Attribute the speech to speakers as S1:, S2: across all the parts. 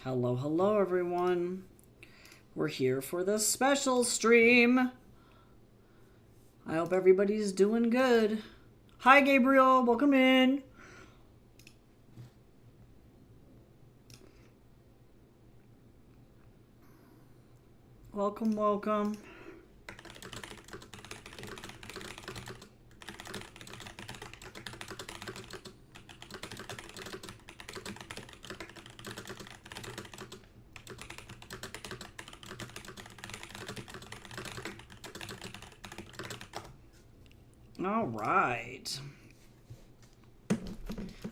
S1: Hello, hello, everyone. We're here for the special stream. I hope everybody's doing good. Hi, Gabriel. Welcome in. Welcome, welcome. All right.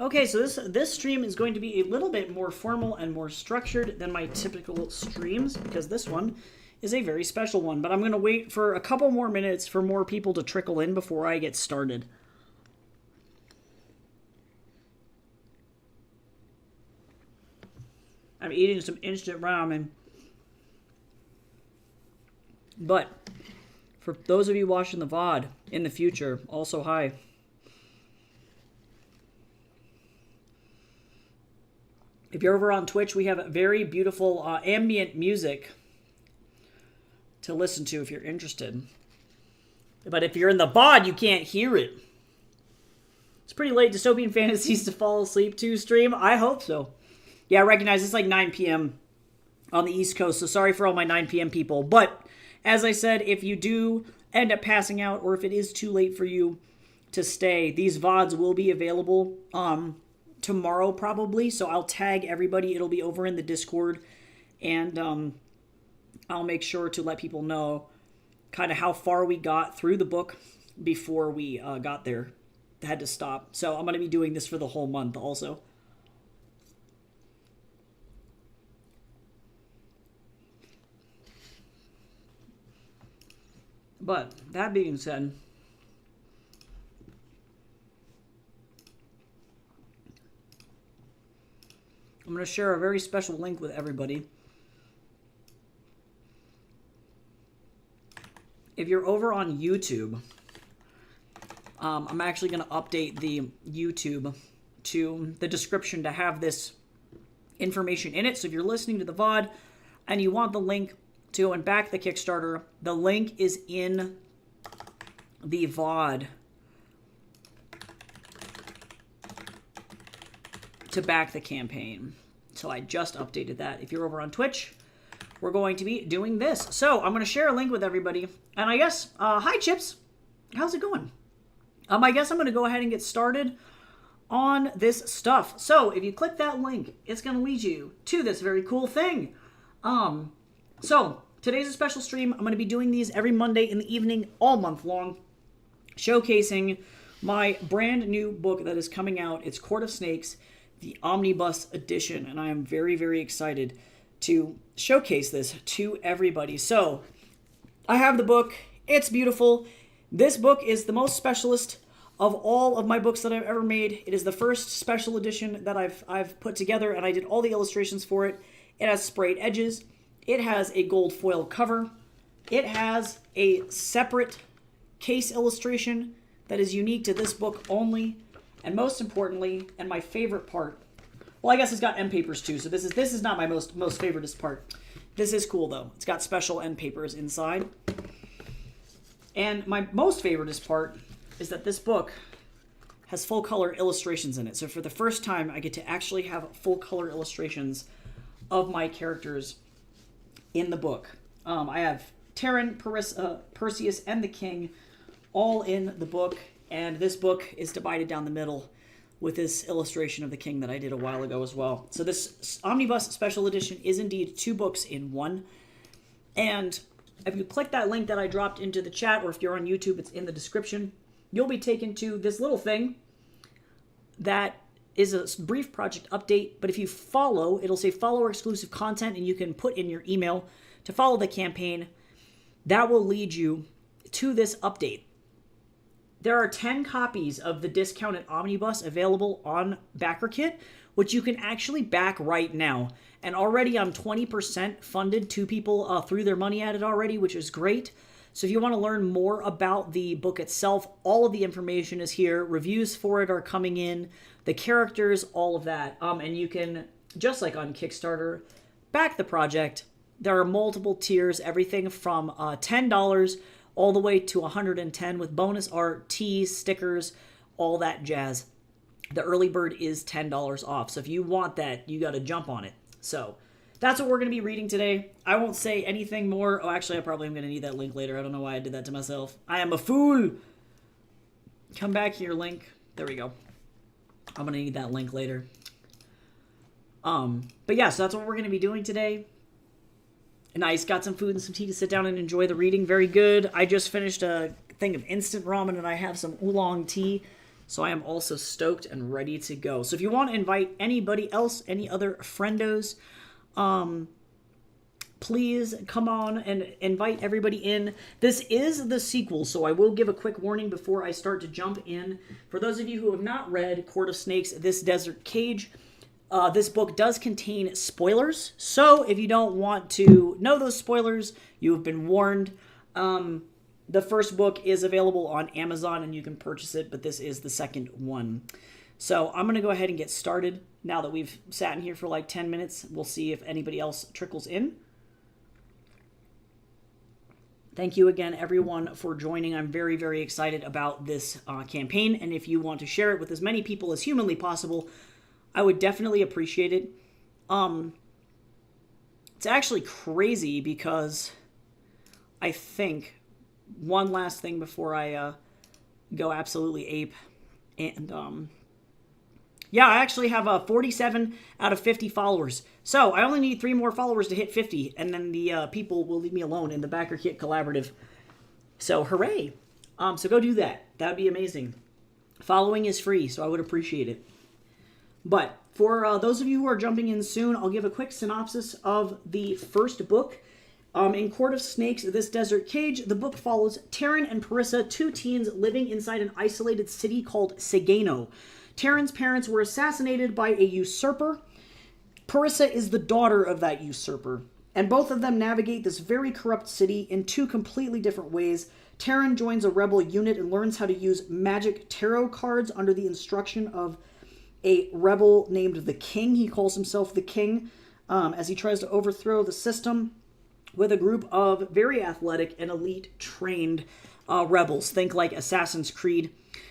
S1: Okay, so this stream is going to be a little bit more formal and more structured than my typical streams because this one is a very special one. But I'm going to wait for a couple more minutes for more people to trickle in before I get started. I'm eating some instant ramen. But for those of you watching the VOD in the future, also hi. If you're over on Twitch, we have very beautiful ambient music to listen to if you're interested. But if you're in the VOD, you can't hear it. It's pretty late. Dystopian Fantasies to fall asleep to stream? I hope so. Yeah, I recognize it's like 9 p.m. on the East Coast, so sorry for all my 9 p.m. people. But as I said, if you do end up passing out or if it is too late for you to stay, these VODs will be available tomorrow probably. So I'll tag everybody. It'll be over in the Discord. And I'll make sure to let people know kind of how far we got through the book before we got there. Had to stop. So I'm going to be doing this for the whole month also. But that being said, I'm going to share a very special link with everybody. If you're over on YouTube, I'm actually going to update the YouTube to the description to have this information in it. So if you're listening to the VOD and you want the link to go and back the Kickstarter, the link is in the VOD to back the campaign. So I just updated that. If you're over on Twitch, we're going to be doing this. So I'm going to share a link with everybody. And I guess, hi Chips. How's it going? I guess I'm going to go ahead and get started on this stuff. So if you click that link, it's going to lead you to this very cool thing. So today's a special stream. I'm going to be doing these every Monday in the evening, all month long, showcasing my brand new book that is coming out. It's Court of Snakes, the Omnibus Edition, and I am very, very excited to showcase this to everybody. So I have the book. It's beautiful. This book is the most specialist of all of my books that I've ever made. It is the first special edition that I've put together, and I did all the illustrations for it. It has sprayed edges. It has a gold foil cover. It has a separate case illustration that is unique to this book only. And most importantly, and my favorite part, well, I guess it's got end papers too. So this is not my most favoriteest part. This is cool though. It's got special end papers inside. And my most favoriteest part is that this book has full color illustrations in it. So for the first time, I get to actually have full color illustrations of my characters in the book. I have Terran, Perseus, and the King all in the book, and this book is divided down the middle with this illustration of the King that I did a while ago as well. So this Omnibus Special Edition is indeed 2 books in one, and if you click that link that I dropped into the chat, or if you're on YouTube, it's in the description, you'll be taken to this little thing that is a brief project update, but if you follow, it'll say follow our exclusive content, and you can put in your email to follow the campaign. That will lead you to this update. There are 10 copies of the discounted Omnibus available on BackerKit, which you can actually back right now. And already I'm 20% funded to people through their money at it already, which is great. So if you want to learn more about the book itself, all of the information is here. Reviews for it are coming in. The characters, all of that. And you can just like on Kickstarter, back the project. There are multiple tiers, everything from $10 all the way to $110 with bonus art, teas, stickers, all that jazz. The early bird is $10 off. So if you want that, you got to jump on it. So that's what we're going to be reading today. I won't say anything more. Oh, actually, I probably am going to need that link later. I don't know why I did that to myself. I am a fool. Come back here, link. There we go. I'm going to need that link later. But yeah, so that's what we're going to be doing today. Nice. Got some food and some tea to sit down and enjoy the reading. Very good. I just finished a thing of instant ramen and I have some oolong tea. So I am also stoked and ready to go. So if you want to invite anybody else, any other friendos, please come on and invite everybody in. This is the sequel, so I will give a quick warning before I start to jump in. For those of you who have not read Court of Snakes, This Desert Cage, this book does contain spoilers. So if you don't want to know those spoilers, you have been warned. The first book is available on Amazon and you can purchase it, but this is the second one. So I'm going to go ahead and get started now that we've sat in here for like 10 minutes. We'll see if anybody else trickles in. Thank you again, everyone, for joining. I'm very, very excited about this campaign. And if you want to share it with as many people as humanly possible, I would definitely appreciate it. It's actually crazy because I think one last thing before I go absolutely ape. And yeah, I actually have 47 out of 50 followers. So I only need 3 more followers to hit 50, and then the people will leave me alone in the Backer Kit Collaborative. So hooray! So go do that. That would be amazing. Following is free, so I would appreciate it. But for those of you who are jumping in soon, I'll give a quick synopsis of the first book. In Court of Snakes, This Desert Cage, the book follows Taryn and Parissa, 2 teens living inside an isolated city called Segano. Taryn's parents were assassinated by a usurper. Parissa is the daughter of that usurper. And both of them navigate this very corrupt city in 2 completely different ways. Taryn joins a rebel unit and learns how to use magic tarot cards under the instruction of a rebel named the King. He calls himself the King as he tries to overthrow the system with a group of very athletic and elite trained rebels. Think like Assassin's Creed.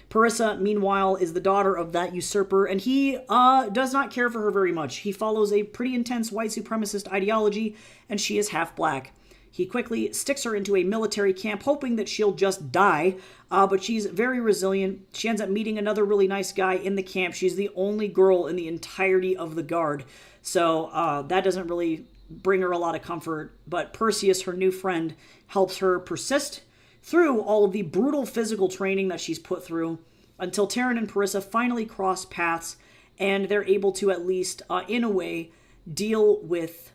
S1: Parissa, meanwhile, is the daughter of that usurper, and he does not care for her very much. He follows a pretty intense white supremacist ideology, and she is half black. He quickly sticks her into a military camp, hoping that she'll just die, but she's very resilient. She ends up meeting another really nice guy in the camp. She's the only girl in the entirety of the guard, so that doesn't really bring her a lot of comfort, but Perseus, her new friend, helps her persist through all of the brutal physical training that she's put through until Taryn and Parissa finally cross paths and they're able to at least, in a way, deal with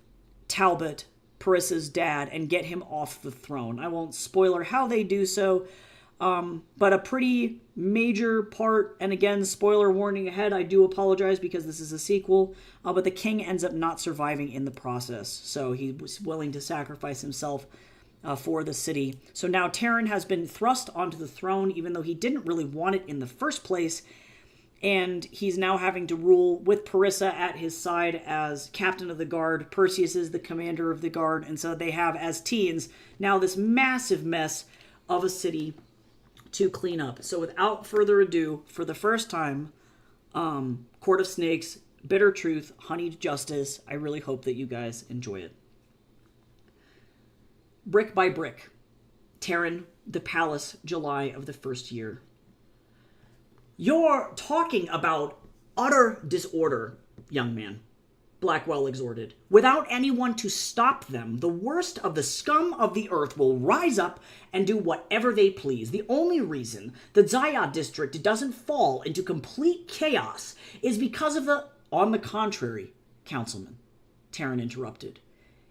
S1: Talbot, Parissa's dad, and get him off the throne. I won't spoiler how they do so, but a pretty major part, and again, spoiler warning ahead, I do apologize because this is a sequel, but the king ends up not surviving in the process, so he was willing to sacrifice himself for the city. So now Taryn has been thrust onto the throne, even though he didn't really want it in the first place, and he's now having to rule with Parissa at his side as captain of the guard. Perseus is the commander of the guard, and so they have, as teens, now this massive mess of a city to clean up. So without further ado, for the first time, Court of Snakes, Bitter Truth, Honeyed Justice. I really hope that you guys enjoy it. Brick by brick. Taryn, the palace, July of the first year. You're talking about utter disorder, young man, Blackwell exhorted. Without anyone to stop them, the worst of the scum of the earth will rise up and do whatever they please. The only reason the Zayat district doesn't fall into complete chaos is because of the... On the contrary, councilman, Taryn interrupted.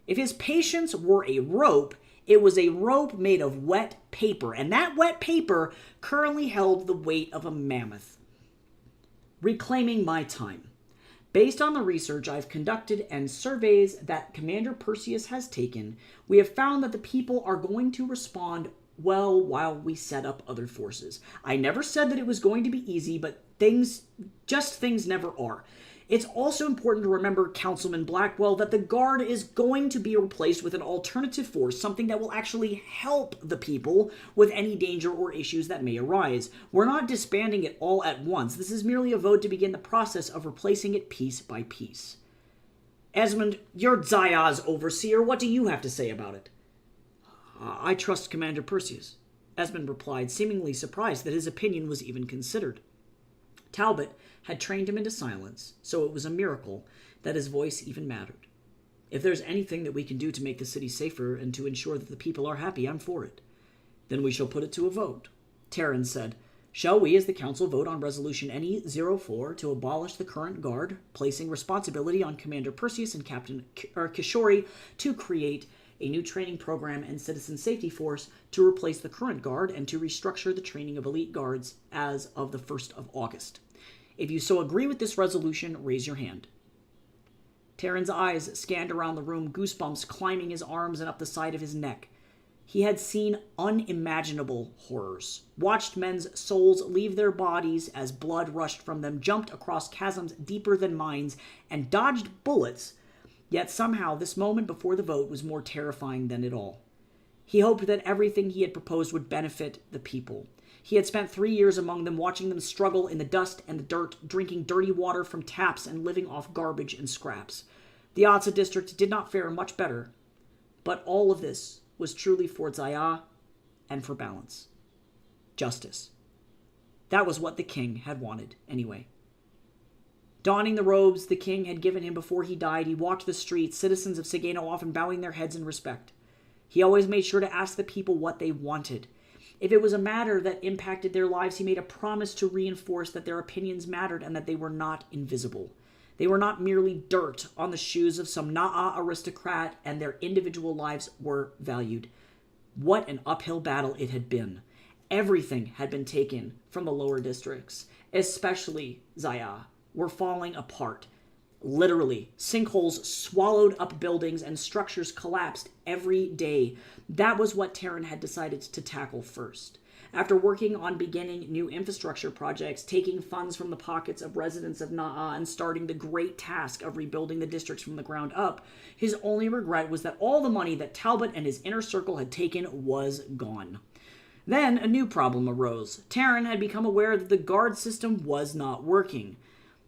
S1: If his patience were a rope, it was a rope made of wet paper, and that wet paper currently held the weight of a mammoth. Reclaiming my time. Based on the research I've conducted and surveys that Commander Perseus has taken, we have found that the people are going to respond well while we set up other forces. I never said that it was going to be easy, but things never are. It's also important to remember, Councilman Blackwell, that the Guard is going to be replaced with an alternative force, something that will actually help the people with any danger or issues that may arise. We're not disbanding it all at once. This is merely a vote to begin the process of replacing it piece by piece. Esmond, you're Zaya's overseer. What do you have to say about it? I trust Commander Perseus, Esmond replied, seemingly surprised that his opinion was even considered. Talbot had trained him into silence, so it was a miracle that his voice even mattered. If there's anything that we can do to make the city safer and to ensure that the people are happy, I'm for it. Then we shall put it to a vote. Terran said, shall we as the council vote on Resolution NE-04 to abolish the current Guard, placing responsibility on Commander Perseus and Captain Kishori to create a new training program and citizen safety force to replace the current Guard and to restructure the training of elite guards as of the 1st of August. If you so agree with this resolution, raise your hand. Terran's eyes scanned around the room, goosebumps climbing his arms and up the side of his neck. He had seen unimaginable horrors, watched men's souls leave their bodies as blood rushed from them, jumped across chasms deeper than mines, and dodged bullets. Yet somehow this moment before the vote was more terrifying than it all. He hoped that everything he had proposed would benefit the people. He had spent 3 years among them, watching them struggle in the dust and the dirt, drinking dirty water from taps and living off garbage and scraps. The Atsa district did not fare much better, but all of this was truly for Zaya and for balance. Justice. That was what the king had wanted, anyway. Donning the robes the king had given him before he died, he walked the streets, citizens of Sageno often bowing their heads in respect. He always made sure to ask the people what they wanted. If it was a matter that impacted their lives, he made a promise to reinforce that their opinions mattered and that they were not invisible. They were not merely dirt on the shoes of some Na'a aristocrat, and their individual lives were valued. What an uphill battle it had been. Everything had been taken from the lower districts, especially Zaya, were falling apart. Literally, sinkholes swallowed up buildings and structures collapsed every day. That was what Terran had decided to tackle first. After working on beginning new infrastructure projects, taking funds from the pockets of residents of Na'a, and starting the great task of rebuilding the districts from the ground up, his only regret was that all the money that Talbot and his inner circle had taken was gone. Then a new problem arose. Terran had become aware that the Guard system was not working.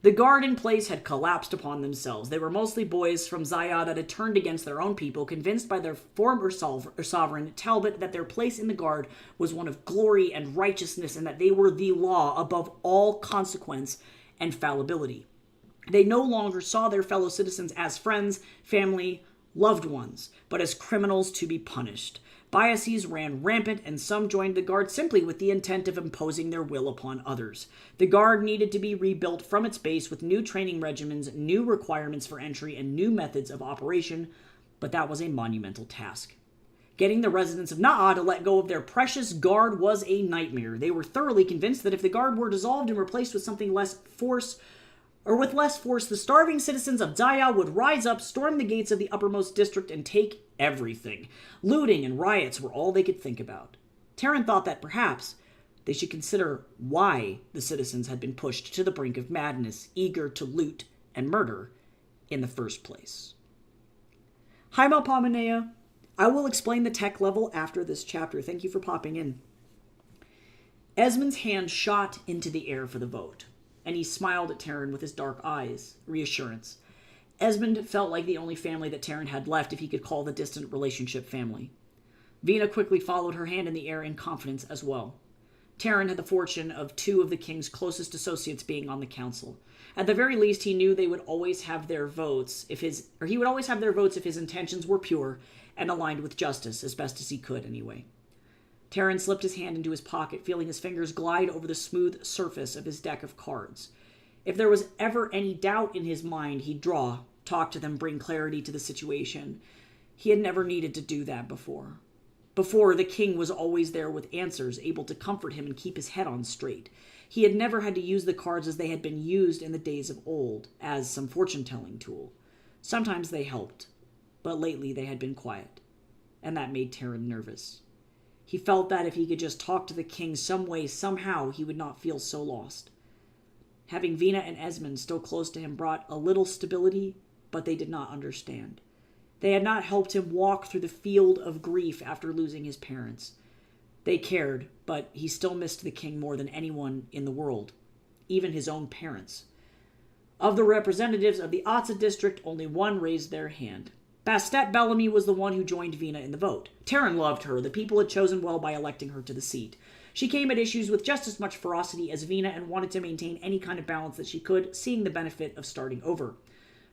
S1: The Guard in place had collapsed upon themselves. They were mostly boys from Zaya that had turned against their own people, convinced by their former sovereign, Talbot, that their place in the Guard was one of glory and righteousness, and that they were the law above all consequence and fallibility. They no longer saw their fellow citizens as friends, family, loved ones, but as criminals to be punished. Biases ran rampant, and some joined the Guard simply with the intent of imposing their will upon others. The Guard needed to be rebuilt from its base with new training regimens, new requirements for entry, and new methods of operation, but that was a monumental task. Getting the residents of Na'a to let go of their precious Guard was a nightmare. They were thoroughly convinced that if the Guard were dissolved and replaced with something less force, the starving citizens of Zaya would rise up, storm the gates of the uppermost district, and take everything. Looting and riots were all they could think about. Terran thought that perhaps they should consider why the citizens had been pushed to the brink of madness, eager to loot and murder in the first place. Hi, Malpamanea. I will explain the tech level after this chapter. Thank you for popping in. Esmond's hand shot into the air for the vote, and he smiled at Terran with his dark eyes. Reassurance. Esmond felt like the only family that Terran had left, if he could call the distant relationship family. Vina quickly followed her hand in the air in confidence as well. Terran had the fortune of 2 of the king's closest associates being on the council. At the very least, he knew they would always have their votes if his intentions were pure and aligned with justice, as best as he could anyway. Terran slipped his hand into his pocket, feeling his fingers glide over the smooth surface of his deck of cards. If there was ever any doubt in his mind, he'd draw, talk to them, bring clarity to the situation. He had never needed to do that before. Before, the king was always there with answers, able to comfort him and keep his head on straight. He had never had to use the cards as they had been used in the days of old, as some fortune-telling tool. Sometimes they helped, but lately they had been quiet, and that made Terran nervous. He felt that if he could just talk to the king some way, somehow, he would not feel so lost. Having Vina and Esmond still close to him brought a little stability, but they did not understand. They had not helped him walk through the field of grief after losing his parents. They cared, but he still missed the king more than anyone in the world, even his own parents. Of the representatives of the Otza district, only one raised their hand. Bastet Bellamy was the one who joined Vina in the vote. Terran loved her. The people had chosen well by electing her to the seat. She came at issues with just as much ferocity as Vina and wanted to maintain any kind of balance that she could, seeing the benefit of starting over.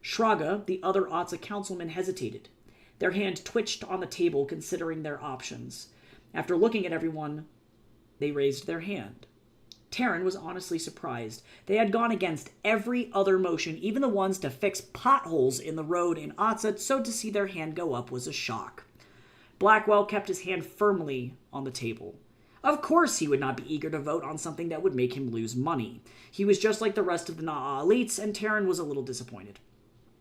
S1: Shraga, the other Otza councilman, hesitated. Their hand twitched on the table, considering their options. After looking at everyone, they raised their hand. Terran was honestly surprised. They had gone against every other motion, even the ones to fix potholes in the road in Otza, so to see their hand go up was a shock. Blackwell kept his hand firmly on the table. Of course he would not be eager to vote on something that would make him lose money. He was just like the rest of the Na'a elites, and Terran was a little disappointed.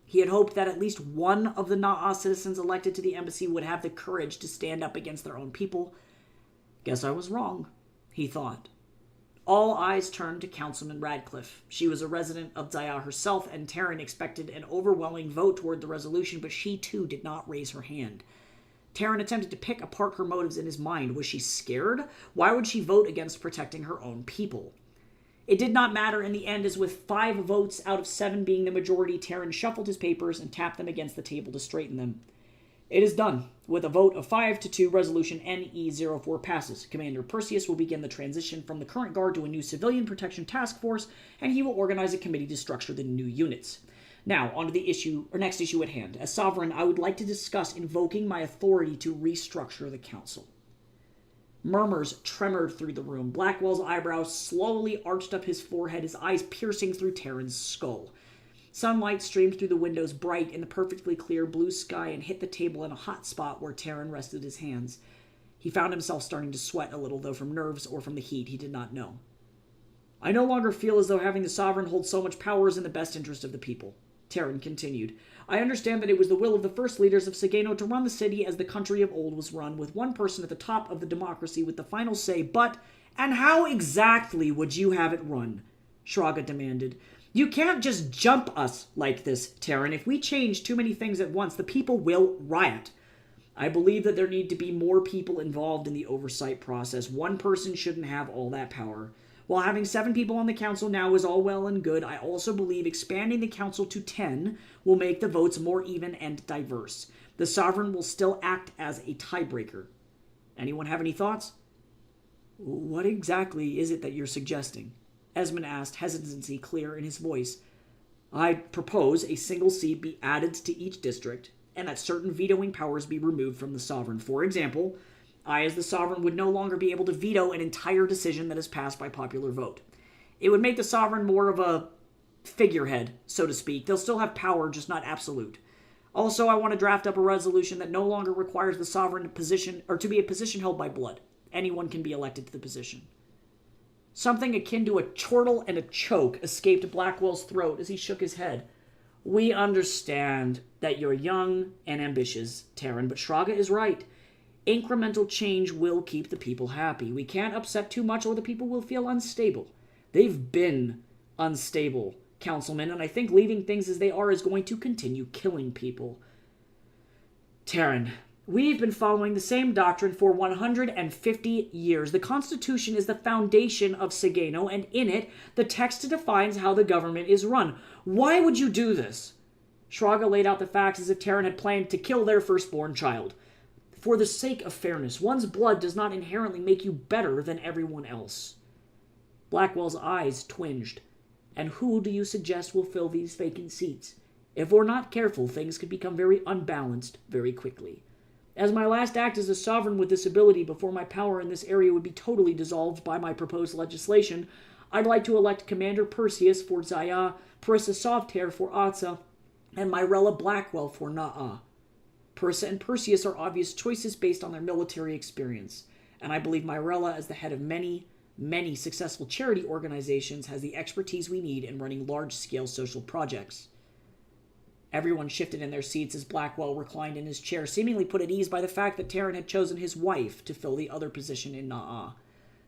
S1: He had hoped that at least one of the Na'a citizens elected to the embassy would have the courage to stand up against their own people. Guess I was wrong, he thought. All eyes turned to Councilman Radcliffe. She was a resident of Zaya herself, and Terran expected an overwhelming vote toward the resolution, but she too did not raise her hand. Terran attempted to pick apart her motives in his mind. Was she scared? Why would she vote against protecting her own people? It did not matter in the end, as with 5 votes out of 7 being the majority, Terran shuffled his papers and tapped them against the table to straighten them. It is done. With a vote of 5-2, Resolution NE-04 passes. Commander Perseus will begin the transition from the current guard to a new civilian protection task force, and he will organize a committee to structure the new units. Now, on to the next issue at hand. As Sovereign, I would like to discuss invoking my authority to restructure the council. Murmurs tremored through the room. Blackwell's eyebrows slowly arched up his forehead, his eyes piercing through Terran's skull. Sunlight streamed through the windows bright in the perfectly clear blue sky and hit the table in a hot spot where Terran rested his hands. He found himself starting to sweat a little, though from nerves or from the heat, he did not know. I no longer feel as though having the Sovereign hold so much power is in the best interest of the people. Terran continued. I understand that it was the will of the first leaders of Sageno to run the city as the country of old was run, with one person at the top of the democracy with the final say, but, and how exactly would you have it run? Shraga demanded. You can't just jump us like this, Terran. If we change too many things at once, the people will riot. I believe that there need to be more people involved in the oversight process. One person shouldn't have all that power. While having 7 people on the council now is all well and good, I also believe expanding the council to 10 will make the votes more even and diverse. The Sovereign will still act as a tiebreaker. Anyone have any thoughts? What exactly is it that you're suggesting? Esmond asked, hesitancy clear in his voice. I propose a single seat be added to each district, and that certain vetoing powers be removed from the Sovereign. For example, I, as the Sovereign, would no longer be able to veto an entire decision that is passed by popular vote. It would make the Sovereign more of a figurehead, so to speak. They'll still have power, just not absolute. Also, I want to draft up a resolution that no longer requires the Sovereign position, or to be a position held by blood. Anyone can be elected to the position. Something akin to a chortle and a choke escaped Blackwell's throat as he shook his head. We understand that you're young and ambitious, Terran, but Shraga is right. Incremental change will keep the people happy. We can't upset too much or the people will feel unstable. They've been unstable, Councilman, and I think leaving things as they are is going to continue killing people. Terran, we've been following the same doctrine for 150 years. The Constitution is the foundation of Sageno, and in it, the text defines how the government is run. Why would you do this? Shraga laid out the facts as if Terran had planned to kill their firstborn child. For the sake of fairness, one's blood does not inherently make you better than everyone else. Blackwell's eyes twinged. And who do you suggest will fill these vacant seats? If we're not careful, things could become very unbalanced very quickly. As my last act as a sovereign with this ability before my power in this area would be totally dissolved by my proposed legislation, I'd like to elect Commander Perseus for Zaya, Parissa Sovter for Atza, and Myrella Blackwell for Na'a. Parissa and Perseus are obvious choices based on their military experience, and I believe Myrella, as the head of many successful charity organizations, has the expertise we need in running large-scale social projects. Everyone shifted in their seats as Blackwell reclined in his chair, seemingly put at ease by the fact that Terran had chosen his wife to fill the other position in Na'a.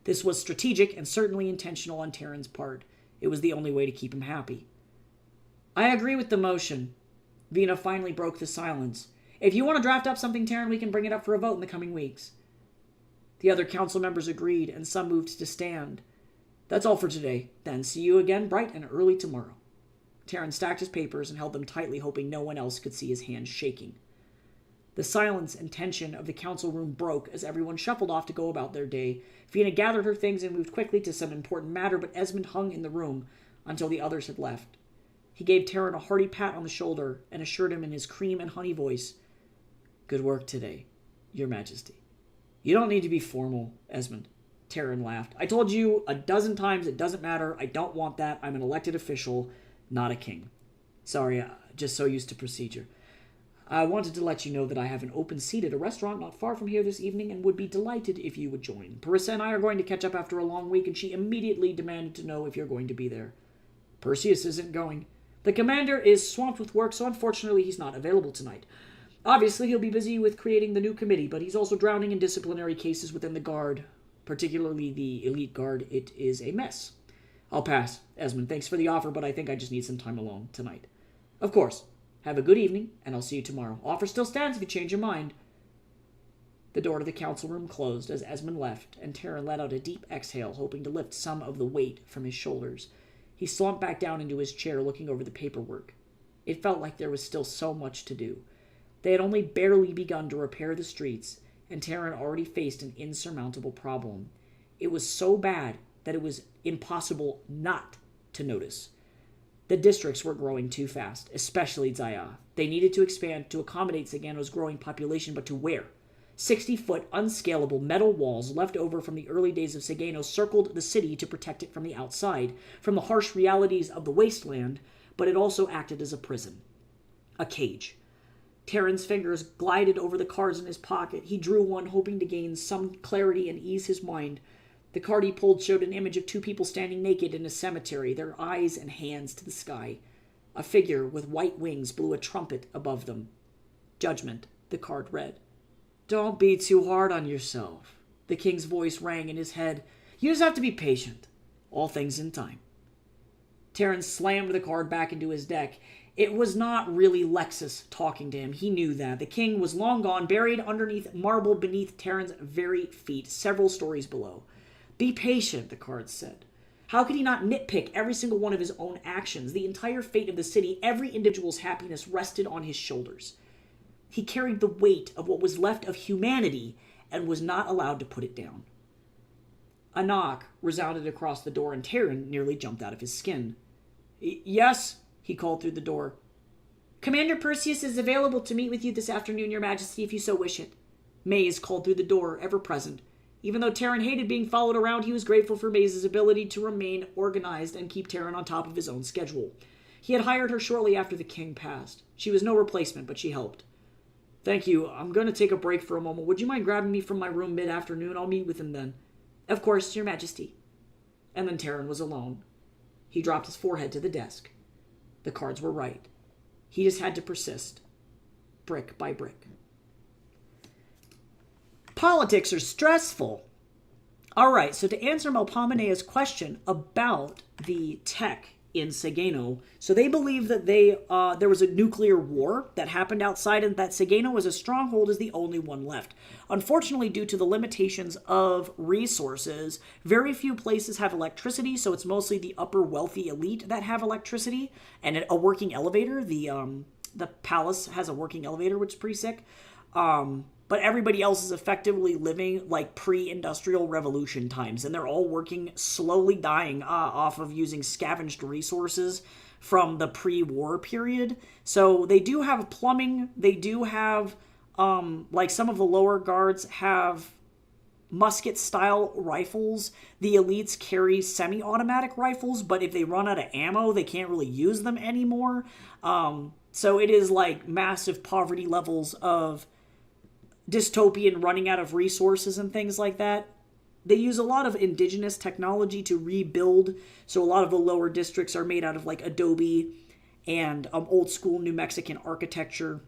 S1: This was strategic and certainly intentional on Terran's part. It was the only way to keep him happy. I agree with the motion. Vina finally broke the silence. If you want to draft up something, Taryn, we can bring it up for a vote in the coming weeks. The other council members agreed, and some moved to stand. That's all for today. Then see you again bright and early tomorrow. Taryn stacked his papers and held them tightly, hoping no one else could see his hands shaking. The silence and tension of the council room broke as everyone shuffled off to go about their day. Vina gathered her things and moved quickly to some important matter, but Esmond hung in the room until the others had left. He gave Taryn a hearty pat on the shoulder and assured him in his cream and honey voice, "Good work today, Your Majesty." "You don't need to be formal, Esmond," Taryn laughed. "I told you a dozen times it doesn't matter. I don't want that. I'm an elected official, not a king. Sorry, just so used to procedure. I wanted to let you know that I have an open seat at a restaurant not far from here this evening and would be delighted if you would join. Parissa and I are going to catch up after a long week, and she immediately demanded to know if you're going to be there." "Perseus isn't going. The commander is swamped with work, so unfortunately he's not available tonight. Obviously, he'll be busy with creating the new committee, but he's also drowning in disciplinary cases within the Guard, particularly the elite Guard. It is a mess. I'll pass. Esmond, thanks for the offer, but I think I just need some time alone tonight." "Of course. Have a good evening, and I'll see you tomorrow. Offer still stands if you change your mind." The door to the council room closed as Esmond left, and Taryn let out a deep exhale, hoping to lift some of the weight from his shoulders. He slumped back down into his chair, looking over the paperwork. It felt like there was still so much to do. They had only barely begun to repair the streets, and Taryn already faced an insurmountable problem. It was so bad that it was impossible not to notice. The districts were growing too fast, especially Zaya. They needed to expand to accommodate Sagano's growing population, but to where? 60-foot, unscalable metal walls left over from the early days of Sagano circled the city to protect it from the outside, from the harsh realities of the wasteland, but it also acted as a prison. A cage. Taryn's fingers glided over the cards in his pocket. He drew one, hoping to gain some clarity and ease his mind. The card he pulled showed an image of two people standing naked in a cemetery, their eyes and hands to the sky. A figure with white wings blew a trumpet above them. Judgment, the card read. "Don't be too hard on yourself." The king's voice rang in his head. "You just have to be patient. All things in time." Taryn slammed the card back into his deck. It was not really Lexus talking to him. He knew that. The king was long gone, buried underneath marble beneath Taryn's very feet, several stories below. "Be patient," the card said. How could he not nitpick every single one of his own actions? The entire fate of the city, every individual's happiness rested on his shoulders. He carried the weight of what was left of humanity and was not allowed to put it down. A knock resounded across the door, and Taryn nearly jumped out of his skin. "Yes?" he called through the door. "Commander Perseus is available to meet with you this afternoon, Your Majesty, if you so wish it." Maze called through the door, ever present. Even though Taryn hated being followed around, he was grateful for Maze's ability to remain organized and keep Taryn on top of his own schedule. He had hired her shortly after the king passed. She was no replacement, but she helped. "Thank you. I'm going to take a break for a moment. Would you mind grabbing me from my room mid-afternoon? I'll meet with him then." "Of course, Your Majesty." And then Taryn was alone. He dropped his forehead to the desk. The cards were right. He just had to persist, brick by brick. Politics are stressful. All right, so to answer Melpomenea's question about the tech in Sagano, so they believe that there was a nuclear war that happened outside and that Sagano as a stronghold is the only one left. Unfortunately, due to the limitations of resources, very few places have electricity, so it's mostly the upper wealthy elite that have electricity and a working elevator. The palace has a working elevator, which is pretty sick. But everybody else is effectively living like pre-industrial revolution times, and they're all working, slowly dying off of using scavenged resources from the pre-war period. So they do have plumbing, they do have, like some of the lower guards have musket-style rifles. The elites carry semi-automatic rifles, but if they run out of ammo, they can't really use them anymore. So it is like massive poverty levels of dystopian running out of resources and things like that. They use a lot of indigenous technology to rebuild, so a lot of the lower districts are made out of like adobe and old school New Mexican architecture,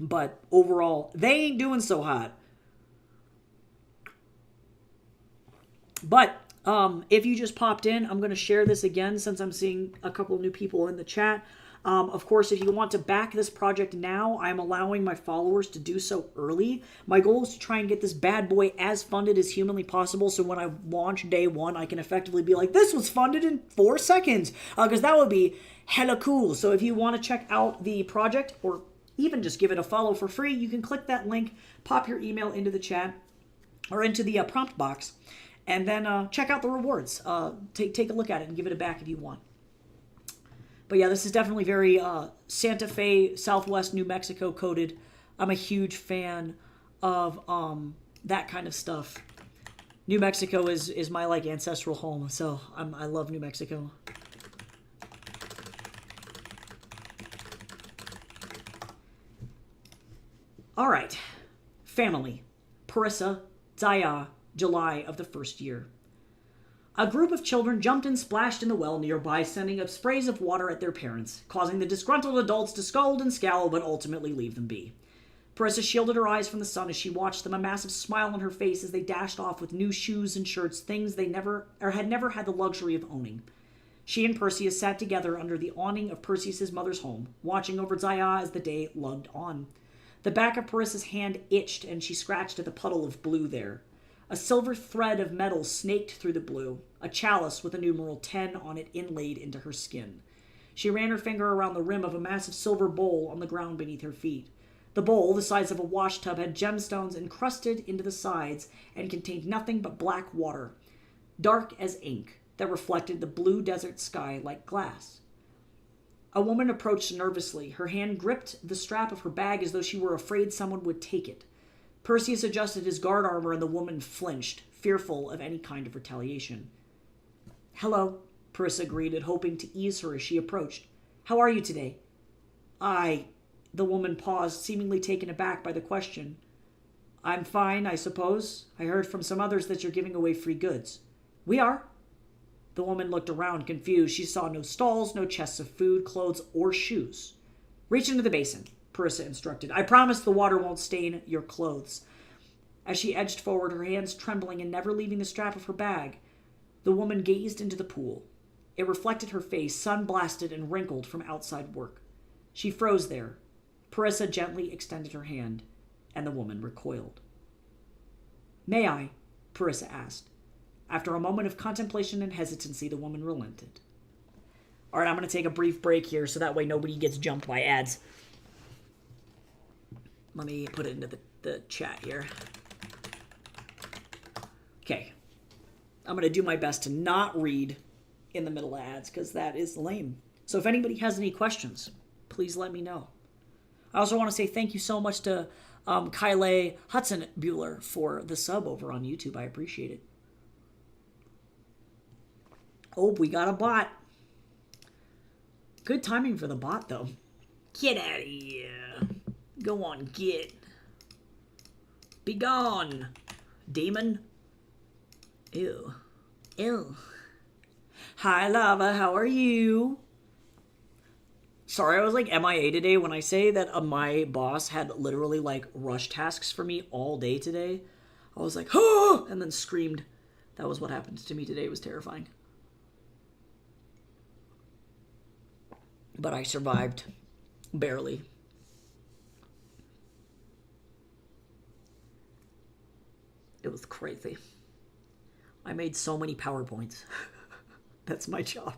S1: but overall they ain't doing so hot. But If you just popped in, I'm going to share this again since I'm seeing a couple new people in the chat. Of course, if you want to back this project now, I'm allowing my followers to do so early. My goal is to try and get this bad boy as funded as humanly possible, so when I launch day one, I can effectively be like, this was funded in 4 seconds, because that would be hella cool. So if you want to check out the project, or even just give it a follow for free, you can click that link, pop your email into the chat, or into the prompt box, and then check out the rewards. Take a look at it and give it a back if you want. But yeah, this is definitely very Santa Fe, Southwest New Mexico coded. I'm a huge fan of that kind of stuff. New Mexico is my like ancestral home, so I love New Mexico. All right, family, Parissa, Zaya, July of the first year. A group of children jumped and splashed in the well nearby, sending up sprays of water at their parents, causing the disgruntled adults to scold and scowl, but ultimately leave them be. Parissa shielded her eyes from the sun as she watched them, a massive smile on her face as they dashed off with new shoes and shirts, things they had never had the luxury of owning. She and Perseus sat together under the awning of Perseus's mother's home, watching over Zaya as the day lugged on. The back of Parissa's hand itched, and she scratched at the puddle of blue there. A silver thread of metal snaked through the blue, a chalice with a numeral 10 on it inlaid into her skin. She ran her finger around the rim of a massive silver bowl on the ground beneath her feet. The bowl, the size of a washtub, had gemstones encrusted into the sides and contained nothing but black water, dark as ink, that reflected the blue desert sky like glass. A woman approached nervously. Her hand gripped the strap of her bag as though she were afraid someone would take it. Perseus adjusted his guard armor and the woman flinched, fearful of any kind of retaliation. "Hello," Parissa greeted, hoping to ease her as she approached. "How are you today?" The woman paused, seemingly taken aback by the question. "I'm fine, I suppose. I heard from some others that you're giving away free goods." "We are." The woman looked around, confused. She saw no stalls, no chests of food, clothes, or shoes. "Reach into the basin," Parissa instructed. "I promise the water won't stain your clothes." As she edged forward, her hands trembling and never leaving the strap of her bag, the woman gazed into the pool. It reflected her face, sun-blasted and wrinkled from outside work. She froze there. Parissa gently extended her hand, and the woman recoiled. "May I?" Parissa asked. After a moment of contemplation and hesitancy, the woman relented. All right, I'm going to take a brief break here so that way nobody gets jumped by ads. Let me put it into the chat here. Okay. I'm going to do my best to not read in the middle of ads because that is lame. So if anybody has any questions, please let me know. I also want to say thank you so much to Kyle Hudson Bueller for the sub over on YouTube. I appreciate it. Oh, we got a bot. Good timing for the bot, though. Get out of here. Go on, get. Be gone, demon. Ew. Ew. Hi, Lava. How are you? Sorry, I was like MIA today. When I say that my boss had literally like rush tasks for me all day today, I was like, oh, and then screamed. That was what happened to me today. It was terrifying. But I survived. Barely. It was crazy. I made so many PowerPoints. That's my job.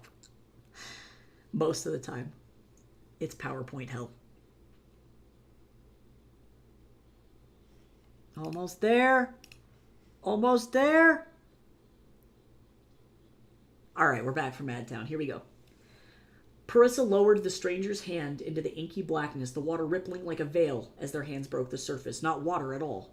S1: Most of the time. It's PowerPoint hell. Almost there. Almost there. All right, we're back from Madtown. Here we go. Parissa lowered the stranger's hand into the inky blackness, the water rippling like a veil as their hands broke the surface. Not water at all.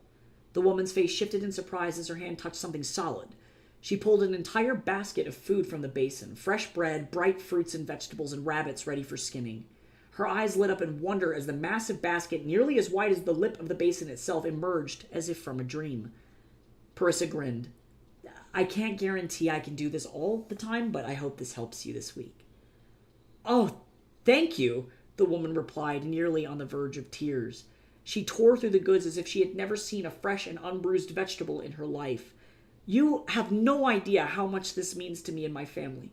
S1: The woman's face shifted in surprise as her hand touched something solid. She pulled an entire basket of food from the basin. Fresh bread, bright fruits and vegetables, and rabbits ready for skimming. Her eyes lit up in wonder as the massive basket, nearly as wide as the lip of the basin itself, emerged as if from a dream. Parissa grinned. "I can't guarantee I can do this all the time, but I hope this helps you this week." "Oh, thank you," the woman replied, nearly on the verge of tears. She tore through the goods as if she had never seen a fresh and unbruised vegetable in her life. You have no idea how much this means to me and my family.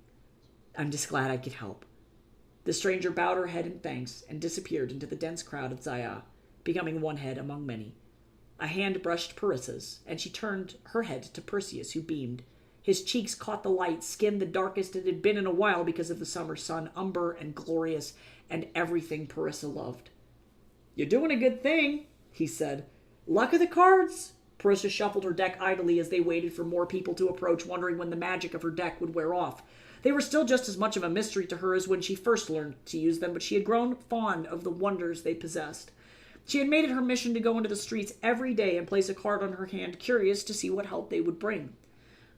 S1: I'm just glad I could help." The stranger bowed her head in thanks and disappeared into the dense crowd of Zaya, becoming one head among many. A hand brushed Parissa's, and she turned her head to Perseus, who beamed. His cheeks caught the light, skin the darkest it had been in a while because of the summer sun, umber and glorious, and everything Parissa loved. "You're doing a good thing," he said. "Luck of the cards." Parissa shuffled her deck idly as they waited for more people to approach, wondering when the magic of her deck would wear off. They were still just as much of a mystery to her as when she first learned to use them, but she had grown fond of the wonders they possessed. She had made it her mission to go into the streets every day and place a card on her hand, curious to see what help they would bring.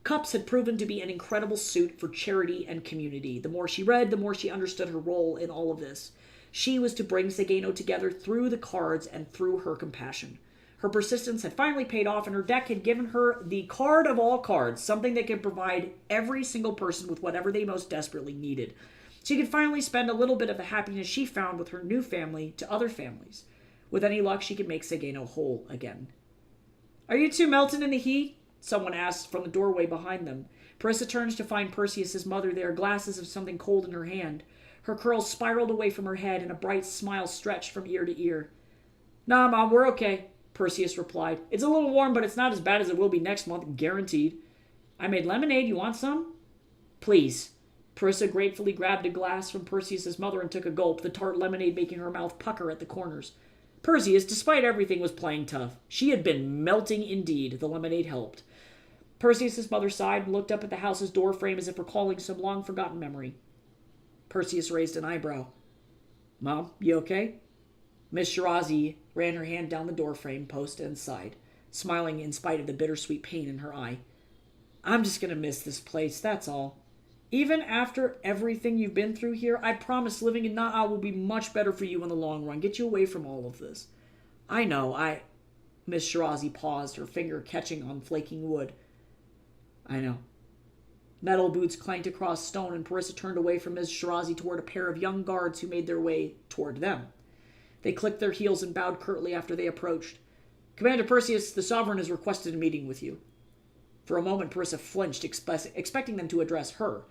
S1: Cups had proven to be an incredible suit for charity and community. The more she read, the more she understood her role in all of this. She was to bring Sageno together through the cards and through her compassion. Her persistence had finally paid off, and her deck had given her the card of all cards, something that could provide every single person with whatever they most desperately needed. She could finally spend a little bit of the happiness she found with her new family to other families. With any luck, she could make Sageno whole again. "Are you two melting in the heat?" someone asked from the doorway behind them. Parissa turns to find Perseus's mother there, glasses of something cold in her hand. Her curls spiraled away from her head, and a bright smile stretched from ear to ear. "Nah, Mom, we're okay," Perseus replied. "It's a little warm, but it's not as bad as it will be next month, guaranteed." "I made lemonade. You want some?" "Please." Parissa gratefully grabbed a glass from Perseus's mother and took a gulp, the tart lemonade making her mouth pucker at the corners. Perseus, despite everything, was playing tough. She had been melting indeed. The lemonade helped. Perseus's mother sighed and looked up at the house's door frame as if recalling some long-forgotten memory. Perseus raised an eyebrow. "Mom, you okay?" Miss Shirazi ran her hand down the doorframe post and sighed, smiling in spite of the bittersweet pain in her eye. "I'm just going to miss this place, that's all. Even after everything you've been through here, I promise living in Na'a will be much better for you in the long run. Get you away from all of this." "I know, Miss Shirazi paused, her finger catching on flaking wood. "I know." Metal boots clanked across stone, and Parissa turned away from Miss Shirazi toward a pair of young guards who made their way toward them. They clicked their heels and bowed curtly after they approached. "Commander Perseus, the Sovereign has requested a meeting with you." For a moment, Parissa flinched, expecting them to address her.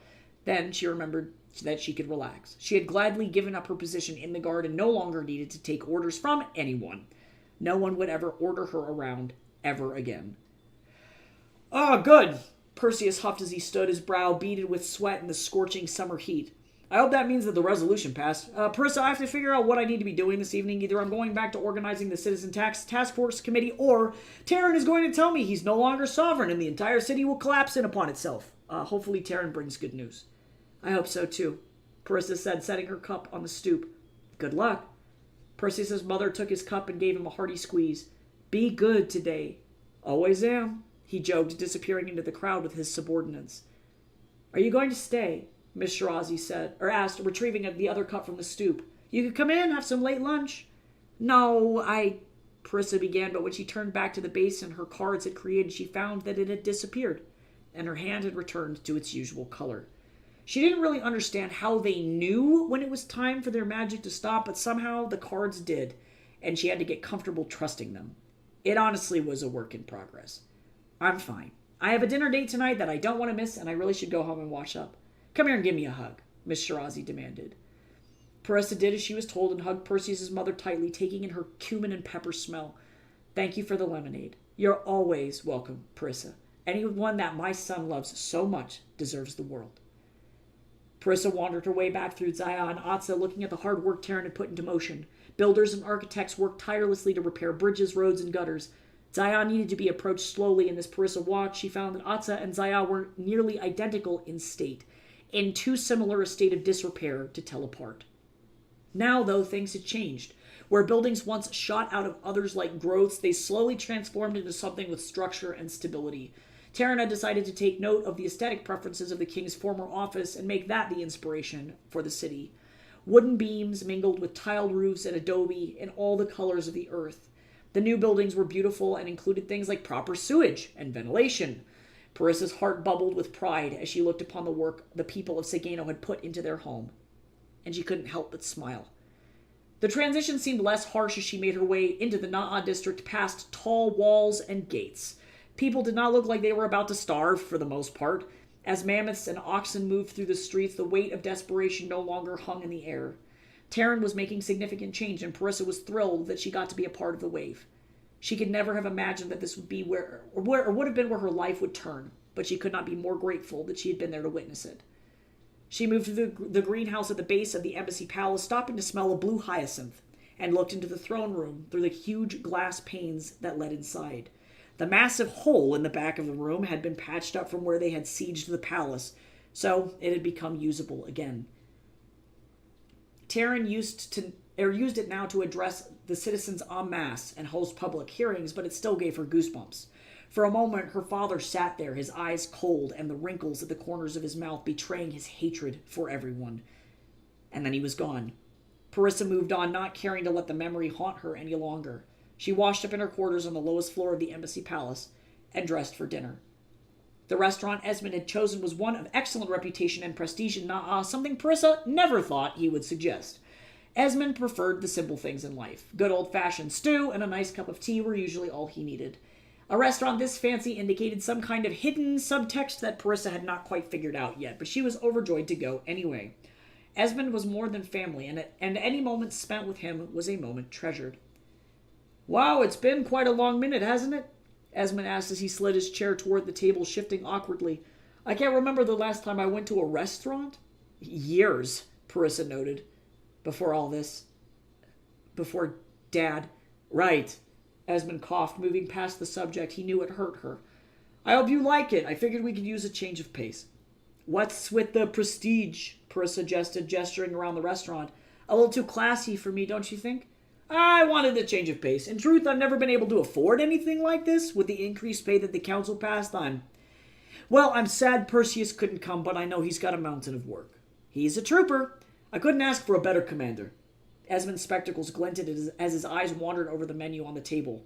S1: Then she remembered that she could relax. She had gladly given up her position in the guard and no longer needed to take orders from anyone. No one would ever order her around ever again. "Oh, good," Perseus huffed as he stood, his brow beaded with sweat in the scorching summer heat. "I hope that means that the resolution passed. Parissa, I have to figure out what I need to be doing this evening. Either I'm going back to organizing the Citizen Task Force Committee, or Terran is going to tell me he's no longer sovereign and the entire city will collapse in upon itself. Hopefully Terran brings good news." "I hope so too," Parissa said, setting her cup on the stoop. "Good luck." Perseus's mother took his cup and gave him a hearty squeeze. "Be good today." "Always am," he joked, disappearing into the crowd with his subordinates. "Are you going to stay?" Miss Shirazi asked, retrieving the other cup from the stoop. "You could come in, have some late lunch." "No, Parissa began, but when she turned back to the basin her cards had created, she found that it had disappeared, and her hand had returned to its usual color. She didn't really understand how they knew when it was time for their magic to stop, but somehow the cards did, and she had to get comfortable trusting them. It honestly was a work in progress. "I'm fine. I have a dinner date tonight that I don't want to miss, and I really should go home and wash up. Come here and give me a hug," Miss Shirazi demanded. Parissa did as she was told and hugged Perseus's mother tightly, taking in her cumin and pepper smell. "Thank you for the lemonade. You're always welcome, Parissa. Anyone that my son loves so much deserves the world." Parissa wandered her way back through Zaya and Atsa, looking at the hard work Terran had put into motion. Builders and architects worked tirelessly to repair bridges, roads, and gutters. Zaya needed to be approached slowly, and as Parissa walked, she found that Atsa and Zaya were nearly identical in state, in too similar a state of disrepair to tell apart. Now, though, things had changed. Where buildings once shot out of others like growths, they slowly transformed into something with structure and stability. Terran had decided to take note of the aesthetic preferences of the king's former office and make that the inspiration for the city. Wooden beams mingled with tiled roofs and adobe in all the colors of the earth. The new buildings were beautiful and included things like proper sewage and ventilation. Parissa's heart bubbled with pride as she looked upon the work the people of Sageno had put into their home, and she couldn't help but smile. The transition seemed less harsh as she made her way into the Na'a district past tall walls and gates. People did not look like they were about to starve for the most part. As mammoths and oxen moved through the streets, the weight of desperation no longer hung in the air. Taryn was making significant change, and Parissa was thrilled that she got to be a part of the wave. She could never have imagined that this would be where would have been where her life would turn, but she could not be more grateful that she had been there to witness it. She moved to the greenhouse at the base of the embassy palace, stopping to smell a blue hyacinth, and looked into the throne room through the huge glass panes that led inside. The massive hole in the back of the room had been patched up from where they had sieged the palace, so it had become usable again. Taryn used it now to address the citizens en masse and host public hearings, but it still gave her goosebumps. For a moment, her father sat there, his eyes cold and the wrinkles at the corners of his mouth betraying his hatred for everyone. And then he was gone. Parissa moved on, not caring to let the memory haunt her any longer. She washed up in her quarters on the lowest floor of the embassy palace and dressed for dinner. The restaurant Esmond had chosen was one of excellent reputation and prestige in Na'a, something Parissa never thought he would suggest. Esmond preferred the simple things in life. Good old-fashioned stew and a nice cup of tea were usually all he needed. A restaurant this fancy indicated some kind of hidden subtext that Parissa had not quite figured out yet, but she was overjoyed to go anyway. Esmond was more than family, and any moment spent with him was a moment treasured. "Wow, it's been quite a long minute, hasn't it?" Esmond asked as he slid his chair toward the table, shifting awkwardly. "I can't remember the last time I went to a restaurant." "Years," Parissa noted. "Before all this. Before Dad." "Right." Esmond coughed, moving past the subject. He knew it hurt her. "I hope you like it. I figured we could use a change of pace." "What's with the prestige?" Parissa suggested, gesturing around the restaurant. "A little too classy for me, don't you think?" "I wanted a change of pace. In truth, I've never been able to afford anything like this. With the increased pay that the council passed, I'm sad Perseus couldn't come, but I know he's got a mountain of work. He's a trooper. I couldn't ask for a better commander." Esmond's spectacles glinted as his eyes wandered over the menu on the table.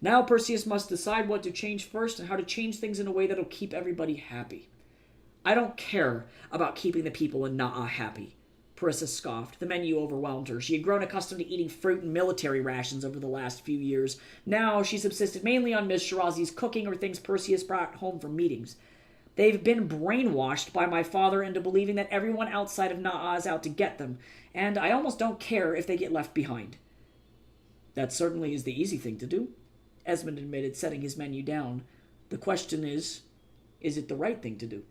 S1: "Now Perseus must decide what to change first and how to change things in a way that'll keep everybody happy." "I don't care about keeping the people in Na'a happy," Parissa scoffed. The menu overwhelmed her. She had grown accustomed to eating fruit and military rations over the last few years. Now she subsisted mainly on Ms. Shirazi's cooking or things Perseus brought home from meetings. "They've been brainwashed by my father into believing that everyone outside of Na'a is out to get them, and I almost don't care if they get left behind." "That certainly is the easy thing to do," Esmond admitted, setting his menu down. "The question is it the right thing to do?"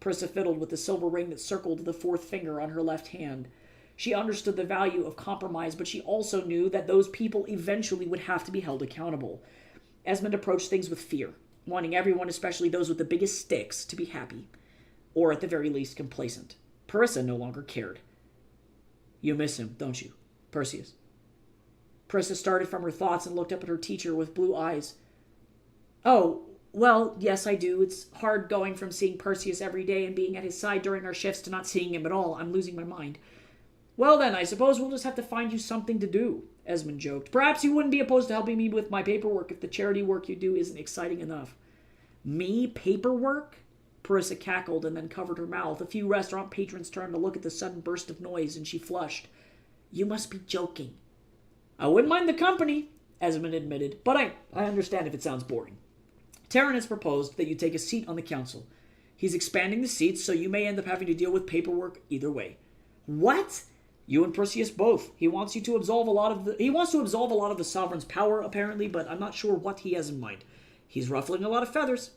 S1: Parissa fiddled with the silver ring that circled the fourth finger on her left hand. She understood the value of compromise, but she also knew that those people eventually would have to be held accountable. Esmond approached things with fear, wanting everyone, especially those with the biggest sticks, to be happy, or at the very least complacent. Parissa no longer cared. "You miss him, don't you, Perseus?" Parissa started from her thoughts and looked up at her teacher with blue eyes. "Oh, well, yes, I do. It's hard going from seeing Perseus every day and being at his side during our shifts to not seeing him at all. I'm losing my mind." "Well, then, I suppose we'll just have to find you something to do," Esmond joked. "Perhaps you wouldn't be opposed to helping me with my paperwork if the charity work you do isn't exciting enough." "Me? Paperwork?" Parissa cackled and then covered her mouth. A few restaurant patrons turned to look at the sudden burst of noise, and she flushed. "You must be joking." "I wouldn't mind the company," Esmond admitted, "but I understand if it sounds boring. Taryn has proposed that you take a seat on the council. He's expanding the seats, so you may end up having to deal with paperwork either way." "What?" "You and Perseus both. He wants to absolve a lot of the sovereign's power, apparently, but I'm not sure what he has in mind. He's ruffling a lot of feathers."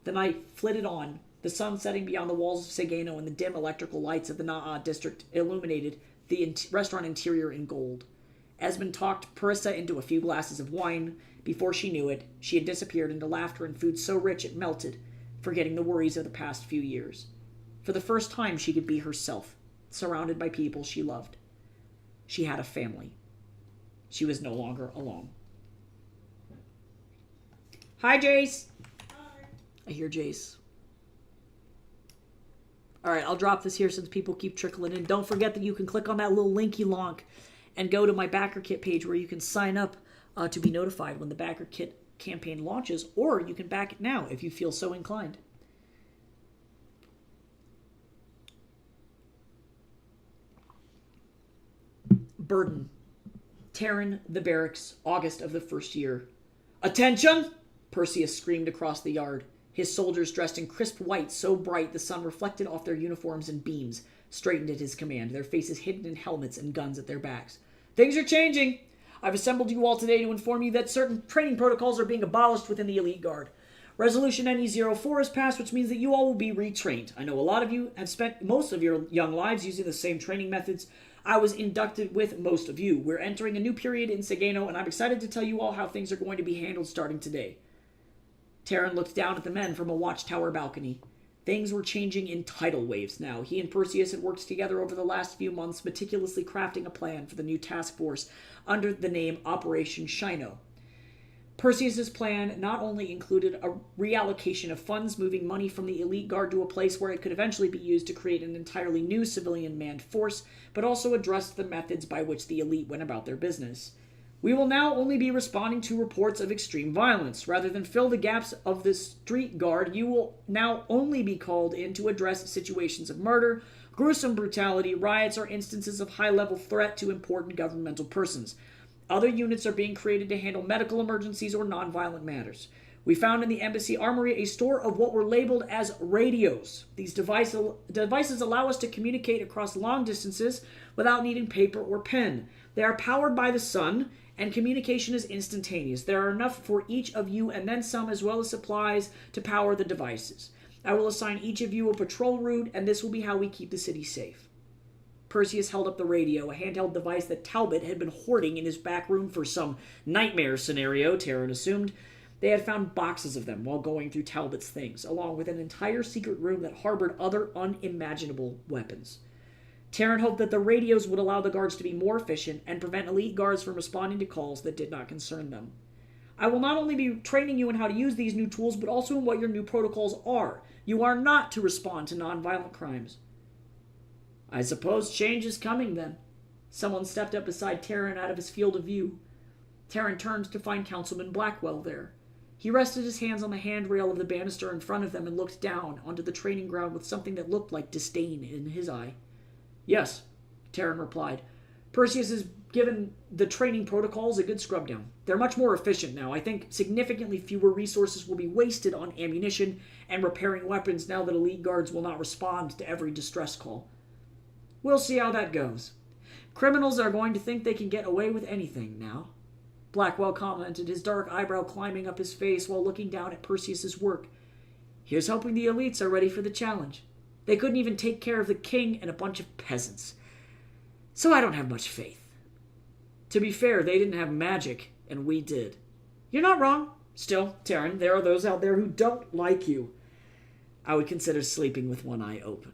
S1: The night flitted on, the sun setting beyond the walls of Segeno, and the dim electrical lights of the Na'a district illuminated the restaurant interior in gold. Esmond talked Parissa into a few glasses of wine. Before she knew it, she had disappeared into laughter and food so rich it melted, forgetting the worries of the past few years. For the first time, she could be herself, surrounded by people she loved. She had a family. She was no longer alone. Hi, Jace.
S2: Hi.
S1: I hear Jace. All right, I'll drop this here since people keep trickling in. Don't forget that you can click on that little linky lonk and go to my Backer Kit page where you can sign up to be notified when the Backer Kit campaign launches, or you can back it now if you feel so inclined. Burden. Taryn, the barracks, August of the first year. "Attention!" Perseus screamed across the yard. His soldiers, dressed in crisp white, so bright the sun reflected off their uniforms and beams, straightened at his command, their faces hidden in helmets and guns at their backs. Things are changing. I've assembled you all today to inform you that certain training protocols are being abolished within the Elite Guard. Resolution NE04 has passed, which means that you all will be retrained. I know a lot of you have spent most of your young lives using the same training methods. I was inducted with most of you. We're entering a new period in Sagano, and I'm excited to tell you all how things are going to be handled starting today. Terran looked down at the men from a watchtower balcony. Things were changing in tidal waves now. He and Perseus had worked together over the last few months, meticulously crafting a plan for the new task force under the name Operation Shino. Perseus's plan not only included a reallocation of funds, moving money from the Elite Guard to a place where it could eventually be used to create an entirely new civilian manned force, but also addressed the methods by which the elite went about their business. We will now only be responding to reports of extreme violence. Rather than fill the gaps of the street guard, you will now only be called in to address situations of murder, gruesome brutality, riots, or instances of high-level threat to important governmental persons. Other units are being created to handle medical emergencies or non-violent matters. We found in the embassy armory a store of what were labeled as radios. These devices allow us to communicate across long distances without needing paper or pen. They are powered by the sun, and communication is instantaneous. There are enough for each of you and then some, as well as supplies to power the devices. I will assign each of you a patrol route, and this will be how we keep the city safe. Perseus held up the radio, a handheld device that Talbot had been hoarding in his back room for some nightmare scenario, Terran assumed. They had found boxes of them while going through Talbot's things, along with an entire secret room that harbored other unimaginable weapons. Terran hoped that the radios would allow the guards to be more efficient and prevent elite guards from responding to calls that did not concern them. I will not only be training you in how to use these new tools, but also in what your new protocols are. You are not to respond to non-violent crimes. I suppose change is coming, then. Someone stepped up beside Terran out of his field of view. Terran turned to find Councilman Blackwell there. He rested his hands on the handrail of the banister in front of them and looked down onto the training ground with something that looked like disdain in his eye. Yes, Terran replied. Perseus has given the training protocols a good scrub down. They're much more efficient now. I think significantly fewer resources will be wasted on ammunition and repairing weapons now that elite guards will not respond to every distress call. We'll see how that goes. Criminals are going to think they can get away with anything now. Blackwell commented, his dark eyebrow climbing up his face while looking down at Perseus's work. Here's hoping the elites are ready for the challenge. They couldn't even take care of the king and a bunch of peasants. So I don't have much faith. To be fair, they didn't have magic, and we did. You're not wrong. Still, Terran, there are those out there who don't like you. I would consider sleeping with one eye open.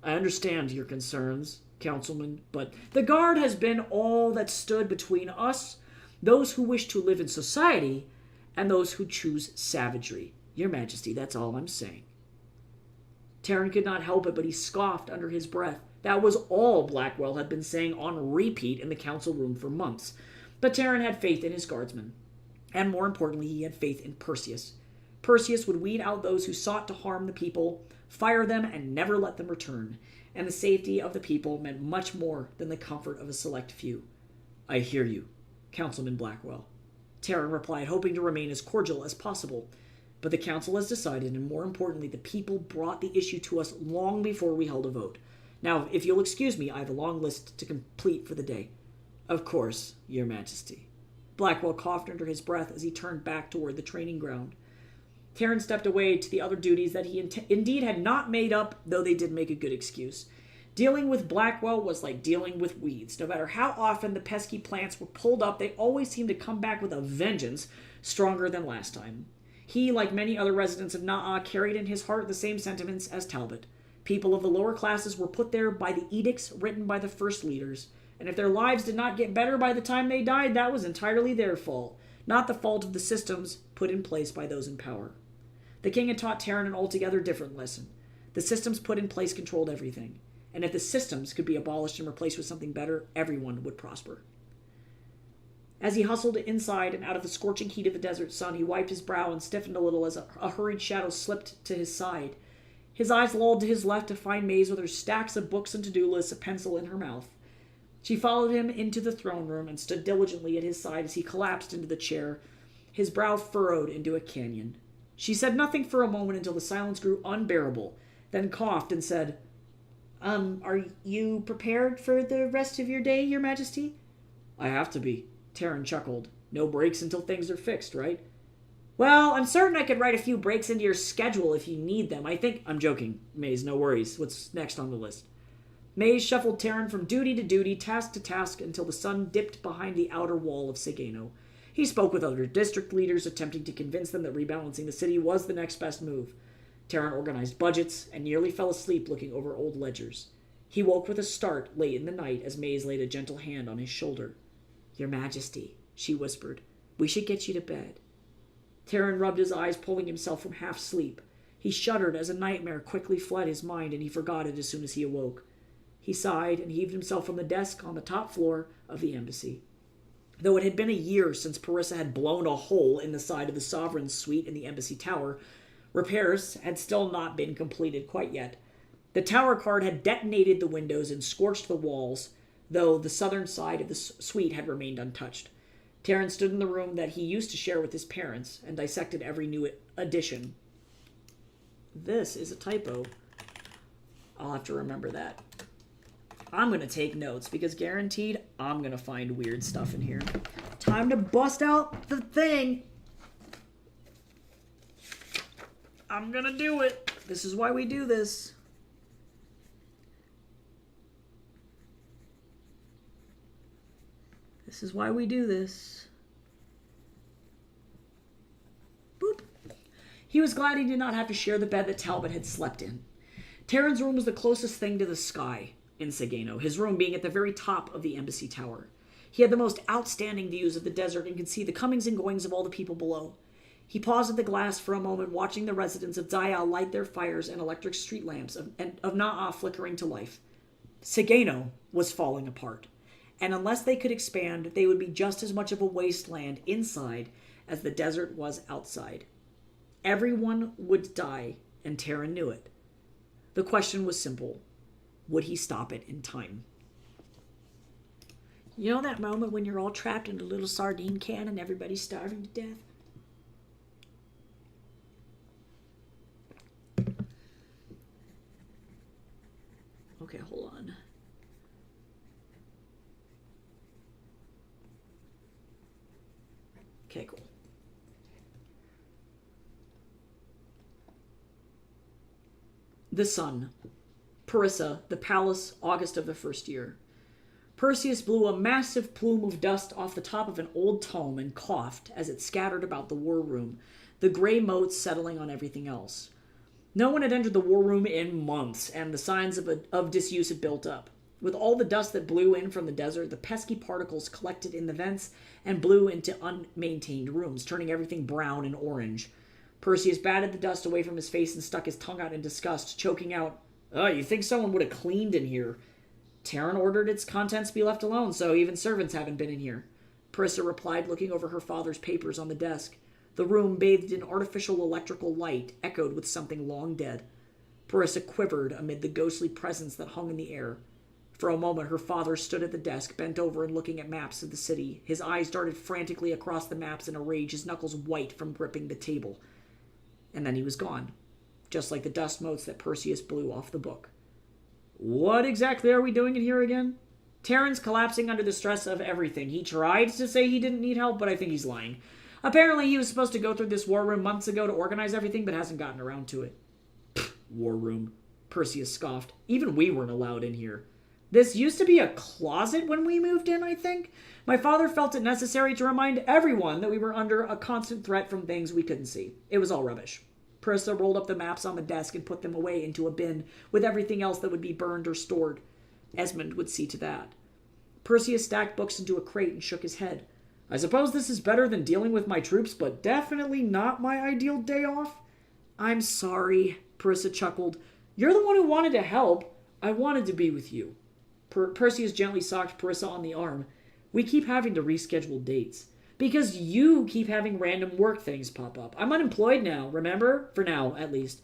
S1: I understand your concerns, Councilman, but the Guard has been all that stood between us, those who wish to live in society, and those who choose savagery. Your Majesty, that's all I'm saying. Terran could not help it, but he scoffed under his breath. That was all Blackwell had been saying on repeat in the council room for months. But Terran had faith in his guardsmen. And more importantly, he had faith in Perseus. Perseus would weed out those who sought to harm the people, fire them, and never let them return. And the safety of the people meant much more than the comfort of a select few. I hear you, Councilman Blackwell. Terran replied, hoping to remain as cordial as possible. But the council has decided, and more importantly, the people brought the issue to us long before we held a vote. Now, if you'll excuse me, I have a long list to complete for the day. Of course, Your Majesty. Blackwell coughed under his breath as he turned back toward the training ground. Terran stepped away to the other duties that he indeed had not made up, though they did make a good excuse. Dealing with Blackwell was like dealing with weeds. No matter how often the pesky plants were pulled up, they always seemed to come back with a vengeance, stronger than last time. He, like many other residents of Na'a, carried in his heart the same sentiments as Talbot. People of the lower classes were put there by the edicts written by the first leaders, and if their lives did not get better by the time they died, that was entirely their fault, not the fault of the systems put in place by those in power. The king had taught Terran an altogether different lesson. The systems put in place controlled everything, and if the systems could be abolished and replaced with something better, everyone would prosper. As he hustled inside and out of the scorching heat of the desert sun, he wiped his brow and stiffened a little as a hurried shadow slipped to his side. His eyes lolled to his left to find Maze with her stacks of books and to-do lists, a pencil in her mouth. She followed him into the throne room and stood diligently at his side as he collapsed into the chair. his brow furrowed into a canyon. She said nothing for a moment until the silence grew unbearable, then coughed and said, are you prepared for the rest of your day, Your Majesty? I have to be. Terran chuckled. No breaks until things are fixed, right? Well, I'm certain I could write a few breaks into your schedule if you need them. I'm joking. Maze, no worries. What's next on the list? Maze shuffled Terran from duty to duty, task to task, until the sun dipped behind the outer wall of Segeno. He spoke with other district leaders, attempting to convince them that rebalancing the city was the next best move. Terran organized budgets and nearly fell asleep looking over old ledgers. He woke with a start late in the night as Maze laid a gentle hand on his shoulder. Your Majesty, she whispered, we should get you to bed. Terran rubbed his eyes, pulling himself from half-sleep. He shuddered as a nightmare quickly fled his mind, and he forgot it as soon as he awoke. He sighed and heaved himself from the desk on the top floor of the embassy. Though it had been a year since Parissa had blown a hole in the side of the Sovereign's suite in the embassy tower, repairs had still not been completed quite yet. The tower card had detonated the windows and scorched the walls, though the southern side of the suite had remained untouched. Terran stood in the room that he used to share with his parents and dissected every new addition. This is a typo. I'll have to remember that. I'm going to take notes because guaranteed I'm going to find weird stuff in here. Time to bust out the thing. I'm going to do it. This is why we do this. This is why we do this. Boop. He was glad he did not have to share the bed that Talbot had slept in. Terran's room was the closest thing to the sky in Segeno, his room being at the very top of the embassy tower. He had the most outstanding views of the desert and could see the comings and goings of all the people below. He paused at the glass for a moment, watching the residents of Zayal light their fires and electric street lamps of Na'a flickering to life. Segeno was falling apart, and unless they could expand, they would be just as much of a wasteland inside as the desert was outside. Everyone would die, and Terran knew it. The question was simple. Would he stop it in time? You know that moment when you're all trapped in a little sardine can and everybody's starving to death? Okay, hold on. Okay, cool. The sun. Parissa, the palace, August of the first year. Perseus blew a massive plume of dust off the top of an old tome and coughed as it scattered about the war room, the gray motes settling on everything else. No one had entered the war room in months, and the signs of disuse had built up. With all the dust that blew in from the desert, the pesky particles collected in the vents and blew into unmaintained rooms, turning everything brown and orange. Perseus batted the dust away from his face and stuck his tongue out in disgust, choking out, "Oh, you think someone would have cleaned in here?" Terran ordered its contents be left alone, so even servants haven't been in here. Parissa replied, looking over her father's papers on the desk. The room, bathed in artificial electrical light, echoed with something long dead. Parissa quivered amid the ghostly presence that hung in the air. For a moment, her father stood at the desk, bent over and looking at maps of the city. His eyes darted frantically across the maps in a rage, his knuckles white from gripping the table. And then he was gone, just like the dust motes that Perseus blew off the book. What exactly are we doing in here again? Terran's collapsing under the stress of everything. He tried to say he didn't need help, but I think he's lying. Apparently he was supposed to go through this war room months ago to organize everything, but hasn't gotten around to it. War room, Perseus scoffed. Even we weren't allowed in here. This used to be a closet when we moved in, I think. My father felt it necessary to remind everyone that we were under a constant threat from things we couldn't see. It was all rubbish. Parissa rolled up the maps on the desk and put them away into a bin with everything else that would be burned or stored. Esmond would see to that. Perseus stacked books into a crate and shook his head. I suppose this is better than dealing with my troops, but definitely not my ideal day off. I'm sorry, Parissa chuckled. You're the one who wanted to help. I wanted to be with you. Perseus gently socked Parissa on the arm. We keep having to reschedule dates. Because you keep having random work things pop up. I'm unemployed now, remember? For now, at least.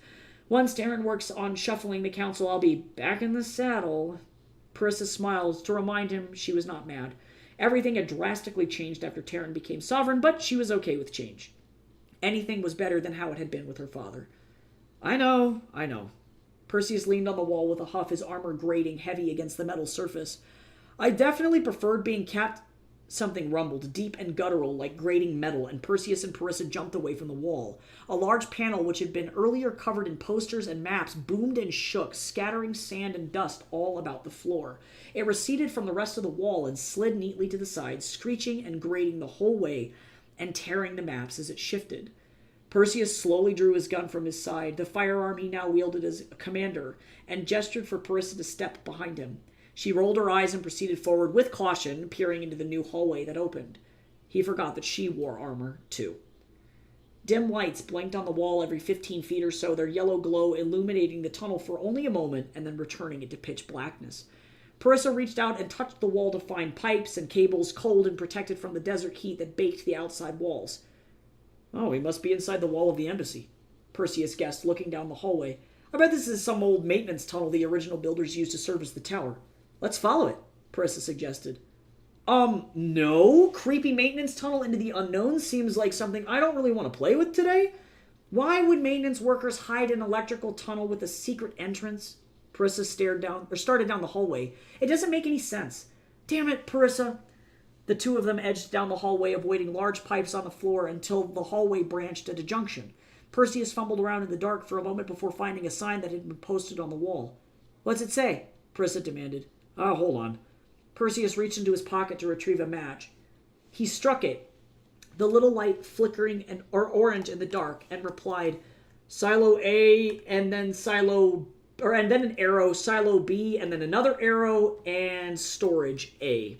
S1: Once Terran works on shuffling the council, I'll be back in the saddle. Parissa smiled to remind him she was not mad. Everything had drastically changed after Terran became sovereign, but she was okay with change. Anything was better than how it had been with her father. I know. Perseus leaned on the wall with a huff, his armor grating heavy against the metal surface. I definitely preferred being capped. Something rumbled, deep and guttural like grating metal, and Perseus and Parissa jumped away from the wall. A large panel, which had been earlier covered in posters and maps, boomed and shook, scattering sand and dust all about the floor. It receded from the rest of the wall and slid neatly to the side, screeching and grating the whole way and tearing the maps as it shifted. Perseus slowly drew his gun from his side, the firearm he now wielded as a commander, and gestured for Parissa to step behind him. She rolled her eyes and proceeded forward with caution, peering into the new hallway that opened. He forgot that she wore armor, too. Dim lights blinked on the wall every 15 feet or so, their yellow glow illuminating the tunnel for only a moment and then returning into pitch blackness. Parissa reached out and touched the wall to find pipes and cables cold and protected from the desert heat that baked the outside walls. Oh, we must be inside the wall of the embassy, Perseus guessed, looking down the hallway. I bet this is some old maintenance tunnel the original builders used to service the tower. Let's follow it, Parissa suggested. No. Creepy maintenance tunnel into the unknown seems like something I don't really want to play with today. Why would maintenance workers hide an electrical tunnel with a secret entrance? Parissa started down the hallway. It doesn't make any sense. Damn it, Parissa. The two of them edged down the hallway, avoiding large pipes on the floor until the hallway branched at a junction. Perseus fumbled around in the dark for a moment before finding a sign that had been posted on the wall. What's it say? Parissa demanded. Oh, hold on. Perseus reached into his pocket to retrieve a match. He struck it, the little light flickering orange in the dark, and replied, Silo A, and then an arrow, Silo B, and then another arrow, and storage A.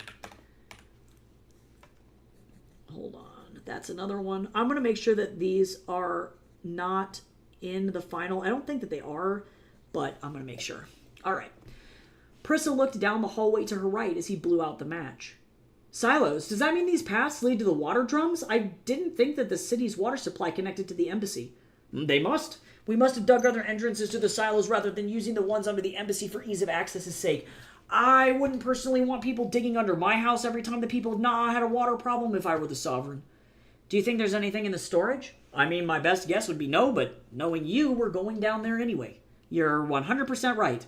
S1: Hold on. That's another one. I'm going to make sure that these are not in the final. I don't think that they are, but I'm going to make sure. All right. Parissa looked down the hallway to her right as he blew out the match. Silos? Does that mean these paths lead to the water drums? I didn't think that the city's water supply connected to the embassy. They must. We must have dug other entrances to the silos rather than using the ones under the embassy for ease of access's sake. I wouldn't personally want people digging under my house every time the people of Naa had a water problem if I were the sovereign. Do you think there's anything in the storage? I mean, my best guess would be no, but knowing you, we're going down there anyway. You're 100% right.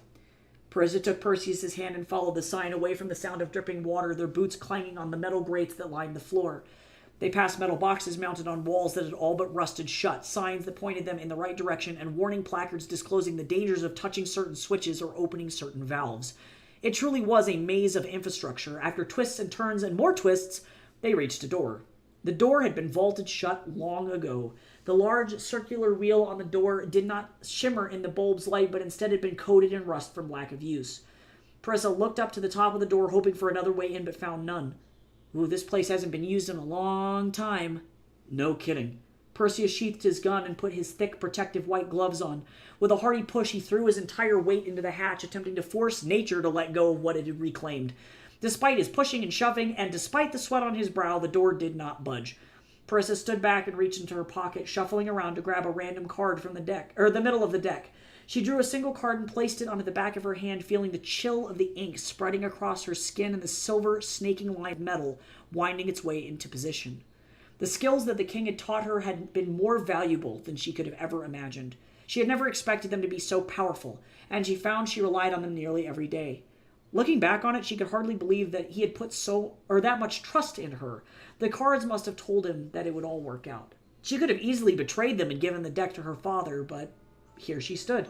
S1: Parissa took Perseus' hand and followed the sign away from the sound of dripping water, their boots clanging on the metal grates that lined the floor. They passed metal boxes mounted on walls that had all but rusted shut, signs that pointed them in the right direction, and warning placards disclosing the dangers of touching certain switches or opening certain valves. It truly was a maze of infrastructure. After twists and turns and more twists, they reached a door. The door had been vaulted shut long ago. The large circular wheel on the door did not shimmer in the bulb's light, but instead had been coated in rust from lack of use. Parissa looked up to the top of the door, hoping for another way in, but found none. Ooh, this place hasn't been used in a long time. No kidding. Perseus sheathed his gun and put his thick, protective white gloves on. With a hearty push, he threw his entire weight into the hatch, attempting to force nature to let go of what it had reclaimed. Despite his pushing and shoving, and despite the sweat on his brow, the door did not budge. Parissa stood back and reached into her pocket, shuffling around to grab a random card from the middle of the deck. She drew a single card and placed it onto the back of her hand, feeling the chill of the ink spreading across her skin and the silver, snaking line of metal winding its way into position. The skills that the king had taught her had been more valuable than she could have ever imagined. She had never expected them to be so powerful, and she found she relied on them nearly every day. Looking back on it, she could hardly believe that he had put that much trust in her. The cards must have told him that it would all work out. She could have easily betrayed them and given the deck to her father, but here she stood.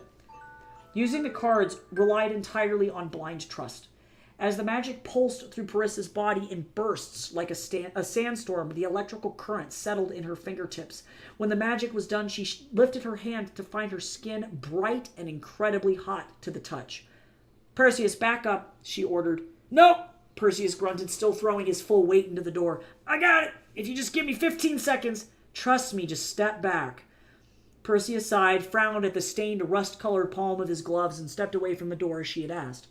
S1: Using the cards relied entirely on blind trust. As the magic pulsed through Parissa's body in bursts like a sandstorm, the electrical current settled in her fingertips. When the magic was done, she lifted her hand to find her skin bright and incredibly hot to the touch. Perseus, back up, she ordered. No! Perseus grunted, still throwing his full weight into the door. I got it! If you just give me 15 seconds. Trust me, just step back. Perseus sighed, frowned at the stained, rust-colored palm of his gloves, and stepped away from the door as she had asked.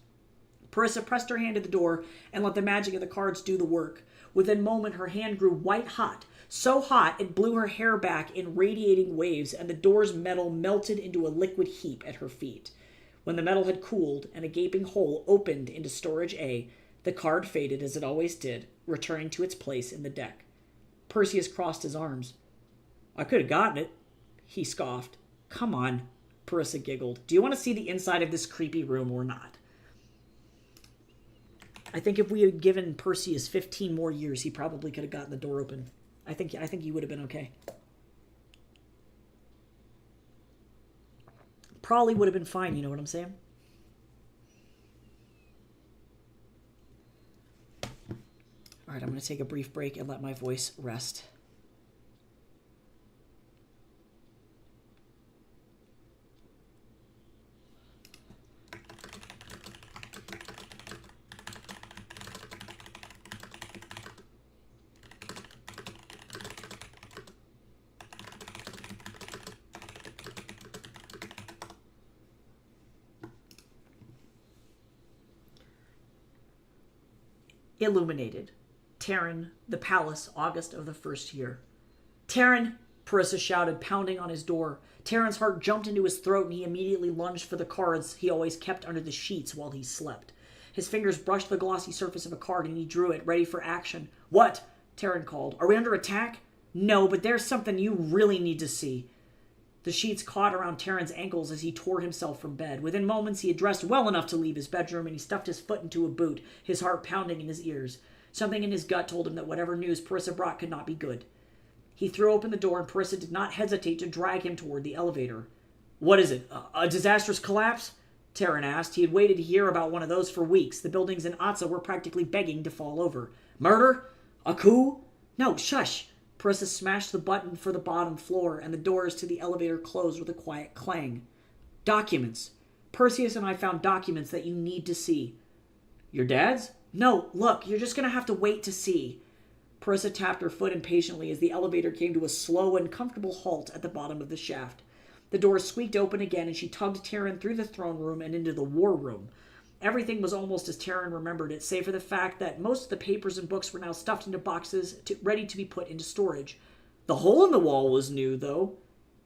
S1: Parissa pressed her hand to the door and let the magic of the cards do the work. Within a moment, her hand grew white-hot, so hot it blew her hair back in radiating waves, and the door's metal melted into a liquid heap at her feet. When the metal had cooled and a gaping hole opened into storage A, The card faded as it always did, returning to its place in the deck. Perseus crossed his arms. I could have gotten it, he scoffed. Come on, Parissa giggled. Do you want to see the inside of this creepy room or not? I think if we had given Perseus 15 more years, he probably could have gotten the door open. I think he would have been okay. Probably would have been fine, you know what I'm saying? All right, I'm going to take a brief break and let my voice rest. Illuminated. Terran, the palace, August of the first year. Terran, Parissa shouted, pounding on his door. Terran's heart jumped into his throat and he immediately lunged for the cards he always kept under the sheets while he slept. His fingers brushed the glossy surface of a card and he drew it, ready for action. What? Terran called. Are we under attack? No, but there's something you really need to see. The sheets caught around Terran's ankles as he tore himself from bed. Within moments, he had dressed well enough to leave his bedroom, and he stuffed his foot into a boot, his heart pounding in his ears. Something in his gut told him that whatever news Parissa brought could not be good. He threw open the door, and Parissa did not hesitate to drag him toward the elevator. What is it? A disastrous collapse? Terran asked. He had waited to hear about one of those for weeks. The buildings in Atza were practically begging to fall over. Murder? A coup? No, shush. Parissa smashed the button for the bottom floor, and the doors to the elevator closed with a quiet clang. Documents. Perseus and I found documents that you need to see. Your dad's? No, look, you're just going to have to wait to see. Parissa tapped her foot impatiently as the elevator came to a slow and comfortable halt at the bottom of the shaft. The door squeaked open again, and she tugged Terran through the throne room and into the war room. Everything was almost as Terran remembered it, save for the fact that most of the papers and books were now stuffed into boxes, ready to be put into storage. The hole in the wall was new, though.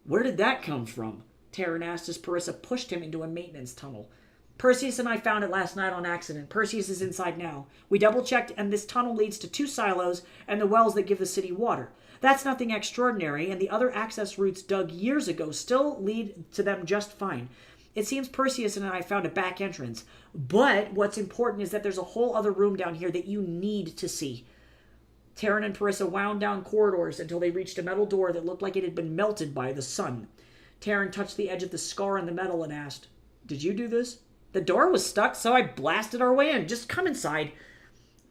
S1: Where did that come from? Terran asked as Parissa pushed him into a maintenance tunnel. Perseus and I found it last night on accident. Perseus is inside now. We double-checked, and this tunnel leads to 2 silos and the wells that give the city water. That's nothing extraordinary, and the other access routes dug years ago still lead to them just fine. It seems Perseus and I found a back entrance. But what's important is that there's a whole other room down here that you need to see. Terran and Parissa wound down corridors until they reached a metal door that looked like it had been melted by the sun. Terran touched the edge of the scar in the metal and asked, Did you do this? The door was stuck, so I blasted our way in. Just come inside.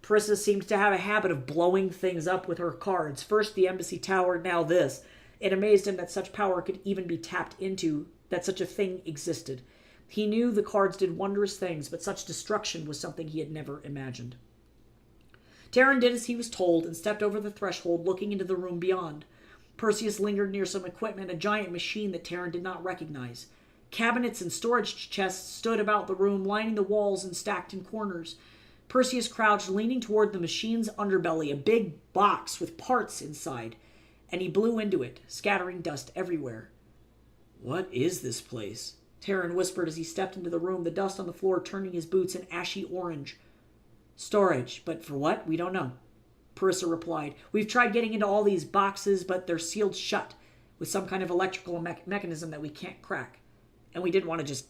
S1: Parissa seemed to have a habit of blowing things up with her cards. First the embassy tower, now this. It amazed him that such power could even be tapped into, that such a thing existed. He knew the cards did wondrous things, but such destruction was something he had never imagined. Terran did as he was told and stepped over the threshold, looking into the room beyond. Perseus lingered near some equipment, a giant machine that Terran did not recognize. Cabinets and storage chests stood about the room, lining the walls and stacked in corners. Perseus crouched, leaning toward the machine's underbelly, a big box with parts inside, and he blew into it, scattering dust everywhere. What is this place? Terran whispered as he stepped into the room, the dust on the floor turning his boots an ashy orange. Storage, but for what? We don't know. Parissa replied. We've tried getting into all these boxes, but they're sealed shut with some kind of electrical mechanism that we can't crack. And we didn't want to just,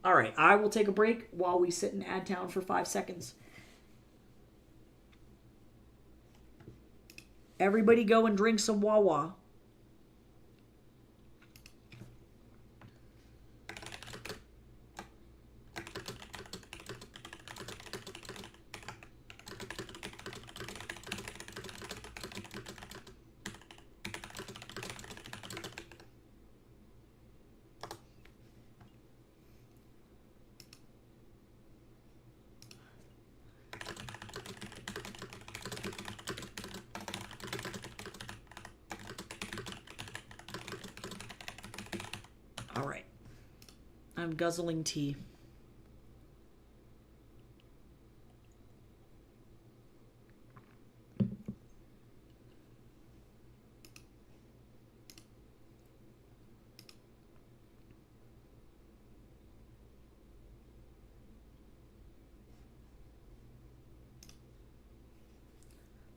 S1: All right, I will take a break while we sit in Ad Town for 5 seconds. Everybody go and drink some Wawa. All right. I'm guzzling tea.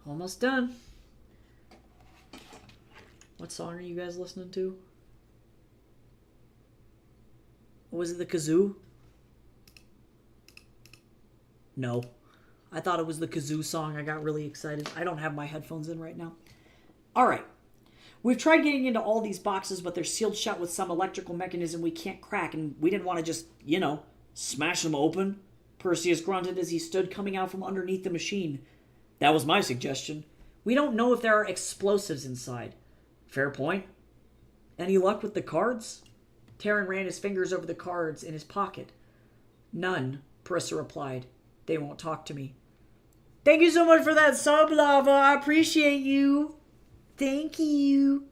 S1: Almost done. What song are you guys listening to? Was it the kazoo? No. I thought it was the kazoo song. I got really excited. I don't have my headphones in right now. All right. We've tried getting into all these boxes, but they're sealed shut with some electrical mechanism we can't crack, and we didn't want to just, smash them open. Perseus grunted as he stood coming out from underneath the machine. That was my suggestion. We don't know if there are explosives inside. Fair point. Any luck with the cards? Terran ran his fingers over the cards in his pocket. None, Parissa replied. They won't talk to me. Thank you so much for that sub, Lava. I appreciate you. Thank you.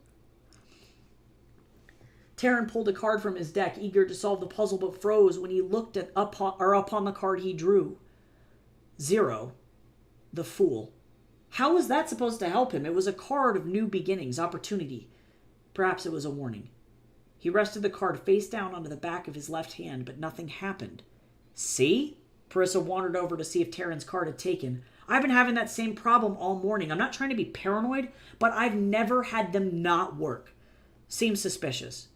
S1: Terran pulled a card from his deck, eager to solve the puzzle, but froze when he looked upon the card he drew. 0. The Fool. How was that supposed to help him? It was a card of new beginnings, opportunity. Perhaps it was a warning. He rested the card face down onto the back of his left hand, but nothing happened. See? Parissa wandered over to see if Terran's card had taken. I've been having that same problem all morning. I'm not trying to be paranoid, but I've never had them not work. Seems suspicious.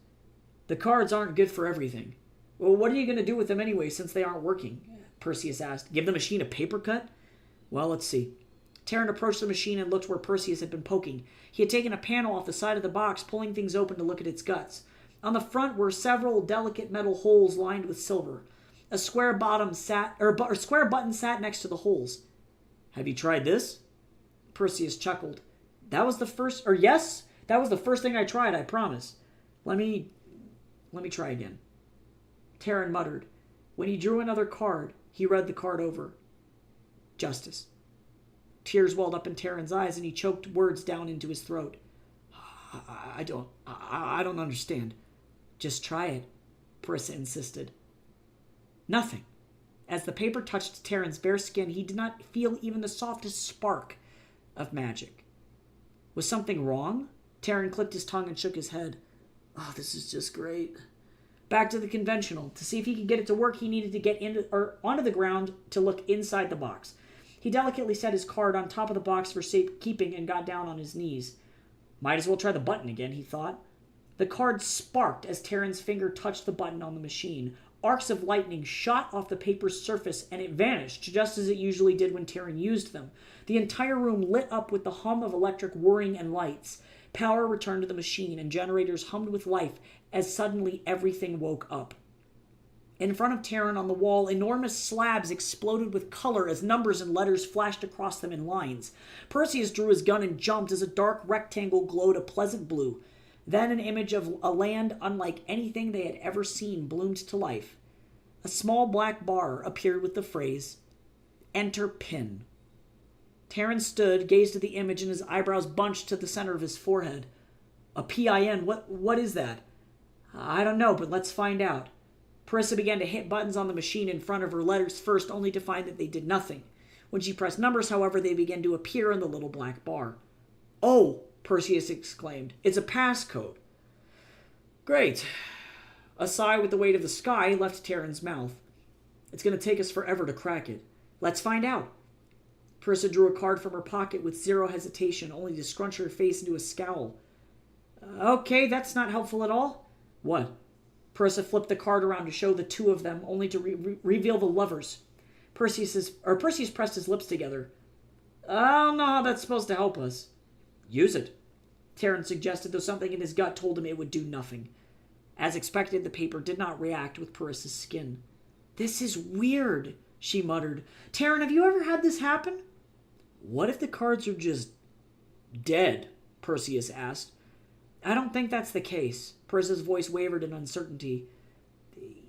S1: The cards aren't good for everything. Well, what are you going to do with them anyway since they aren't working? Perseus asked. Give the machine a paper cut? Well, let's see. Terran approached the machine and looked where Perseus had been poking. He had taken a panel off the side of the box, pulling things open to look at its guts. On the front were several delicate metal holes lined with silver. A square button sat next to the holes. Have you tried this? Perseus chuckled. That was the first thing I tried, I promise. Let me try again. Terran muttered. When he drew another card, he read the card over. Justice. Tears welled up in Terran's eyes and he choked words down into his throat. I don't understand. Just try it, Parissa insisted. Nothing. As the paper touched Terran's bare skin, he did not feel even the softest spark of magic. Was something wrong? Terran clicked his tongue and shook his head. Oh, this is just great. Back to the conventional. To see if he could get it to work, he needed to get onto the ground to look inside the box. He delicately set his card on top of the box for safekeeping and got down on his knees. Might as well try the button again, he thought. The card sparked as Terran's finger touched the button on the machine. Arcs of lightning shot off the paper's surface and it vanished, just as it usually did when Terran used them. The entire room lit up with the hum of electric whirring and lights. Power returned to the machine and generators hummed with life as suddenly everything woke up. In front of Terran on the wall, enormous slabs exploded with color as numbers and letters flashed across them in lines. Perseus drew his gun and jumped as a dark rectangle glowed a pleasant blue. Then an image of a land unlike anything they had ever seen bloomed to life. A small black bar appeared with the phrase, Enter Pin. Terran stood, gazed at the image, and his eyebrows bunched to the center of his forehead. A PIN? What is that? I don't know, but let's find out. Parissa began to hit buttons on the machine in front of her, letters first, only to find that they did nothing. When she pressed numbers, however, they began to appear in the little black bar. Oh, Perseus exclaimed. It's a passcode. Great. A sigh with the weight of the sky left Terran's mouth. It's going to take us forever to crack it. Let's find out. Parissa drew a card from her pocket with zero hesitation, only to scrunch her face into a scowl. Okay, that's not helpful at all. What? Parissa flipped the card around to show the two of them, only to reveal the lovers. Perseus pressed his lips together. I don't know how that's supposed to help us. Use it, Terran suggested, though something in his gut told him it would do nothing. As expected, the paper did not react with Parissa's skin. This is weird, she muttered. Terran, have you ever had this happen? What if the cards are just dead? Perseus asked. I don't think that's the case. Parissa's voice wavered in uncertainty.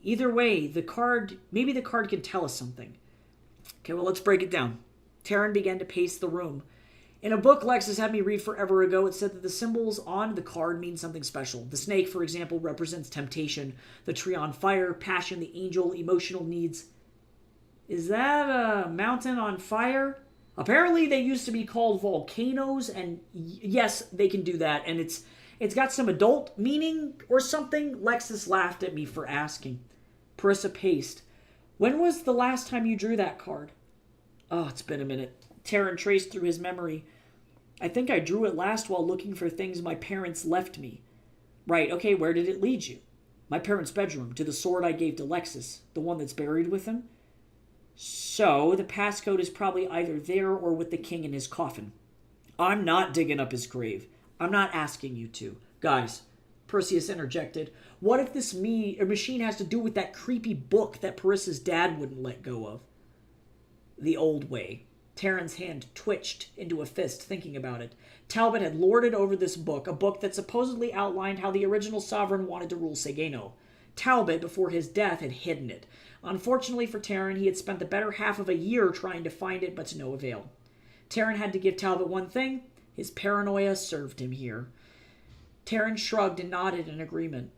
S1: Either way, maybe the card can tell us something. Okay, well, let's break it down. Terran began to pace the room. In a book Lexus had me read forever ago, it said that the symbols on the card mean something special. The snake, for example, represents temptation. The tree on fire, passion. The angel, emotional needs. Is that a mountain on fire? Apparently they used to be called volcanoes, and yes, they can do that, and it's got some adult meaning or something. Lexus laughed at me for asking. Parissa paced. When was the last time you drew that card? Oh, it's been a minute. Terran traced through his memory. I think I drew it last while looking for things my parents left me. Right, okay, where did it lead you? My parents' bedroom, to the sword I gave to Lexus, the one that's buried with him. So, the passcode is probably either there or with the king in his coffin. I'm not digging up his grave. I'm not asking you to. Guys, Perseus interjected, what if this machine has to do with that creepy book that Parissa's dad wouldn't let go of? The old way. Terran's hand twitched into a fist, thinking about it. Talbot had lorded over this book, a book that supposedly outlined how the original sovereign wanted to rule Segeno. Talbot, before his death, had hidden it. Unfortunately for Terran, he had spent the better half of a year trying to find it, but to no avail. Terran had to give Talbot one thing. His paranoia served him here. Terran shrugged and nodded in agreement.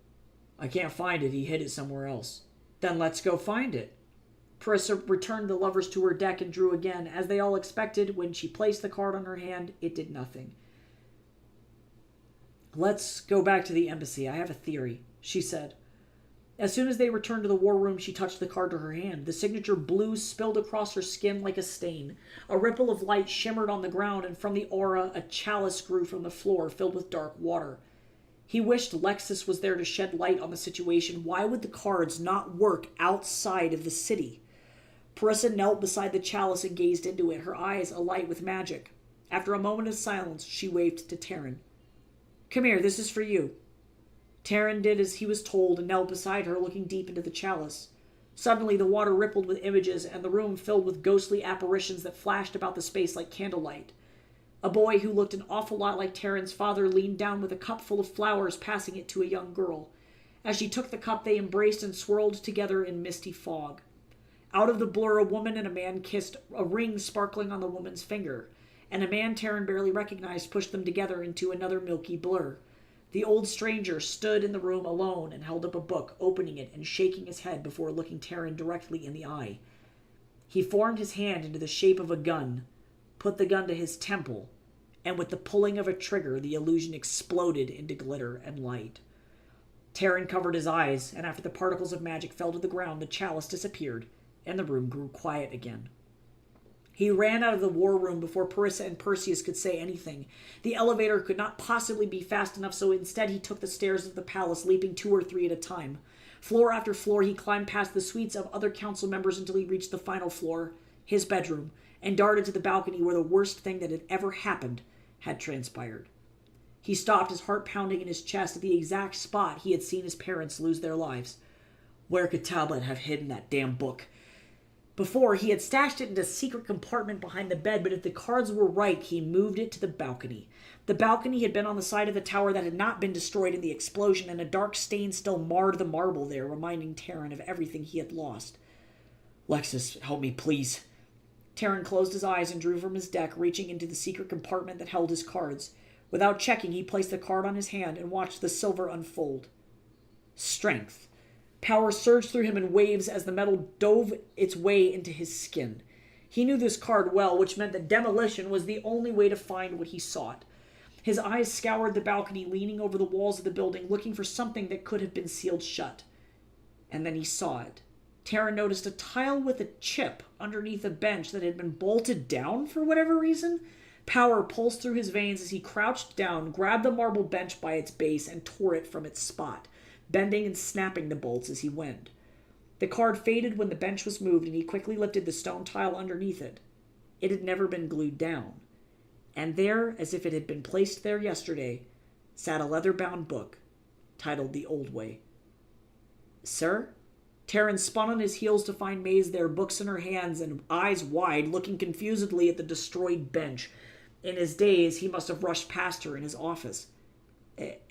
S1: I can't find it. He hid it somewhere else. Then let's go find it. Parissa returned the lovers to her deck and drew again. As they all expected, when she placed the card on her hand, it did nothing. Let's go back to the embassy. I have a theory, she said. As soon as they returned to the war room, she touched the card to her hand. The signature blue spilled across her skin like a stain. A ripple of light shimmered on the ground, and from the aura, a chalice grew from the floor, filled with dark water. He wished Lexus was there to shed light on the situation. Why would the cards not work outside of the city? Parissa knelt beside the chalice and gazed into it, her eyes alight with magic. After a moment of silence, she waved to Terran. Come here, this is for you. Terran did as he was told and knelt beside her, looking deep into the chalice. Suddenly, the water rippled with images, and the room filled with ghostly apparitions that flashed about the space like candlelight. A boy who looked an awful lot like Terran's father leaned down with a cup full of flowers, passing it to a young girl. As she took the cup, they embraced and swirled together in misty fog. Out of the blur, a woman and a man kissed, a ring sparkling on the woman's finger, and a man Terran barely recognized pushed them together into another milky blur. The old stranger stood in the room alone and held up a book, opening it and shaking his head before looking Terran directly in the eye. He formed his hand into the shape of a gun, put the gun to his temple, and with the pulling of a trigger, the illusion exploded into glitter and light. Terran covered his eyes, and after the particles of magic fell to the ground, the chalice disappeared, and the room grew quiet again. He ran out of the war room before Parissa and Perseus could say anything. The elevator could not possibly be fast enough, so instead he took the stairs of the palace, leaping 2 or 3 at a time. Floor after floor, he climbed past the suites of other council members until he reached the final floor, his bedroom, and darted to the balcony where the worst thing that had ever happened had transpired. He stopped, his heart pounding in his chest, at the exact spot he had seen his parents lose their lives. Where could Talbot have hidden that damn book? Before, he had stashed it in a secret compartment behind the bed, but if the cards were right, he moved it to the balcony. The balcony had been on the side of the tower that had not been destroyed in the explosion, and a dark stain still marred the marble there, reminding Terran of everything he had lost. Lexus, help me, please. Terran closed his eyes and drew from his deck, reaching into the secret compartment that held his cards. Without checking, he placed the card on his hand and watched the silver unfold. Strength. Power surged through him in waves as the metal dove its way into his skin. He knew this card well, which meant that demolition was the only way to find what he sought. His eyes scoured the balcony, leaning over the walls of the building, looking for something that could have been sealed shut. And then he saw it. Terran noticed a tile with a chip underneath a bench that had been bolted down for whatever reason. Power pulsed through his veins as he crouched down, grabbed the marble bench by its base, and tore it from its spot, bending and snapping the bolts as he went. The card faded when the bench was moved, and he quickly lifted the stone tile underneath it. It had never been glued down. And there, as if it had been placed there yesterday, sat a leather-bound book titled The Old Way. Sir? Terran spun on his heels to find Maze there, books in her hands and eyes wide, looking confusedly at the destroyed bench. In his daze, he must have rushed past her in his office.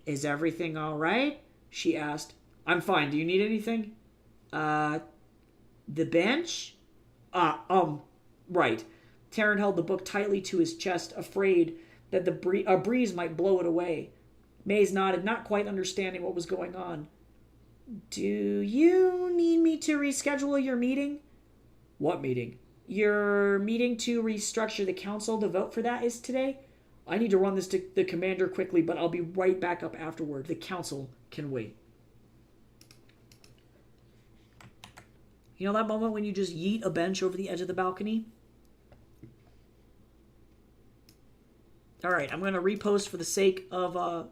S1: Is everything all right? She asked. I'm fine. Do you need anything? The bench? Right. Terran held the book tightly to his chest, afraid that a breeze might blow it away. Maze nodded, not quite understanding what was going on. Do you need me to reschedule your meeting? What meeting? Your meeting to restructure the council. The vote for that is today. I need to run this to the commander quickly, but I'll be right back up afterward. The council can wait. You know that moment when you just yeet a bench over the edge of the balcony? All right, I'm going to repost for the sake of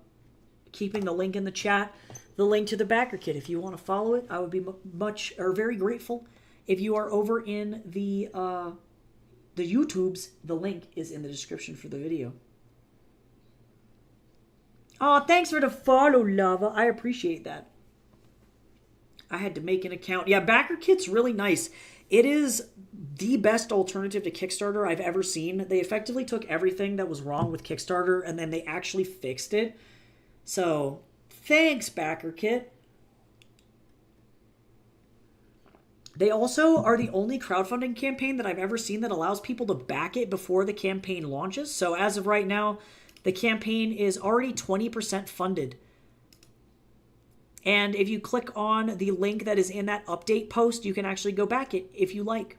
S1: keeping the link in the chat, the link to the backer kit. If you want to follow it, I would be very grateful. If you are over in the YouTubes, the link is in the description for the video. Oh, thanks for the follow, Lava. I appreciate that. I had to make an account. Yeah, backer kit's really nice. It is the best alternative to Kickstarter I've ever seen. They effectively took everything that was wrong with Kickstarter and then they actually fixed it. So, thanks, backer kit. They also are the only crowdfunding campaign that I've ever seen that allows people to back it before the campaign launches. So as of right now, the campaign is already 20% funded. And if you click on the link that is in that update post, you can actually go back it if you like.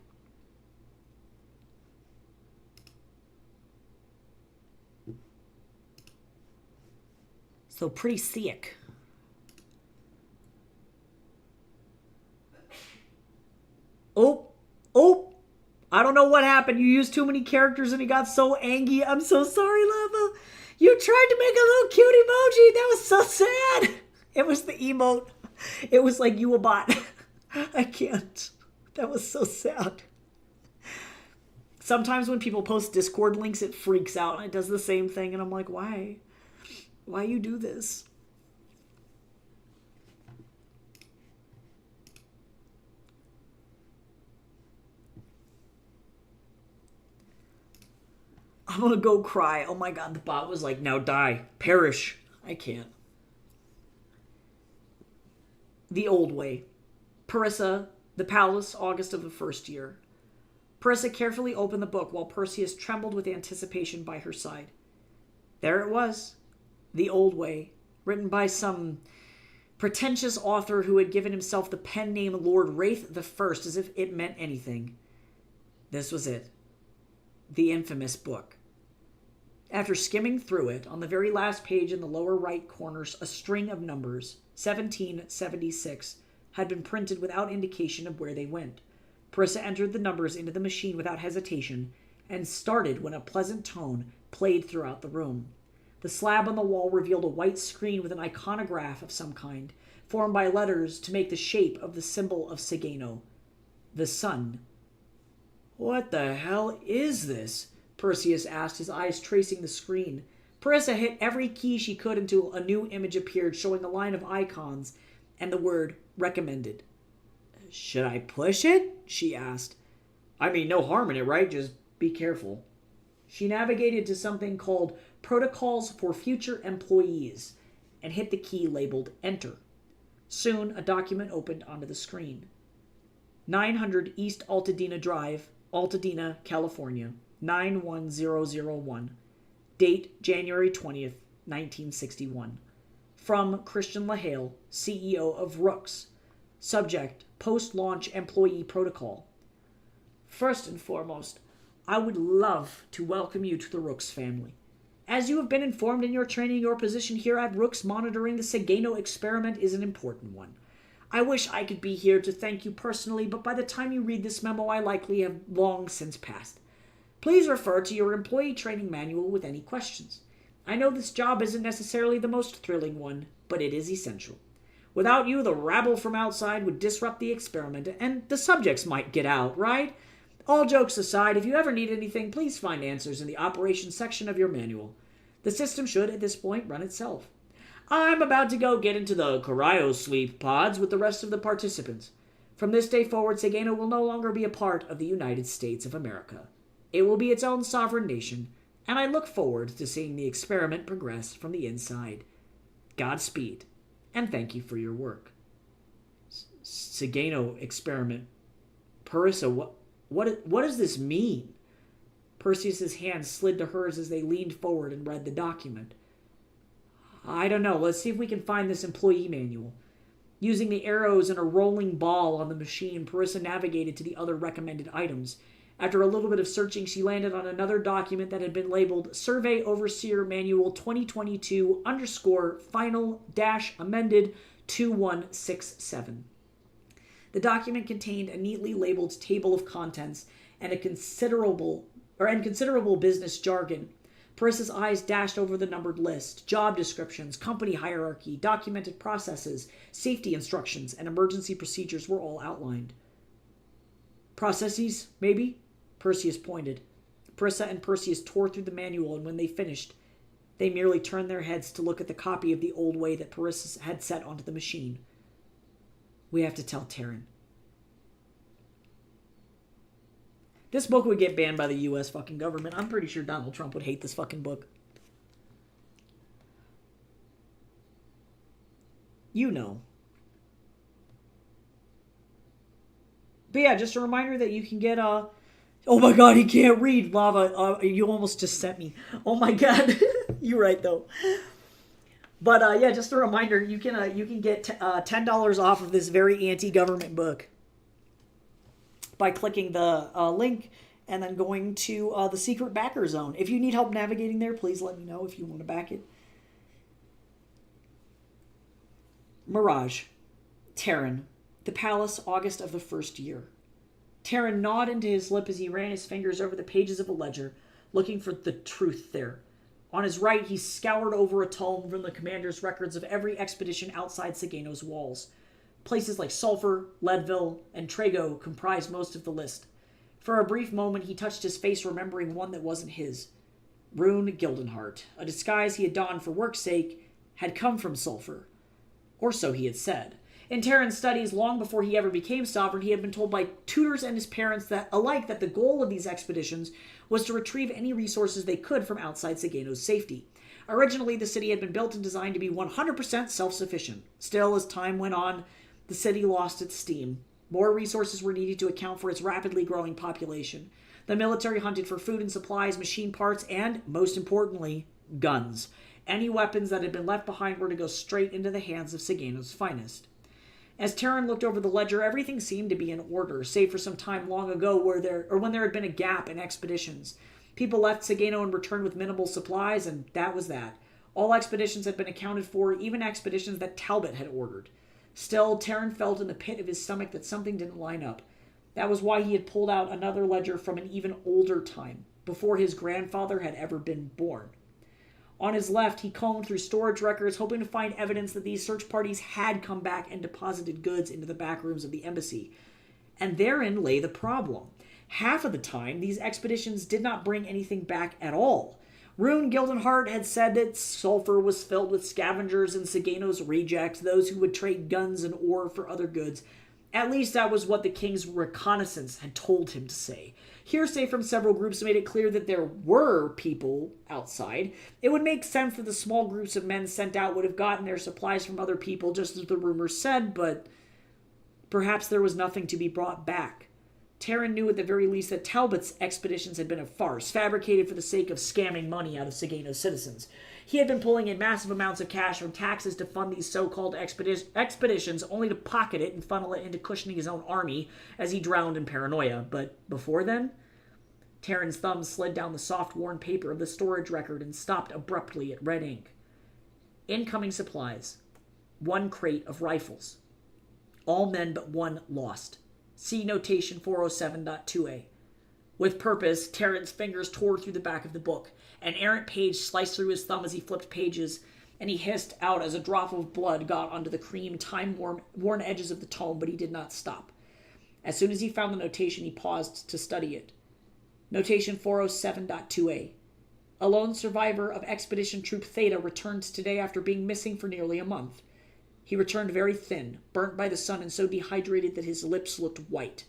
S1: So pretty sick. Oh, I don't know what happened. You used too many characters and he got so angry. I'm so sorry, Lava. You tried to make a little cute emoji. That was so sad. It was the emote. It was like you a bot. I can't. That was so sad. Sometimes when people post Discord links, it freaks out and it does the same thing. And I'm like, why? Why you do this? I'm gonna go cry. Oh my god, the bot was like, now die. Perish. I can't. The Old Way. Parissa, the palace, August of the first year. Parissa carefully opened the book while Perseus trembled with anticipation by her side. There it was. The Old Way, written by some pretentious author who had given himself the pen name Lord Wraith the First as if it meant anything. This was it. The infamous book. After skimming through it, on the very last page in the lower right corners, a string of numbers, 1776, had been printed without indication of where they went. Parissa entered the numbers into the machine without hesitation and started when a pleasant tone played throughout the room. The slab on the wall revealed a white screen with an iconograph of some kind, formed by letters to make the shape of the symbol of Sagano, the sun. What the hell is this? Perseus asked, his eyes tracing the screen. Parissa hit every key she could until a new image appeared, showing a line of icons and the word recommended. Should I push it? She asked. I mean, no harm in it, right? Just be careful. She navigated to something called Protocols for Future Employees and hit the key labeled Enter. Soon, a document opened onto the screen. 900 East Altadena Drive, Altadena, California, 91001. Date January 20th, 1961. From Christian LaHale, CEO of Rooks. Subject, Post-Launch Employee Protocol. First and foremost, I would love to welcome you to the Rooks family. As you have been informed in your training, your position here at Rooks monitoring the Sagano experiment is an important one. I wish I could be here to thank you personally, but by the time you read this memo, I likely have long since passed. Please refer to your employee training manual with any questions. I know this job isn't necessarily the most thrilling one, but it is essential. Without you, the rabble from outside would disrupt the experiment, and the subjects might get out, right? All jokes aside, if you ever need anything, please find answers in the operations section of your manual. The system should, at this point, run itself. I'm about to go get into the cryosleep pods with the rest of the participants. From this day forward, Sagano will no longer be a part of the United States of America. It will be its own sovereign nation, and I look forward to seeing the experiment progress from the inside. Godspeed, and thank you for your work. Sagano experiment. Parissa, what does this mean? Perseus's hand slid to hers as they leaned forward and read the document. I don't know. Let's see if we can find this employee manual. Using the arrows and a rolling ball on the machine, Parissa navigated to the other recommended items. After a little bit of searching, she landed on another document that had been labeled Survey Overseer Manual 2022-Final-Amended 2167. The document contained a neatly labeled table of contents and considerable business jargon. Paris's eyes dashed over the numbered list. Job descriptions, company hierarchy, documented processes, safety instructions, and emergency procedures were all outlined. Processes, maybe? Perseus pointed. Parissa and Perseus tore through the manual, and when they finished, they merely turned their heads to look at the copy of the old way that Parissa had set onto the machine. We have to tell Terran. This book would get banned by the U.S. fucking government. I'm pretty sure Donald Trump would hate this fucking book. You know. But yeah, just a reminder that you can get oh my god, he can't read, Lava. You almost just sent me. Oh my god. You're right though. But yeah, just a reminder, you can get $10 off of this very anti-government book by clicking the link and then going to the secret backer zone. If you need help navigating there, please let me know if you want to back it. Mirage. Terran. The palace, August of the first year. Terran gnawed into his lip as he ran his fingers over the pages of a ledger, looking for the truth there. On his right, he scoured over a tome from the commander's records of every expedition outside Sagano's walls. Places like Sulphur, Leadville, and Trago comprised most of the list. For a brief moment, he touched his face, remembering one that wasn't his. Rune Gildenhart, a disguise he had donned for work's sake, had come from Sulphur. Or so he had said. In Terran's studies, long before he ever became sovereign, he had been told by tutors and his parents that the goal of these expeditions was to retrieve any resources they could from outside Sagano's safety. Originally, the city had been built and designed to be 100% self-sufficient. Still, as time went on, the city lost its steam. More resources were needed to account for its rapidly growing population. The military hunted for food and supplies, machine parts, and, most importantly, guns. Any weapons that had been left behind were to go straight into the hands of Sagano's finest. As Terran looked over the ledger, everything seemed to be in order, save for some time long ago when there had been a gap in expeditions. People left Sagano and returned with minimal supplies, and that was that. All expeditions had been accounted for, even expeditions that Talbot had ordered. Still, Terran felt in the pit of his stomach that something didn't line up. That was why he had pulled out another ledger from an even older time, before his grandfather had ever been born. On his left, he combed through storage records, hoping to find evidence that these search parties had come back and deposited goods into the back rooms of the embassy. And therein lay the problem. Half of the time, these expeditions did not bring anything back at all. Rune Gildenhart had said that Sulphur was filled with scavengers and Sagano's rejects, those who would trade guns and ore for other goods. At least that was what the king's reconnaissance had told him to say. Hearsay from several groups made it clear that there were people outside. It would make sense that the small groups of men sent out would have gotten their supplies from other people, just as the rumors said, but perhaps there was nothing to be brought back. Terran knew at the very least that Talbot's expeditions had been a farce, fabricated for the sake of scamming money out of Sagano's citizens. He had been pulling in massive amounts of cash from taxes to fund these so-called expeditions, only to pocket it and funnel it into cushioning his own army as he drowned in paranoia. But before then, Terran's thumb slid down the soft, worn paper of the storage record and stopped abruptly at red ink. Incoming supplies. 1 crate of rifles. All men but one lost. See notation 407.2a. With purpose, Terran's fingers tore through the back of the book. An errant page sliced through his thumb as he flipped pages, and he hissed out as a drop of blood got onto the cream, time-worn edges of the tome, but he did not stop. As soon as he found the notation, he paused to study it. Notation 407.2a. A lone survivor of Expedition Troop Theta returned today after being missing for nearly a month. He returned very thin, burnt by the sun and so dehydrated that his lips looked white.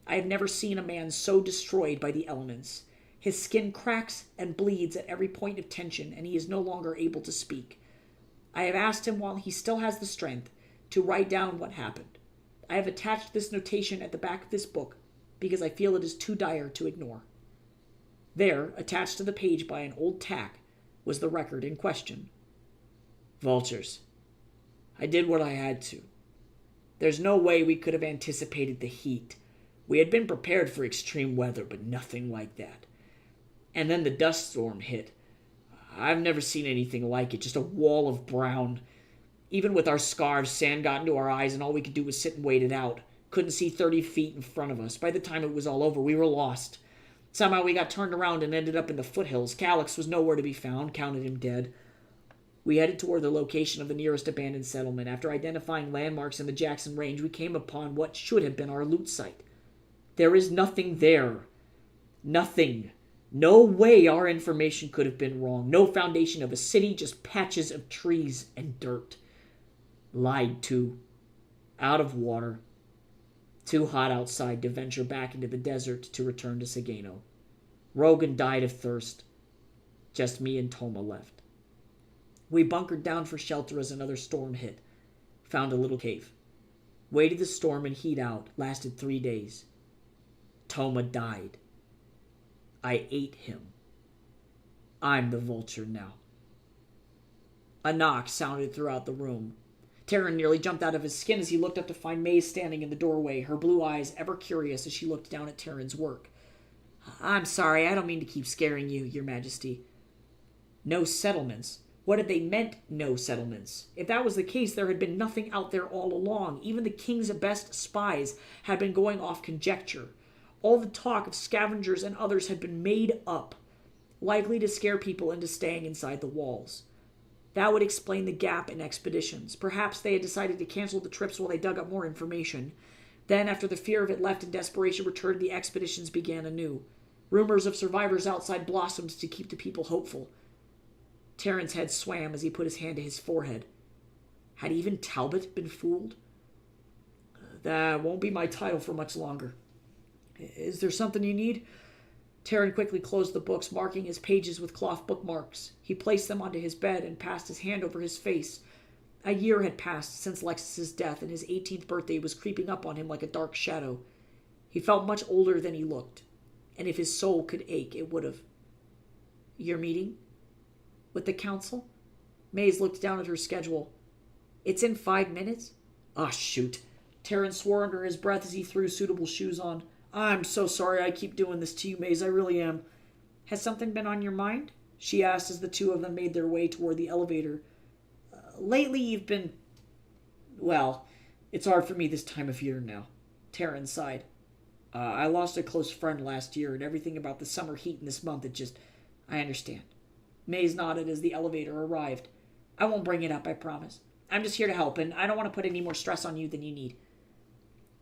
S1: I have never seen a man so destroyed by the elements. His skin cracks and bleeds at every point of tension, and he is no longer able to speak. I have asked him, while he still has the strength, to write down what happened. I have attached this notation at the back of this book because I feel it is too dire to ignore. There, attached to the page by an old tack, was the record in question. Vultures. I did what I had to. There's no way we could have anticipated the heat. We had been prepared for extreme weather, but nothing like that. And then the dust storm hit. I've never seen anything like it, just a wall of brown. Even with our scarves, sand got into our eyes, and all we could do was sit and wait it out. Couldn't see 30 feet in front of us. By the time it was all over, we were lost. Somehow we got turned around and ended up in the foothills. Calix was nowhere to be found, counted him dead. We headed toward the location of the nearest abandoned settlement. After identifying landmarks in the Jackson Range, we came upon what should have been our loot site. There is nothing there. Nothing. No way our information could have been wrong. No foundation of a city, just patches of trees and dirt. Lied to. Out of water. Too hot outside to venture back into the desert to return to Sagano. Rogan died of thirst. Just me and Toma left. We bunkered down for shelter as another storm hit. Found a little cave. Waited the storm and heat out. Lasted 3 days. Toma died. I ate him. I'm the vulture now. A knock sounded throughout the room. Taryn nearly jumped out of his skin as he looked up to find Maze standing in the doorway, her blue eyes ever curious as she looked down at Taryn's work. I'm sorry, I don't mean to keep scaring you, Your Majesty. No settlements. What had they meant, no settlements? If that was the case, there had been nothing out there all along. Even the king's best spies had been going off conjecture. All the talk of scavengers and others had been made up, likely to scare people into staying inside the walls. That would explain the gap in expeditions. Perhaps they had decided to cancel the trips while they dug up more information. Then, after the fear of it left and desperation returned, the expeditions began anew. Rumors of survivors outside blossomed to keep the people hopeful. Terran's head swam as he put his hand to his forehead. Had even Talbot been fooled? That won't be my title for much longer. Is there something you need? Terran quickly closed the books, marking his pages with cloth bookmarks. He placed them onto his bed and passed his hand over his face. A year had passed since Lexus's death, and his 18th birthday was creeping up on him like a dark shadow. He felt much older than he looked, and if his soul could ache, it would have. Your meeting? With the council? Maze looked down at her schedule. It's in 5 minutes? Ah, shoot. Terran swore under his breath as he threw suitable shoes on. I'm so sorry I keep doing this to you, Maze. I really am. Has something been on your mind? She asked as the two of them made their way toward the elevator. Lately you've been... Well, it's hard for me this time of year now. Terran sighed. I lost a close friend last year, and everything about the summer heat in this month, it just... I understand. Maze nodded as the elevator arrived. I won't bring it up, I promise. I'm just here to help, and I don't want to put any more stress on you than you need.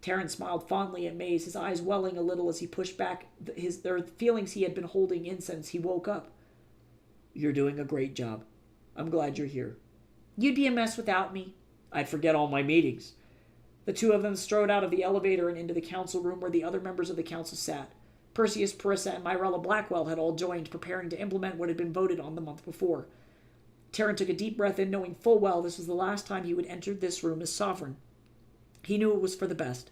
S1: Terran smiled fondly at Maze, his eyes welling a little as he pushed back the feelings he had been holding in since he woke up. You're doing a great job. I'm glad you're here. You'd be a mess without me. I'd forget all my meetings. The two of them strode out of the elevator and into the council room where the other members of the council sat. Perseus, Parissa, and Myrella Blackwell had all joined, preparing to implement what had been voted on the month before. Terran took a deep breath in, knowing full well this was the last time he would enter this room as sovereign. He knew it was for the best.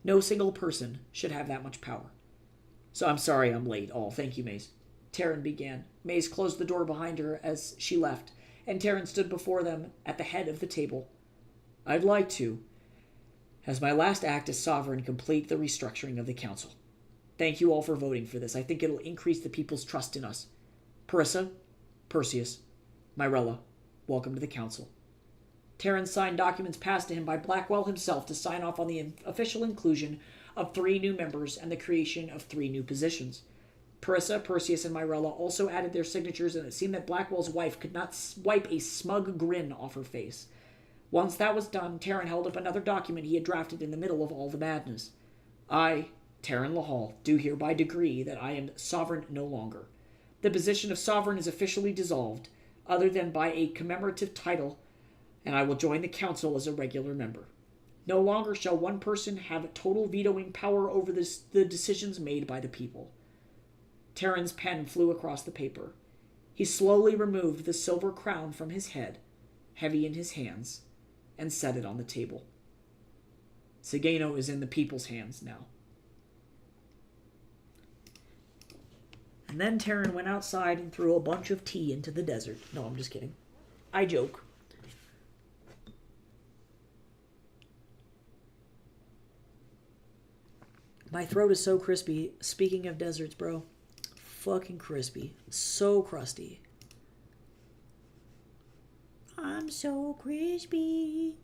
S1: No single person should have that much power. So I'm sorry I'm late. Thank you, Maze. Terran began. Maze closed the door behind her as she left, and Terran stood before them at the head of the table. I'd like to, as my last act as sovereign, complete the restructuring of the council. Thank you all for voting for this. I think it'll increase the people's trust in us. Parissa, Perseus, Myrella, welcome to the council. Terran signed documents passed to him by Blackwell himself to sign off on the official inclusion of 3 new members and the creation of 3 new positions. Parissa, Perseus, and Myrella also added their signatures, and it seemed that Blackwell's wife could not wipe a smug grin off her face. Once that was done, Terran held up another document he had drafted in the middle of all the madness. I, Terran Lahal, do hereby decree that I am sovereign no longer. The position of sovereign is officially dissolved, other than by a commemorative title, and I will join the council as a regular member. No longer shall one person have total vetoing power over the decisions made by the people. Terran's pen flew across the paper. He slowly removed the silver crown from his head, heavy in his hands, and set it on the table. Sagano is in the people's hands now. And then Terran went outside and threw a bunch of tea into the desert. No, I'm just kidding. I joke. My throat is so crispy. Speaking of deserts, bro. Fucking crispy. So crusty. I'm so crispy.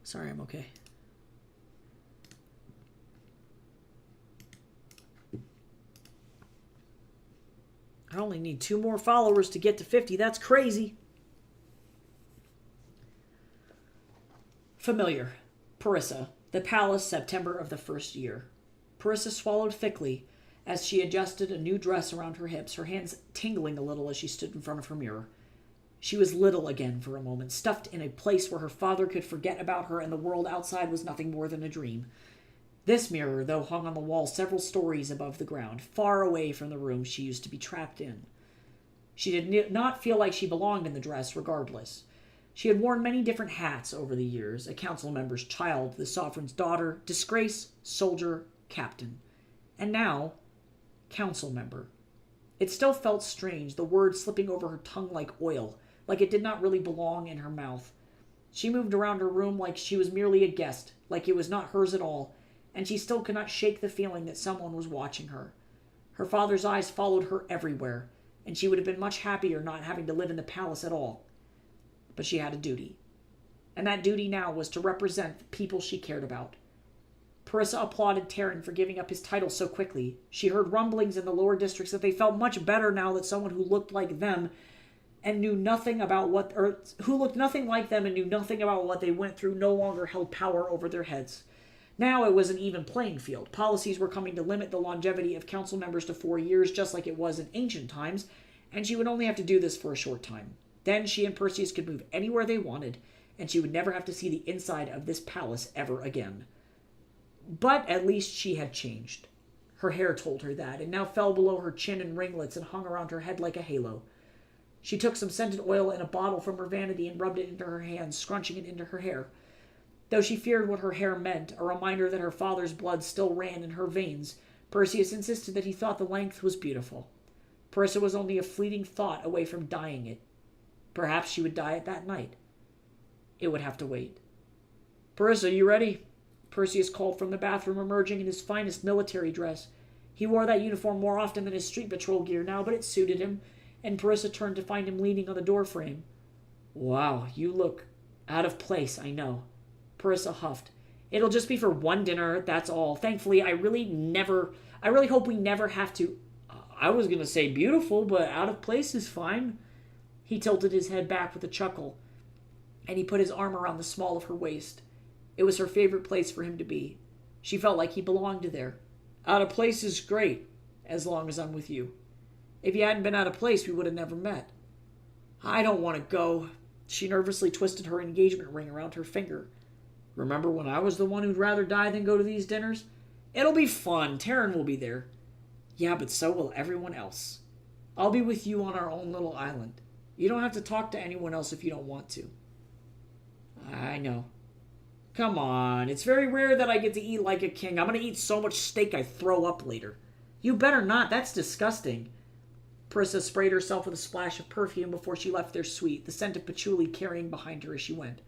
S1: Sorry, I'm okay. only need 2 more followers to get to 50. That's crazy. Familiar. Parissa. The palace, September of the first year. Parissa swallowed thickly as she adjusted a new dress around her hips, her hands tingling a little as she stood in front of her mirror. She was little again for a moment, stuffed in a place where her father could forget about her and the world outside was nothing more than a dream. This mirror, though, hung on the wall several stories above the ground, far away from the room she used to be trapped in. She did not feel like she belonged in the dress, regardless. She had worn many different hats over the years: a council member's child, the sovereign's daughter, disgrace, soldier, captain. And now, council member. It still felt strange, the word slipping over her tongue like oil, like it did not really belong in her mouth. She moved around her room like she was merely a guest, like it was not hers at all, and she still could not shake the feeling that someone was watching her. Her father's eyes followed her everywhere, and she would have been much happier not having to live in the palace at all. But she had a duty, and that duty now was to represent the people she cared about. Parissa applauded Taryn for giving up his title so quickly. She heard rumblings in the lower districts that they felt much better now that someone who looked like them and knew nothing about who looked nothing like them and knew nothing about what they went through no longer held power over their heads. Now it was an even playing field. Policies were coming to limit the longevity of council members to 4 years, just like it was in ancient times, and she would only have to do this for a short time. Then she and Perseus could move anywhere they wanted, and she would never have to see the inside of this palace ever again. But at least she had changed. Her hair told her that. It now fell below her chin in ringlets and hung around her head like a halo. She took some scented oil in a bottle from her vanity and rubbed it into her hands, scrunching it into her hair. Though she feared what her hair meant, a reminder that her father's blood still ran in her veins, Perseus insisted that he thought the length was beautiful. Parissa was only a fleeting thought away from dyeing it. Perhaps she would dye it that night. It would have to wait. "Parissa, you ready?" Perseus called from the bathroom, emerging in his finest military dress. He wore that uniform more often than his street patrol gear now, but it suited him, and Parissa turned to find him leaning on the doorframe. "Wow, you look out of place, I know." Parissa huffed. "It'll just be for one dinner, that's all. Thankfully, I really hope we never have to..." "I was going to say beautiful, but out of place is fine." He tilted his head back with a chuckle, and he put his arm around the small of her waist. It was her favorite place for him to be. She felt like he belonged there. "Out of place is great, as long as I'm with you. If you hadn't been out of place, we would have never met." "I don't want to go." She nervously twisted her engagement ring around her finger. "Remember when I was the one who'd rather die than go to these dinners?" "It'll be fun. Taryn will be there." "Yeah, but so will everyone else. I'll be with you on our own little island. You don't have to talk to anyone else if you don't want to." "I know." "Come on. It's very rare that I get to eat like a king. I'm going to eat so much steak I throw up later." "You better not. That's disgusting." Parissa sprayed herself with a splash of perfume before she left their suite, the scent of patchouli carrying behind her as she went.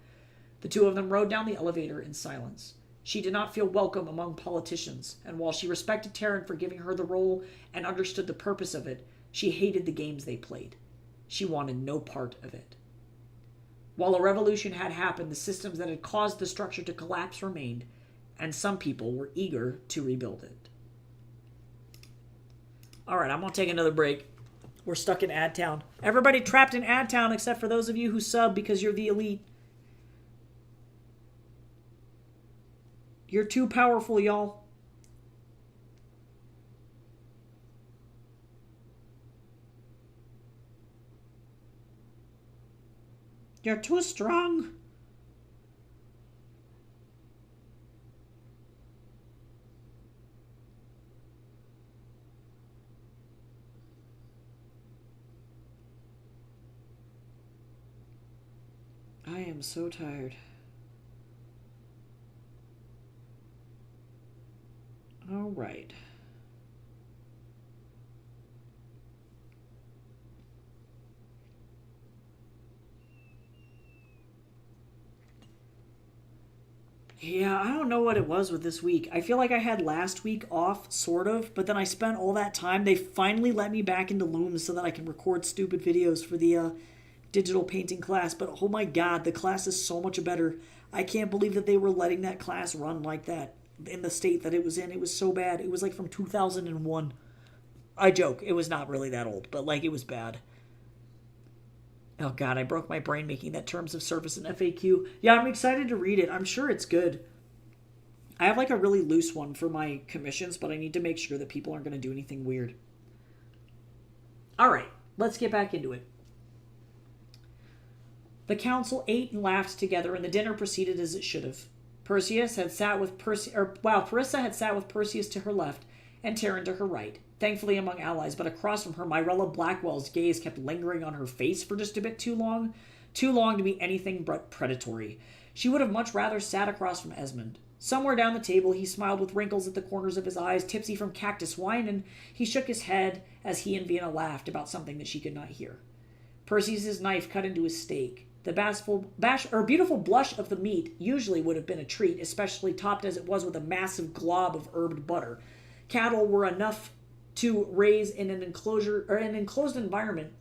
S1: The two of them rode down the elevator in silence. She did not feel welcome among politicians, and while she respected Taryn for giving her the role and understood the purpose of it, she hated the games they played. She wanted no part of it. While a revolution had happened, the systems that had caused the structure to collapse remained, and some people were eager to rebuild it. All right, I'm going to take another break. We're stuck in Ad Town. Everybody trapped in Ad Town except for those of you who sub because you're the elite. You're too powerful, y'all. You're too strong. I am so tired. All right. Yeah, I don't know what it was with this week. I feel like I had last week off, sort of, but then I spent all that time. They finally let me back into Loom so that I can record stupid videos for the digital painting class, but oh my god, the class is so much better. I can't believe that they were letting that class run like that in the state that it was in. It was so bad. It was like from 2001. I joke, it was not really that old, but like it was bad. Oh god, I broke my brain making that terms of service and FAQ. Yeah, I'm excited to read it. I'm sure it's good. I have like a really loose one for my commissions, but I need to make sure that people aren't going to do anything weird. All right, let's get back into it. The council ate and laughed together, and the dinner proceeded as it should have. Perseus had sat with Parissa had sat with Perseus to her left and Taryn to her right, thankfully among allies, but across from her, Myrella Blackwell's gaze kept lingering on her face for just a bit too long to be anything but predatory. She would have much rather sat across from Esmond. Somewhere down the table, he smiled with wrinkles at the corners of his eyes, tipsy from cactus wine, and he shook his head as he and Vienna laughed about something that she could not hear. Perseus's knife cut into his steak. The beautiful blush of the meat usually would have been a treat, especially topped as it was with a massive glob of herbed butter. Cattle were enough to raise in an enclosed environment.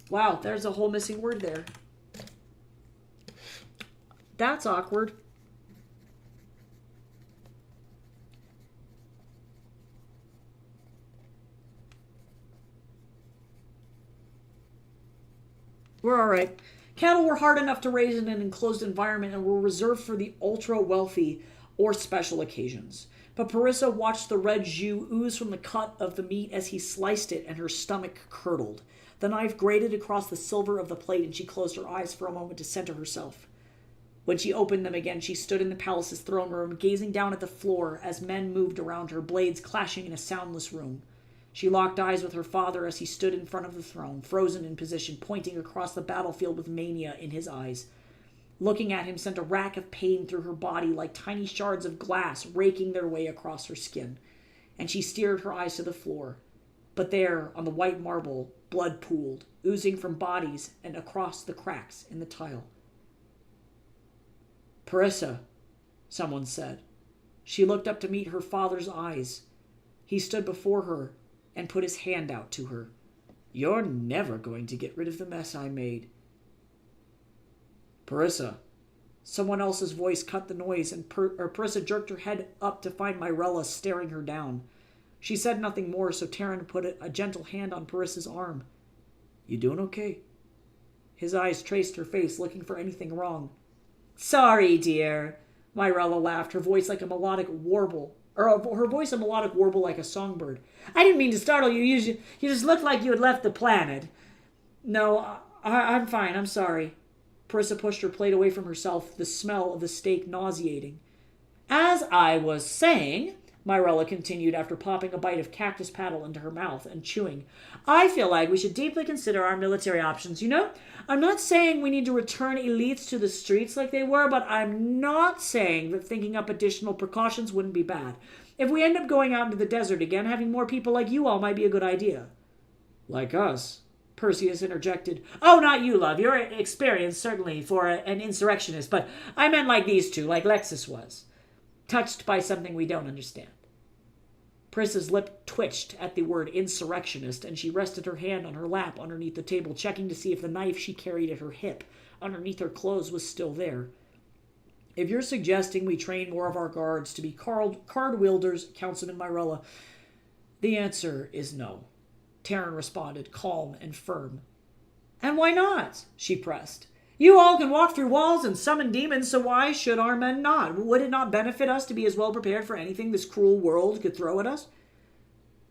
S1: Wow, there's a whole missing word there. That's awkward. We're all right. Cattle were hard enough to raise in an enclosed environment and were reserved for the ultra-wealthy or special occasions. But Parissa watched the red jus ooze from the cut of the meat as he sliced it, and her stomach curdled. The knife grated across the silver of the plate, and she closed her eyes for a moment to center herself. When she opened them again, she stood in the palace's throne room, gazing down at the floor as men moved around her, blades clashing in a soundless room. She locked eyes with her father as he stood in front of the throne, frozen in position, pointing across the battlefield with mania in his eyes. Looking at him sent a rack of pain through her body like tiny shards of glass raking their way across her skin, and she steered her eyes to the floor. But there, on the white marble, blood pooled, oozing from bodies and across the cracks in the tile. "Parissa," someone said. She looked up to meet her father's eyes. He stood before her and put his hand out to her. "You're never going to get rid of the mess I made." "Parissa." Someone else's voice cut the noise, and Parissa jerked her head up to find Myrella staring her down. She said nothing more, so Taryn put a gentle hand on Parissa's arm. "You doing okay?" His eyes traced her face, looking for anything wrong. "Sorry, dear," Myrella laughed, her voice a melodic warble like a songbird. "I didn't mean to startle you. You just looked like you had left the planet." "No, I'm fine. I'm sorry." Parissa pushed her plate away from herself, the smell of the steak nauseating. "As I was saying," Myrella continued after popping a bite of cactus paddle into her mouth and chewing, "I feel like we should deeply consider our military options. I'm not saying we need to return elites to the streets like they were, but I'm not saying that thinking up additional precautions wouldn't be bad. If we end up going out into the desert again, having more people like you all might be a good idea." "Like us?" Perseus interjected. "Oh, not you, love. Your experience, certainly, for an insurrectionist, but I meant like these two, like Lexus was. Touched by something we don't understand." Parissa's lip twitched at the word insurrectionist, and she rested her hand on her lap underneath the table, checking to see if the knife she carried at her hip underneath her clothes was still there. "If you're suggesting we train more of our guards to be card wielders, Councilman Myrella, the answer is no," Taryn responded, calm and firm. "And why not?" she pressed. "You all can walk through walls and summon demons, so why should our men not? Would it not benefit us to be as well prepared for anything this cruel world could throw at us?"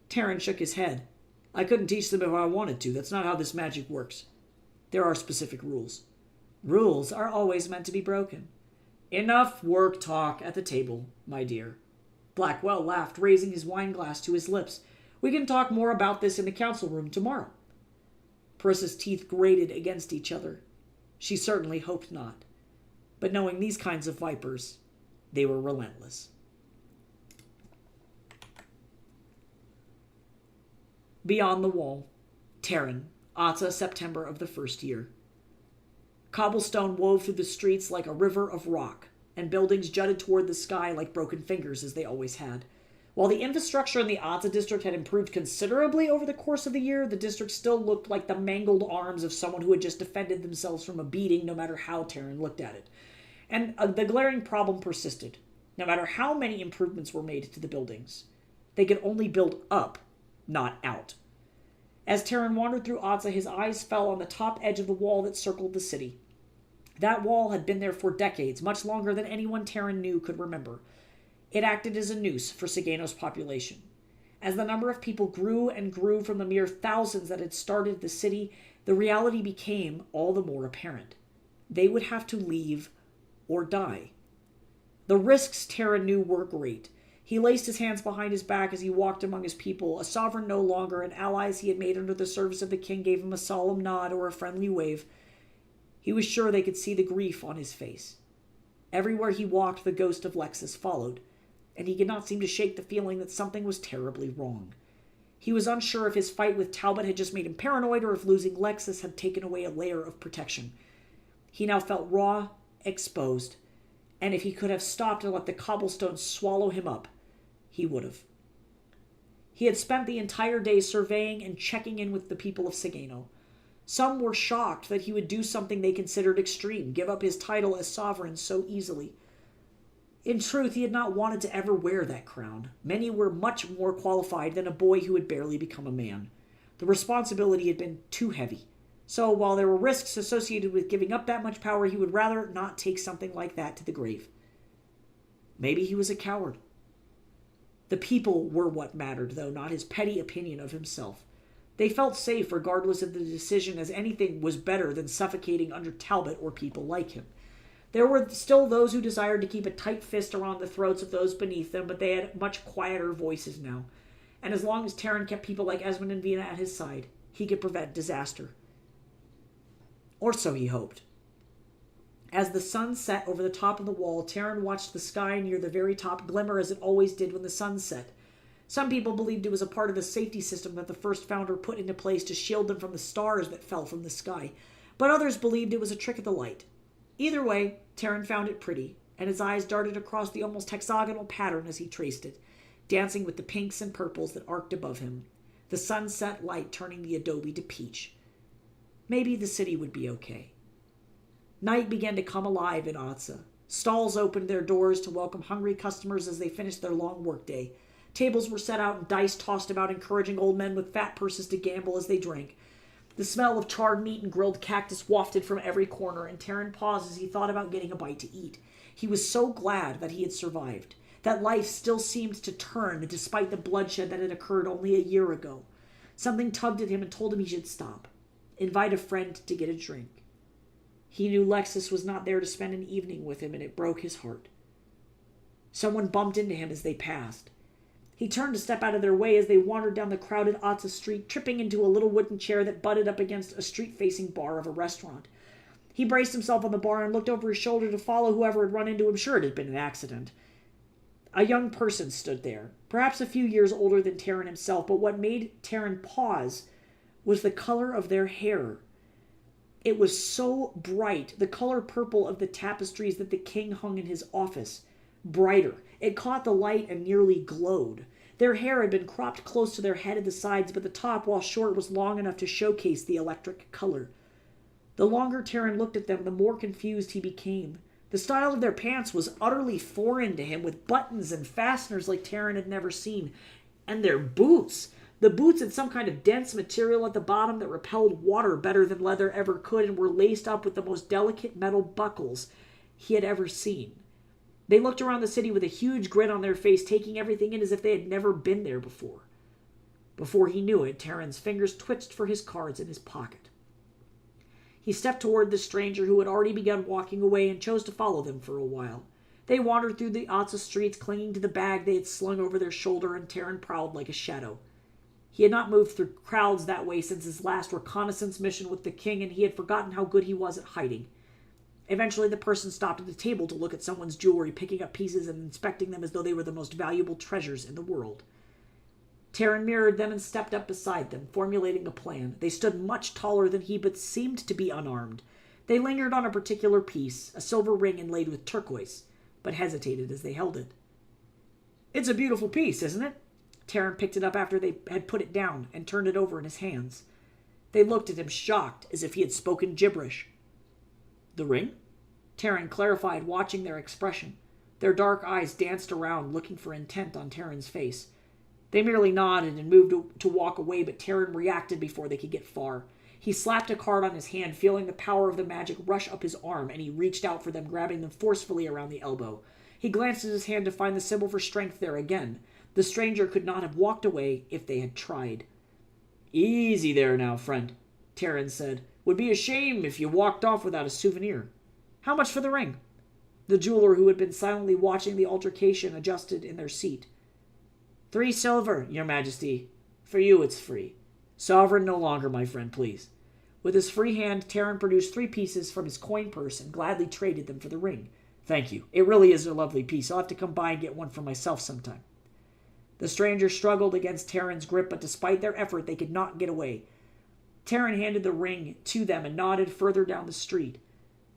S1: Taryn shook his head. "I couldn't teach them if I wanted to. That's not how this magic works. There are specific rules. Rules are always meant to be broken." "Enough work talk at the table, my dear." Blackwell laughed, raising his wineglass to his lips. "We can talk more about this in the council room tomorrow." Parissa's teeth grated against each other. She certainly hoped not. But knowing these kinds of vipers, they were relentless. Beyond the wall, Taryn, Atta, September of the first year. Cobblestone wove through the streets like a river of rock, and buildings jutted toward the sky like broken fingers, as they always had. While the infrastructure in the Atta district had improved considerably over the course of the year, the district still looked like the mangled arms of someone who had just defended themselves from a beating, no matter how Taryn looked at it. And the glaring problem persisted. no matter how many improvements were made to the buildings. They could only build up, not out. As Terran wandered through Otza, his eyes fell on the top edge of the wall that circled the city. That wall had been there for decades, much longer than anyone Terran knew could remember. It acted as a noose for Sigeno's population. As the number of people grew and grew from the mere thousands that had started the city, the reality became all the more apparent. They would have to leave or die. The risks Terran knew were great. He laced his hands behind his back as he walked among his people. A sovereign no longer, and allies he had made under the service of the king gave him a solemn nod or a friendly wave. He was sure they could see the grief on his face. Everywhere he walked, the ghost of Lexus followed, and he could not seem to shake the feeling that something was terribly wrong. He was unsure if his fight with Talbot had just made him paranoid or if losing Lexus had taken away a layer of protection. He now felt raw, exposed, and if he could have stopped and let the cobblestones swallow him up, he would have. He had spent the entire day surveying and checking in with the people of Sigeno. Some were shocked that he would do something they considered extreme, give up his title as sovereign so easily. In truth, he had not wanted to ever wear that crown. Many were much more qualified than a boy who had barely become a man. The responsibility had been too heavy. So, while there were risks associated with giving up that much power, he would rather not take something like that to the grave. Maybe he was a coward. The people were what mattered, though, not his petty opinion of himself. They felt safe regardless of the decision, as anything was better than suffocating under Talbot or people like him. There were still those who desired to keep a tight fist around the throats of those beneath them, but they had much quieter voices now. And as long as Terran kept people like Esmond and Vina at his side, he could prevent disaster. Or so he hoped. As the sun set over the top of the wall, Terran watched the sky near the very top glimmer as it always did when the sun set. Some people believed it was a part of the safety system that the first founder put into place to shield them from the stars that fell from the sky, but others believed it was a trick of the light. Either way, Terran found it pretty, and his eyes darted across the almost hexagonal pattern as he traced it, dancing with the pinks and purples that arced above him, the sunset light turning the adobe to peach. Maybe the city would be okay. Night began to come alive in Otza. Stalls opened their doors to welcome hungry customers as they finished their long workday. Tables were set out and dice tossed about, encouraging old men with fat purses to gamble as they drank. The smell of charred meat and grilled cactus wafted from every corner, and Terran paused as he thought about getting a bite to eat. He was so glad that he had survived, that life still seemed to turn despite the bloodshed that had occurred only a year ago. Something tugged at him and told him he should stop. Invite a friend to get a drink. He knew Lexus was not there to spend an evening with him, and it broke his heart. Someone bumped into him as they passed. He turned to step out of their way as they wandered down the crowded Otza street, tripping into a little wooden chair that butted up against a street-facing bar of a restaurant. He braced himself on the bar and looked over his shoulder to follow whoever had run into him. Sure, it had been an accident. A young person stood there, perhaps a few years older than Terran himself, but what made Terran pause was the color of their hair. It was so bright, the color purple of the tapestries that the king hung in his office. Brighter. It caught the light and nearly glowed. Their hair had been cropped close to their head at the sides, but the top, while short, was long enough to showcase the electric color. The longer Terran looked at them, the more confused he became. The style of their pants was utterly foreign to him, with buttons and fasteners like Terran had never seen. And their boots! The boots had some kind of dense material at the bottom that repelled water better than leather ever could, and were laced up with the most delicate metal buckles he had ever seen. They looked around the city with a huge grin on their face, taking everything in as if they had never been there before. Before he knew it, Terran's fingers twitched for his cards in his pocket. He stepped toward the stranger who had already begun walking away and chose to follow them for a while. They wandered through the Otza streets, clinging to the bag they had slung over their shoulder, and Terran prowled like a shadow. He had not moved through crowds that way since his last reconnaissance mission with the king, and he had forgotten how good he was at hiding. Eventually, the person stopped at the table to look at someone's jewelry, picking up pieces and inspecting them as though they were the most valuable treasures in the world. Terran mirrored them and stepped up beside them, formulating a plan. They stood much taller than he, but seemed to be unarmed. They lingered on a particular piece, a silver ring inlaid with turquoise, but hesitated as they held it. "It's a beautiful piece, isn't it?" Terran picked it up after they had put it down and turned it over in his hands. They looked at him, shocked, as if he had spoken gibberish. "The ring?" Terran clarified, watching their expression. Their dark eyes danced around, looking for intent on Terran's face. They merely nodded and moved to walk away, but Terran reacted before they could get far. He slapped a card on his hand, feeling the power of the magic rush up his arm, and he reached out for them, grabbing them forcefully around the elbow. He glanced at his hand to find the symbol for strength there again. The stranger could not have walked away if they had tried. "Easy there now, friend," Terran said. "Would be a shame if you walked off without a souvenir. How much for the ring?" The jeweler, who had been silently watching the altercation, adjusted in their seat. 3 silver, your majesty. For you, it's free. Sovereign no longer, my friend, please." With his free hand, Terran produced 3 pieces from his coin purse and gladly traded them for the ring. "Thank you. It really is a lovely piece. I'll have to come by and get one for myself sometime." The stranger struggled against Terran's grip, but despite their effort, they could not get away. Terran handed the ring to them and nodded further down the street.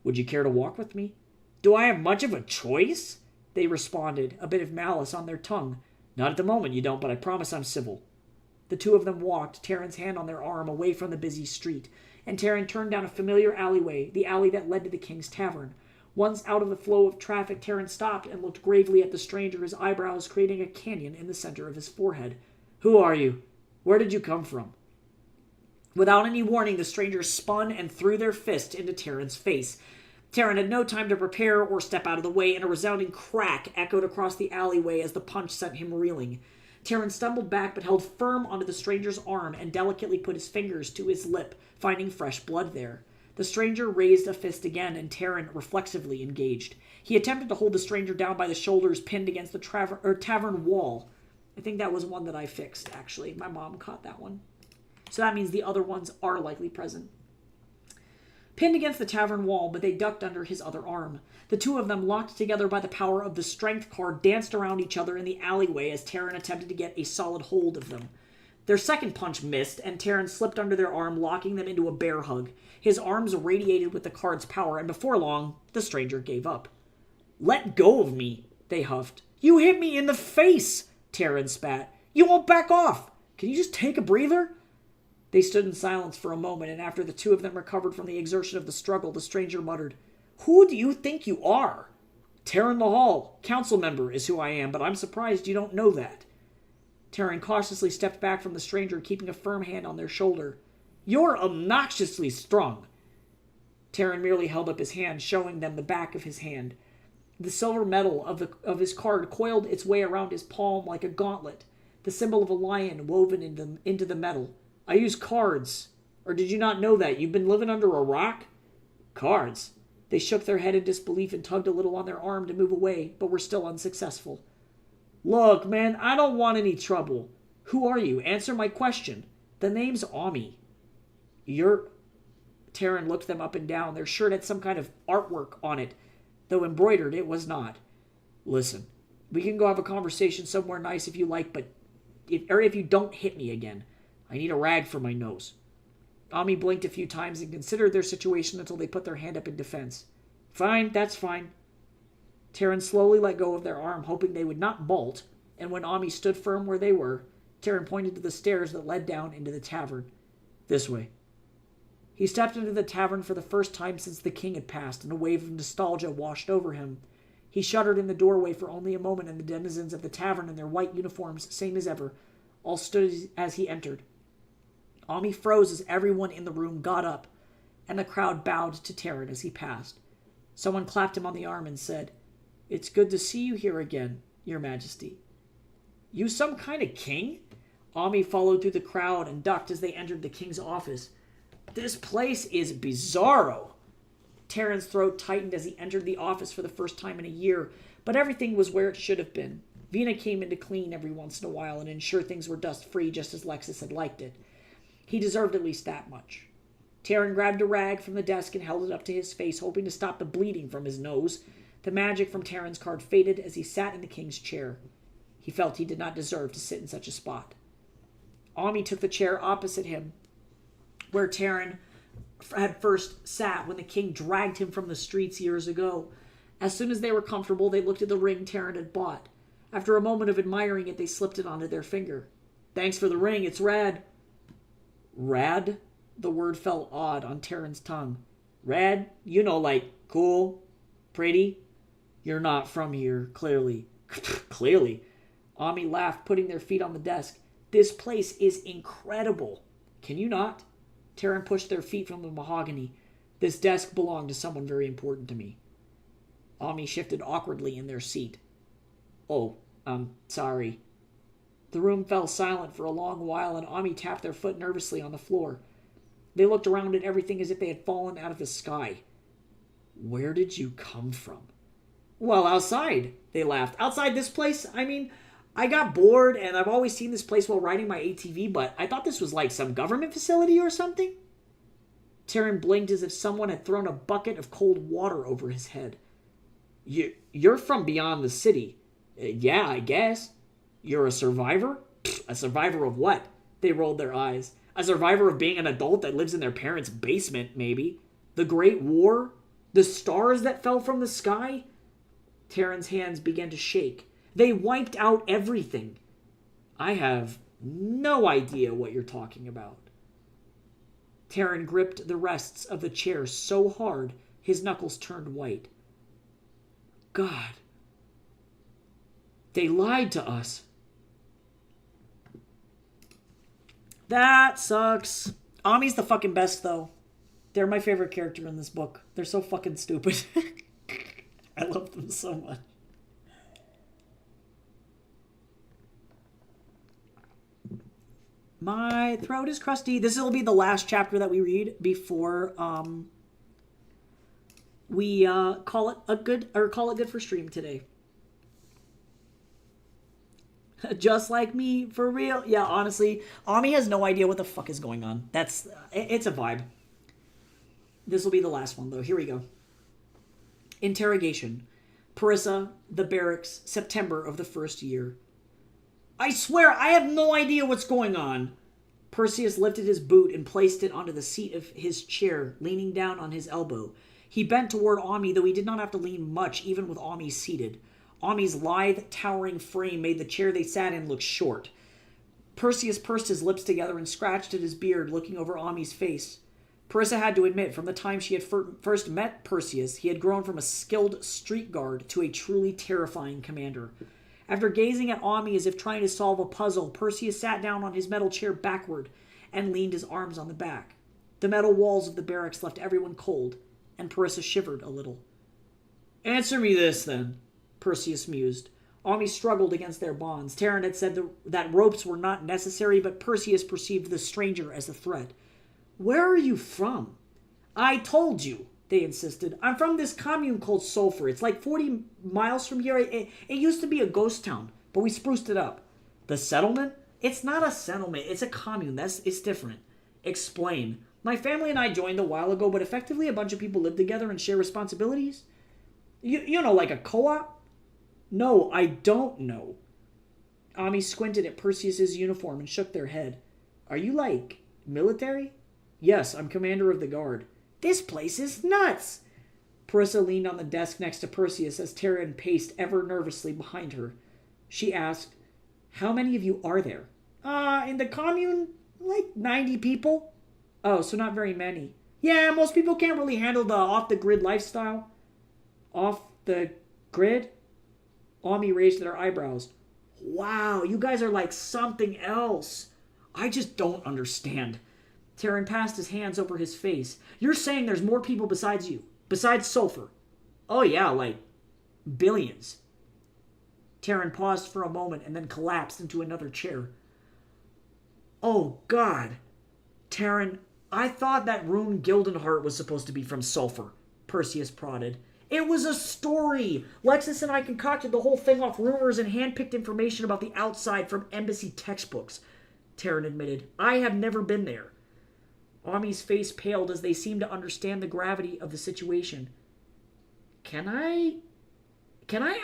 S1: "Would you care to walk with me?" "Do I have much of a choice?" they responded, a bit of malice on their tongue. "Not at the moment, you don't, but I promise I'm civil." The 2 of them walked, Terran's hand on their arm, away from the busy street, and Terran turned down a familiar alleyway, the alley that led to the King's Tavern. Once out of the flow of traffic, Terran stopped and looked gravely at the stranger, his eyebrows creating a canyon in the center of his forehead. "Who are you? Where did you come from?" Without any warning, the strangers spun and threw their fist into Terran's face. Terran had no time to prepare or step out of the way, and a resounding crack echoed across the alleyway as the punch sent him reeling. Terran stumbled back but held firm onto the stranger's arm and delicately put his fingers to his lip, finding fresh blood there. The stranger raised a fist again, and Terran reflexively engaged. He attempted to hold the stranger down by the shoulders, pinned against the tavern wall. I think that was one that I fixed, actually. My mom caught that one. So that means the other ones are likely present. Pinned against the tavern wall, but they ducked under his other arm. The 2 of them, locked together by the power of the strength card, danced around each other in the alleyway as Terran attempted to get a solid hold of them. Their second punch missed, and Terran slipped under their arm, locking them into a bear hug. His arms radiated with the card's power, and before long, the stranger gave up. "Let go of me," they huffed. "You hit me in the face," Terran spat. "You won't back off. Can you just take a breather?" They stood in silence for a moment, and after the 2 of them recovered from the exertion of the struggle, the stranger muttered, "Who do you think you are?" "Terran Lahal, council member, is who I am, but I'm surprised you don't know that." Terran cautiously stepped back from the stranger, keeping a firm hand on their shoulder. "You're obnoxiously strong." Terran merely held up his hand, showing them the back of his hand. The silver metal of his card coiled its way around his palm like a gauntlet, the symbol of a lion woven into the metal. "I use cards. Or did you not know that? You've been living under a rock?" "Cards?" They shook their head in disbelief and tugged a little on their arm to move away, but were still unsuccessful. "Look, man, I don't want any trouble. Who are you? Answer my question." "The name's Ami." "You're..." Terran looked them up and down. Their shirt had some kind of artwork on it, though embroidered it was not. "Listen, we can go have a conversation somewhere nice if you like, but if you don't hit me again. I need a rag for my nose." Ami blinked a few times and considered their situation until they put their hand up in defense. "Fine, that's fine." Terran slowly let go of their arm, hoping they would not bolt, and when Ami stood firm where they were, Terran pointed to the stairs that led down into the tavern. "This way." He stepped into the tavern for the first time since the king had passed, and a wave of nostalgia washed over him. He shuddered in the doorway for only a moment, and the denizens of the tavern in their white uniforms, same as ever, all stood as he entered. Ami froze as everyone in the room got up, and the crowd bowed to Terran as he passed. Someone clapped him on the arm and said, "It's good to see you here again, your majesty." "You some kind of king?" Ami followed through the crowd and ducked as they entered the king's office. "This place is bizarro." Terran's throat tightened as he entered the office for the first time in a year, but everything was where it should have been. Vina came in to clean every once in a while and ensure things were dust-free just as Lexus had liked it. He deserved at least that much. Terran grabbed a rag from the desk and held it up to his face, hoping to stop the bleeding from his nose. The magic from Terran's card faded as he sat in the king's chair. He felt he did not deserve to sit in such a spot. Ami took the chair opposite him, where Terran had first sat when the king dragged him from the streets years ago. As soon as they were comfortable, they looked at the ring Terran had bought. After a moment of admiring it, they slipped it onto their finger. "Thanks for the ring, it's rad." "Rad?" The word fell odd on Terran's tongue. "Rad? You know, like cool, pretty." You're not from here, clearly. Clearly. Ami laughed, putting their feet on the desk. This place is incredible. Can you not? Taryn pushed their feet from the mahogany. This desk belonged to someone very important to me. Ami shifted awkwardly in their seat. Oh, I'm sorry. The room fell silent for a long while, and Ami tapped their foot nervously on the floor. They looked around at everything as if they had fallen out of the sky. Where did you come from? Well, outside, they laughed. Outside this place? I mean, I got bored, and I've always seen this place while riding my ATV, but I thought this was like some government facility or something. Taryn blinked as if someone had thrown a bucket of cold water over his head. You're from beyond the city. Yeah, I guess. You're a survivor? A survivor of what? They rolled their eyes. A survivor of being an adult that lives in their parents' basement, maybe. The Great War? The stars that fell from the sky? Taryn's hands began to shake. They wiped out everything. I have no idea what you're talking about. Taryn gripped the rests of the chair so hard his knuckles turned white. God. They lied to us. That sucks. Ami's the fucking best, though. They're my favorite character in this book. They're so fucking stupid. I love them so much. My throat is crusty. This will be the last chapter that we read before we call it good for stream today. Just like me, for real. Yeah, honestly, Ami has no idea what the fuck is going on. It's a vibe. This will be the last one, though. Here we go. Interrogation. Parissa, the barracks, September of the first year. I swear, I have no idea what's going on. Perseus lifted his boot and placed it onto the seat of his chair, leaning down on his elbow. He bent toward Ami, though he did not have to lean much, even with Ami seated. Ami's lithe, towering frame made the chair they sat in look short. Perseus pursed his lips together and scratched at his beard, looking over Ami's face. Parissa had to admit, from the time she had first met Perseus, he had grown from a skilled street guard to a truly terrifying commander. After gazing at Ami as if trying to solve a puzzle, Perseus sat down on his metal chair backward and leaned his arms on the back. The metal walls of the barracks left everyone cold, and Parissa shivered a little. Answer me this, then, Perseus mused. Ami struggled against their bonds. Taryn had said that ropes were not necessary, but Perseus perceived the stranger as a threat. Where are you from? I told you, they insisted. I'm from this commune called Sulphur. It's like 40 miles from here. It used to be a ghost town, but we spruced it up. The settlement? It's not a settlement. It's a commune. It's different. Explain. My family and I joined a while ago, but effectively a bunch of people live together and share responsibilities. You know, like a co-op? No, I don't know. Ami squinted at Perseus's uniform and shook their head. Are you, like, military? Yes, I'm commander of the guard. This place is nuts! Parissa leaned on the desk next to Perseus as Taryn paced ever nervously behind her. She asked, How many of you are there? In the commune, like 90 people. Oh, so not very many. Yeah, most people can't really handle the off-the-grid lifestyle. Off the grid? Ami raised her eyebrows. Wow, you guys are like something else. I just don't understand. Taryn passed his hands over his face. You're saying there's more people besides you? Besides Sulphur? Oh yeah, like billions. Taryn paused for a moment and then collapsed into another chair. Oh God. Taryn, I thought that Rune Gildenheart was supposed to be from Sulphur. Perseus prodded. It was a story. Lexus and I concocted the whole thing off rumors and handpicked information about the outside from embassy textbooks. Taryn admitted. I have never been there. Ami's face paled as they seemed to understand the gravity of the situation. Can I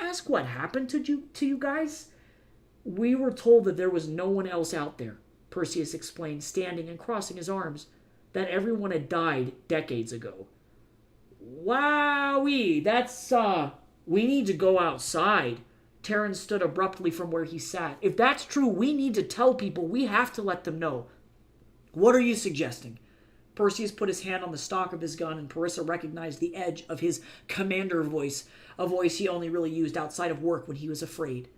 S1: ask what happened to you guys? We were told that there was no one else out there, Perseus explained, standing and crossing his arms, that everyone had died decades ago. Wowee, that's, we need to go outside. Taryn stood abruptly from where he sat. If that's true, we need to tell people. We have to let them know. What are you suggesting? Perseus put his hand on the stock of his gun, and Parissa recognized the edge of his commander voice, a voice he only really used outside of work when he was afraid.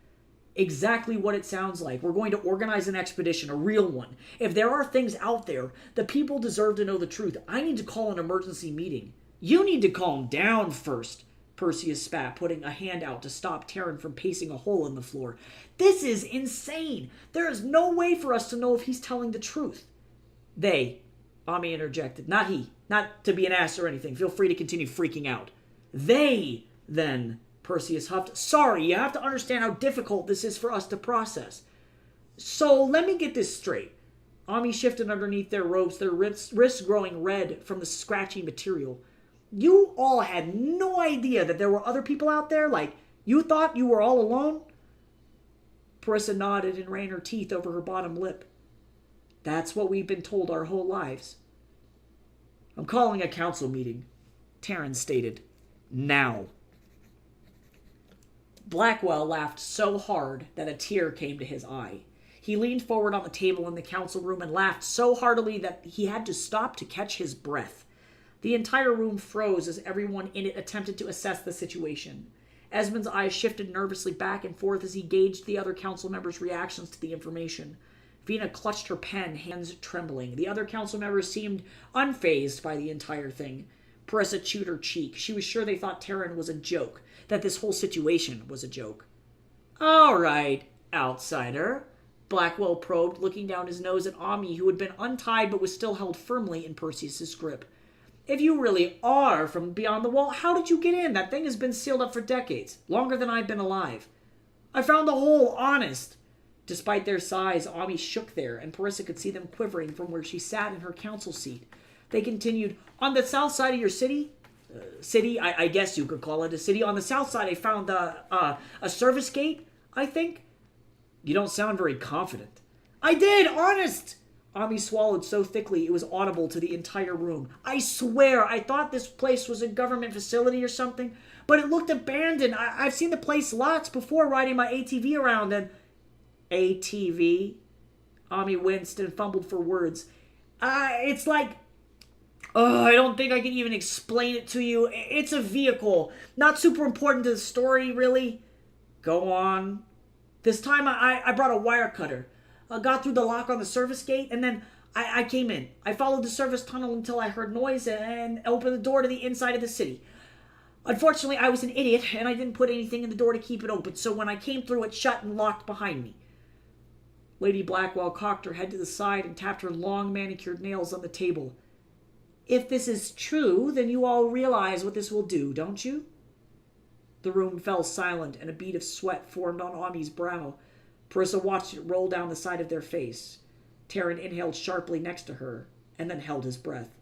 S1: Exactly what it sounds like. We're going to organize an expedition, a real one. If there are things out there, the people deserve to know the truth. I need to call an emergency meeting. You need to calm down first, Perseus spat, putting a hand out to stop Terran from pacing a hole in the floor. This is insane. There is no way for us to know if he's telling the truth. They, Ami interjected. Not he. Not to be an ass or anything. Feel free to continue freaking out. They, then, Perseus huffed. Sorry, you have to understand how difficult this is for us to process. So, let me get this straight. Ami shifted underneath their robes, their wrists growing red from the scratchy material. You all had no idea that there were other people out there? Like, you thought you were all alone? Parissa nodded and ran her teeth over her bottom lip. That's what we've been told our whole lives. I'm calling a council meeting, Terran stated. Now. Blackwell laughed so hard that a tear came to his eye. He leaned forward on the table in the council room and laughed so heartily that he had to stop to catch his breath. The entire room froze as everyone in it attempted to assess the situation. Esmond's eyes shifted nervously back and forth as he gauged the other council members' reactions to the information. Vina clutched her pen, hands trembling. The other council members seemed unfazed by the entire thing. Parissa chewed her cheek. She was sure they thought Terran was a joke, that this whole situation was a joke. All right, outsider, Blackwell probed, looking down his nose at Ami, who had been untied but was still held firmly in Perseus's grip. If you really are from beyond the wall, how did you get in? That thing has been sealed up for decades, longer than I've been alive. I found the hole, honest. Despite their size, Ami shook there, and Parissa could see them quivering from where she sat in her council seat. They continued, on the south side of your city? I guess you could call it a city. On the south side, I found a service gate, I think. You don't sound very confident. I did, honest! Ami swallowed so thickly it was audible to the entire room. I swear, I thought this place was a government facility or something, but it looked abandoned. I've seen the place lots before riding my ATV around, and... ATV? Ami winced and fumbled for words. It's like... I don't think I can even explain it to you. It's a vehicle. Not super important to the story, really. Go on. This time I brought a wire cutter. I got through the lock on the service gate, and then I came in. I followed the service tunnel until I heard noise and opened the door to the inside of the city. Unfortunately, I was an idiot, and I didn't put anything in the door to keep it open, so when I came through, it shut and locked behind me. Lady Blackwell cocked her head to the side and tapped her long manicured nails on the table. If this is true, then you all realize what this will do, don't you? The room fell silent, and a bead of sweat formed on Ami's brow. Parissa watched it roll down the side of their face. Terran inhaled sharply next to her, and then held his breath.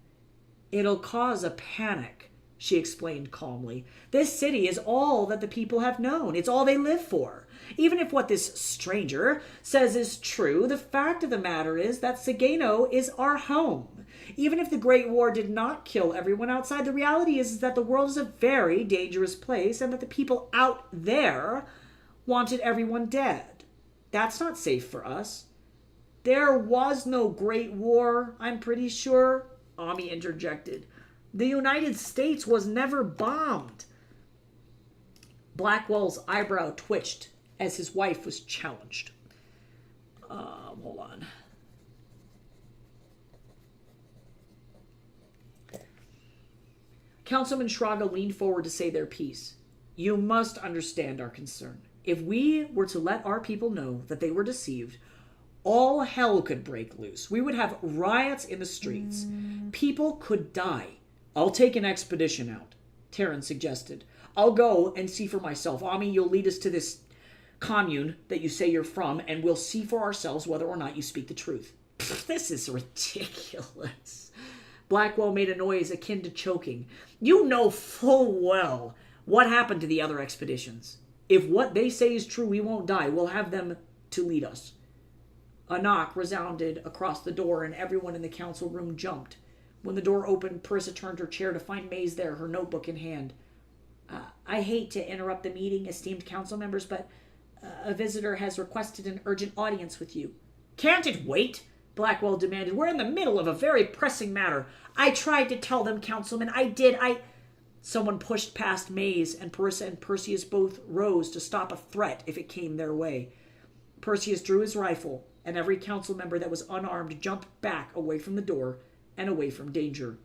S1: It'll cause a panic, she explained calmly. This city is all that the people have known. It's all they live for. Even if what this stranger says is true, the fact of the matter is that Sageno is our home. Even if the Great War did not kill everyone outside, the reality is that the world is a very dangerous place and that the people out there wanted everyone dead. That's not safe for us. There was no Great War, I'm pretty sure, Ami interjected. The United States was never bombed. Blackwell's eyebrow twitched as his wife was challenged. Hold on. Councilman Shraga leaned forward to say their piece. You must understand our concern. If we were to let our people know that they were deceived, all hell could break loose. We would have riots in the streets. People could die. I'll take an expedition out, Terran suggested. I'll go and see for myself. Ami, you'll lead us to this commune that you say you're from, and we'll see for ourselves whether or not you speak the truth. This is ridiculous. Blackwell made a noise akin to choking. You know full well what happened to the other expeditions. If what they say is true, we won't die. We'll have them to lead us. A knock resounded across the door, and everyone in the council room jumped. When the door opened, Parissa turned her chair to find Maze there, her notebook in hand. I hate to interrupt the meeting, esteemed council members, but a visitor has requested an urgent audience with you. Can't it wait? Blackwell demanded. We're in the middle of a very pressing matter. I tried to tell them, Councilman. I did. Someone pushed past Maze, and Parissa and Perseus both rose to stop a threat if it came their way. Perseus drew his rifle, and every council member that was unarmed jumped back away from the door and away from danger.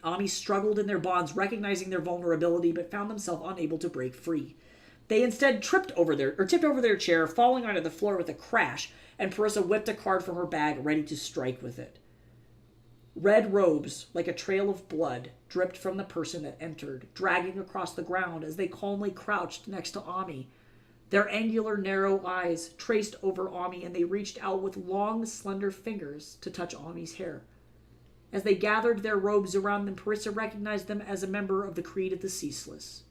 S1: Ami struggled in their bonds, recognizing their vulnerability, but found themselves unable to break free. They instead tipped over their chair, falling onto the floor with a crash, and Parissa whipped a card from her bag, ready to strike with it. Red robes, like a trail of blood, dripped from the person that entered, dragging across the ground as they calmly crouched next to Ami. Their angular, narrow eyes traced over Ami, and they reached out with long, slender fingers to touch Ami's hair. As they gathered their robes around them, Parissa recognized them as a member of the Creed of the Ceaseless.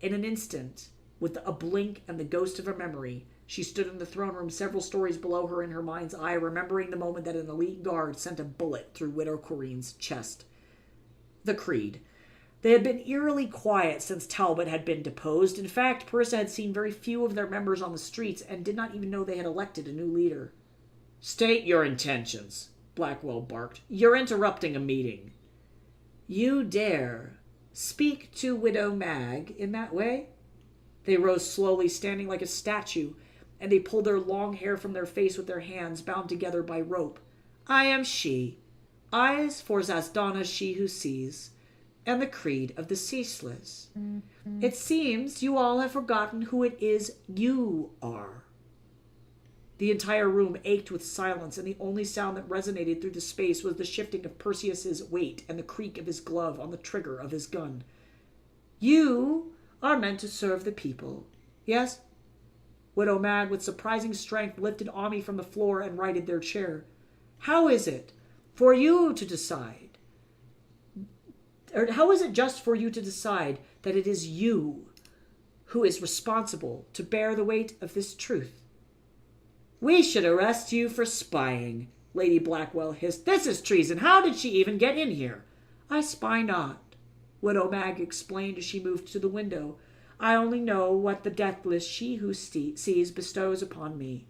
S1: In an instant, with a blink and the ghost of a memory, she stood in the throne room several stories below her in her mind's eye, remembering the moment that an elite guard sent a bullet through Widow Corrine's chest. The Creed. They had been eerily quiet since Talbot had been deposed. In fact, Parissa had seen very few of their members on the streets and did not even know they had elected a new leader. State your intentions, Blackwell barked. You're interrupting a meeting. You dare speak to Widow Mag in that way? They rose slowly, standing like a statue, and they pulled their long hair from their face with their hands bound together by rope. I am she. Eyes for Zazdana, she who sees, and the Creed of the Ceaseless. Mm-hmm. It seems you all have forgotten who it is you are. The entire room ached with silence, and the only sound that resonated through the space was the shifting of Perseus's weight and the creak of his glove on the trigger of his gun. You are meant to serve the people, yes? Widow Mag, with surprising strength, lifted Ami from the floor and righted their chair. How is it for you to decide? Or how is it just for you to decide that it is you who is responsible to bear the weight of this truth? We should arrest you for spying, Lady Blackwell hissed. This is treason. How did she even get in here? I spy not, Widow Mag explained as she moved to the window. I only know what the deathless she who sees bestows upon me.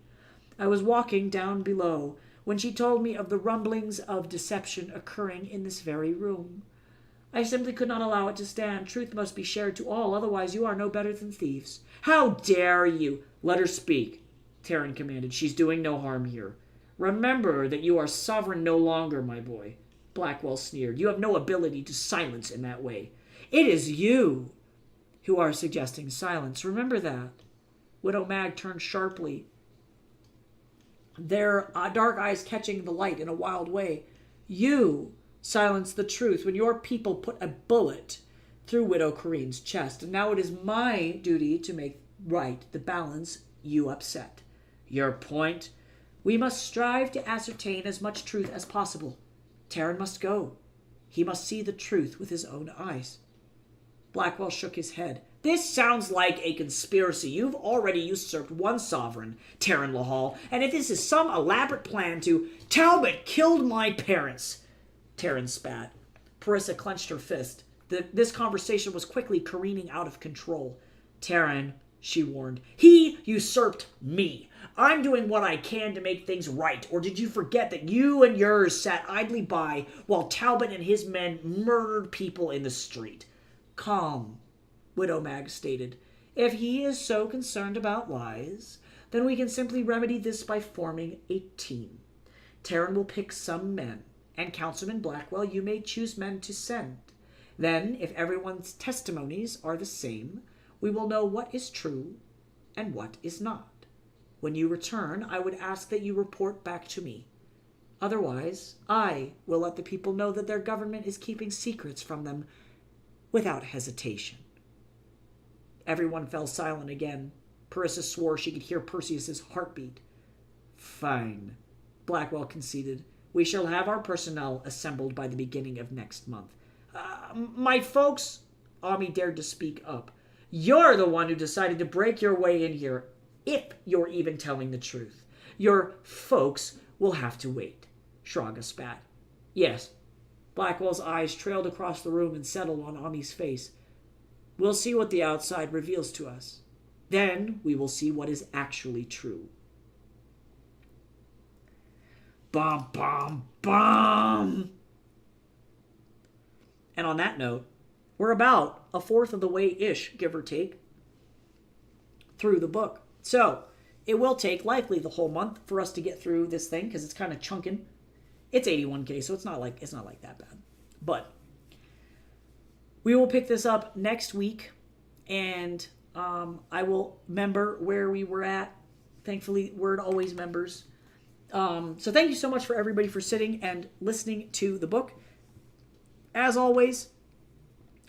S1: I was walking down below when she told me of the rumblings of deception occurring in this very room. I simply could not allow it to stand. Truth must be shared to all, otherwise you are no better than thieves. How dare you? Let her speak, Terran commanded. She's doing no harm here. Remember that you are sovereign no longer, my boy. Blackwell sneered. You have no ability to silence in that way. It is you who are suggesting silence. Remember that. Widow Mag turned sharply, their dark eyes catching the light in a wild way. You silenced the truth when your people put a bullet through Widow Corrine's chest, and now it is my duty to make right the balance you upset. Your point? We must strive to ascertain as much truth as possible. Terran must go. He must see the truth with his own eyes. Blackwell shook his head. This sounds like a conspiracy. You've already usurped one sovereign, Terran Lahal, and if this is some elaborate plan to... Talbot killed my parents, Terran spat. Parissa clenched her fist. This conversation was quickly careening out of control. Terran, she warned, he usurped me. I'm doing what I can to make things right. Or did you forget that you and yours sat idly by while Talbot and his men murdered people in the street? Calm, Widow Mag stated. If he is so concerned about lies, then we can simply remedy this by forming a team. Terran will pick some men, and Councilman Blackwell, you may choose men to send. Then, if everyone's testimonies are the same, we will know what is true and what is not. When you return, I would ask that you report back to me. Otherwise, I will let the people know that their government is keeping secrets from them without hesitation. Everyone fell silent again. Parissa swore she could hear Perseus's heartbeat. Fine, Blackwell conceded. We shall have our personnel assembled by the beginning of next month. My folks, Ami dared to speak up. You're the one who decided to break your way in here, if you're even telling the truth. Your folks will have to wait, Shraga spat. Yes. Blackwell's eyes trailed across the room and settled on Ami's face. We'll see what the outside reveals to us. Then we will see what is actually true. Bum, bum, bum. And on that note, we're about a fourth of the way-ish, give or take, through the book. So it will take likely the whole month for us to get through this thing because it's kind of chunking. It's 81K, so it's not like that bad. But we will pick this up next week, and I will remember where we were at. Thankfully, Word always members. So thank you so much for everybody for sitting and listening to the book. As always,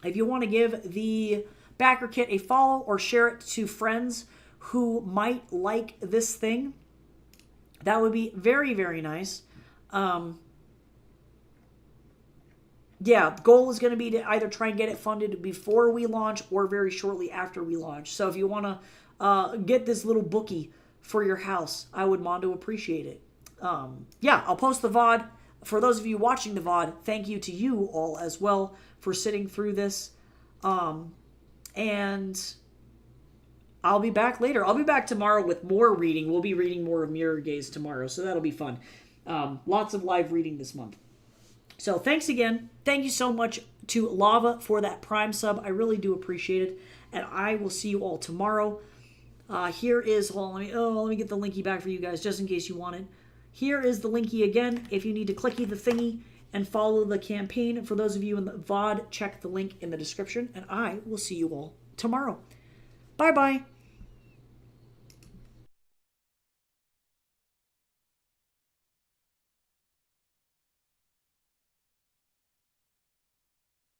S1: if you want to give the Backer Kit a follow or share it to friends who might like this thing, that would be very, very nice. The goal is going to be to either try and get it funded before we launch or very shortly after we launch. So if you want to get this little bookie for your house, I would mondo appreciate it. I'll post the VOD. For those of you watching the VOD, thank you to you all as well for sitting through this. And I'll be back later. I'll be back tomorrow with more reading. We'll be reading more of Mirror Gaze tomorrow, so that'll be fun. Lots of live reading this month. So thanks again. Thank you so much to Lava for that Prime sub. I really do appreciate it. And I will see you all tomorrow. Here is, let me get the linky back for you guys just in case you want it. Here is the linky again. If you need to clicky the thingy and follow the campaign. For those of you in the VOD, check the link in the description. And I will see you all tomorrow. Bye-bye.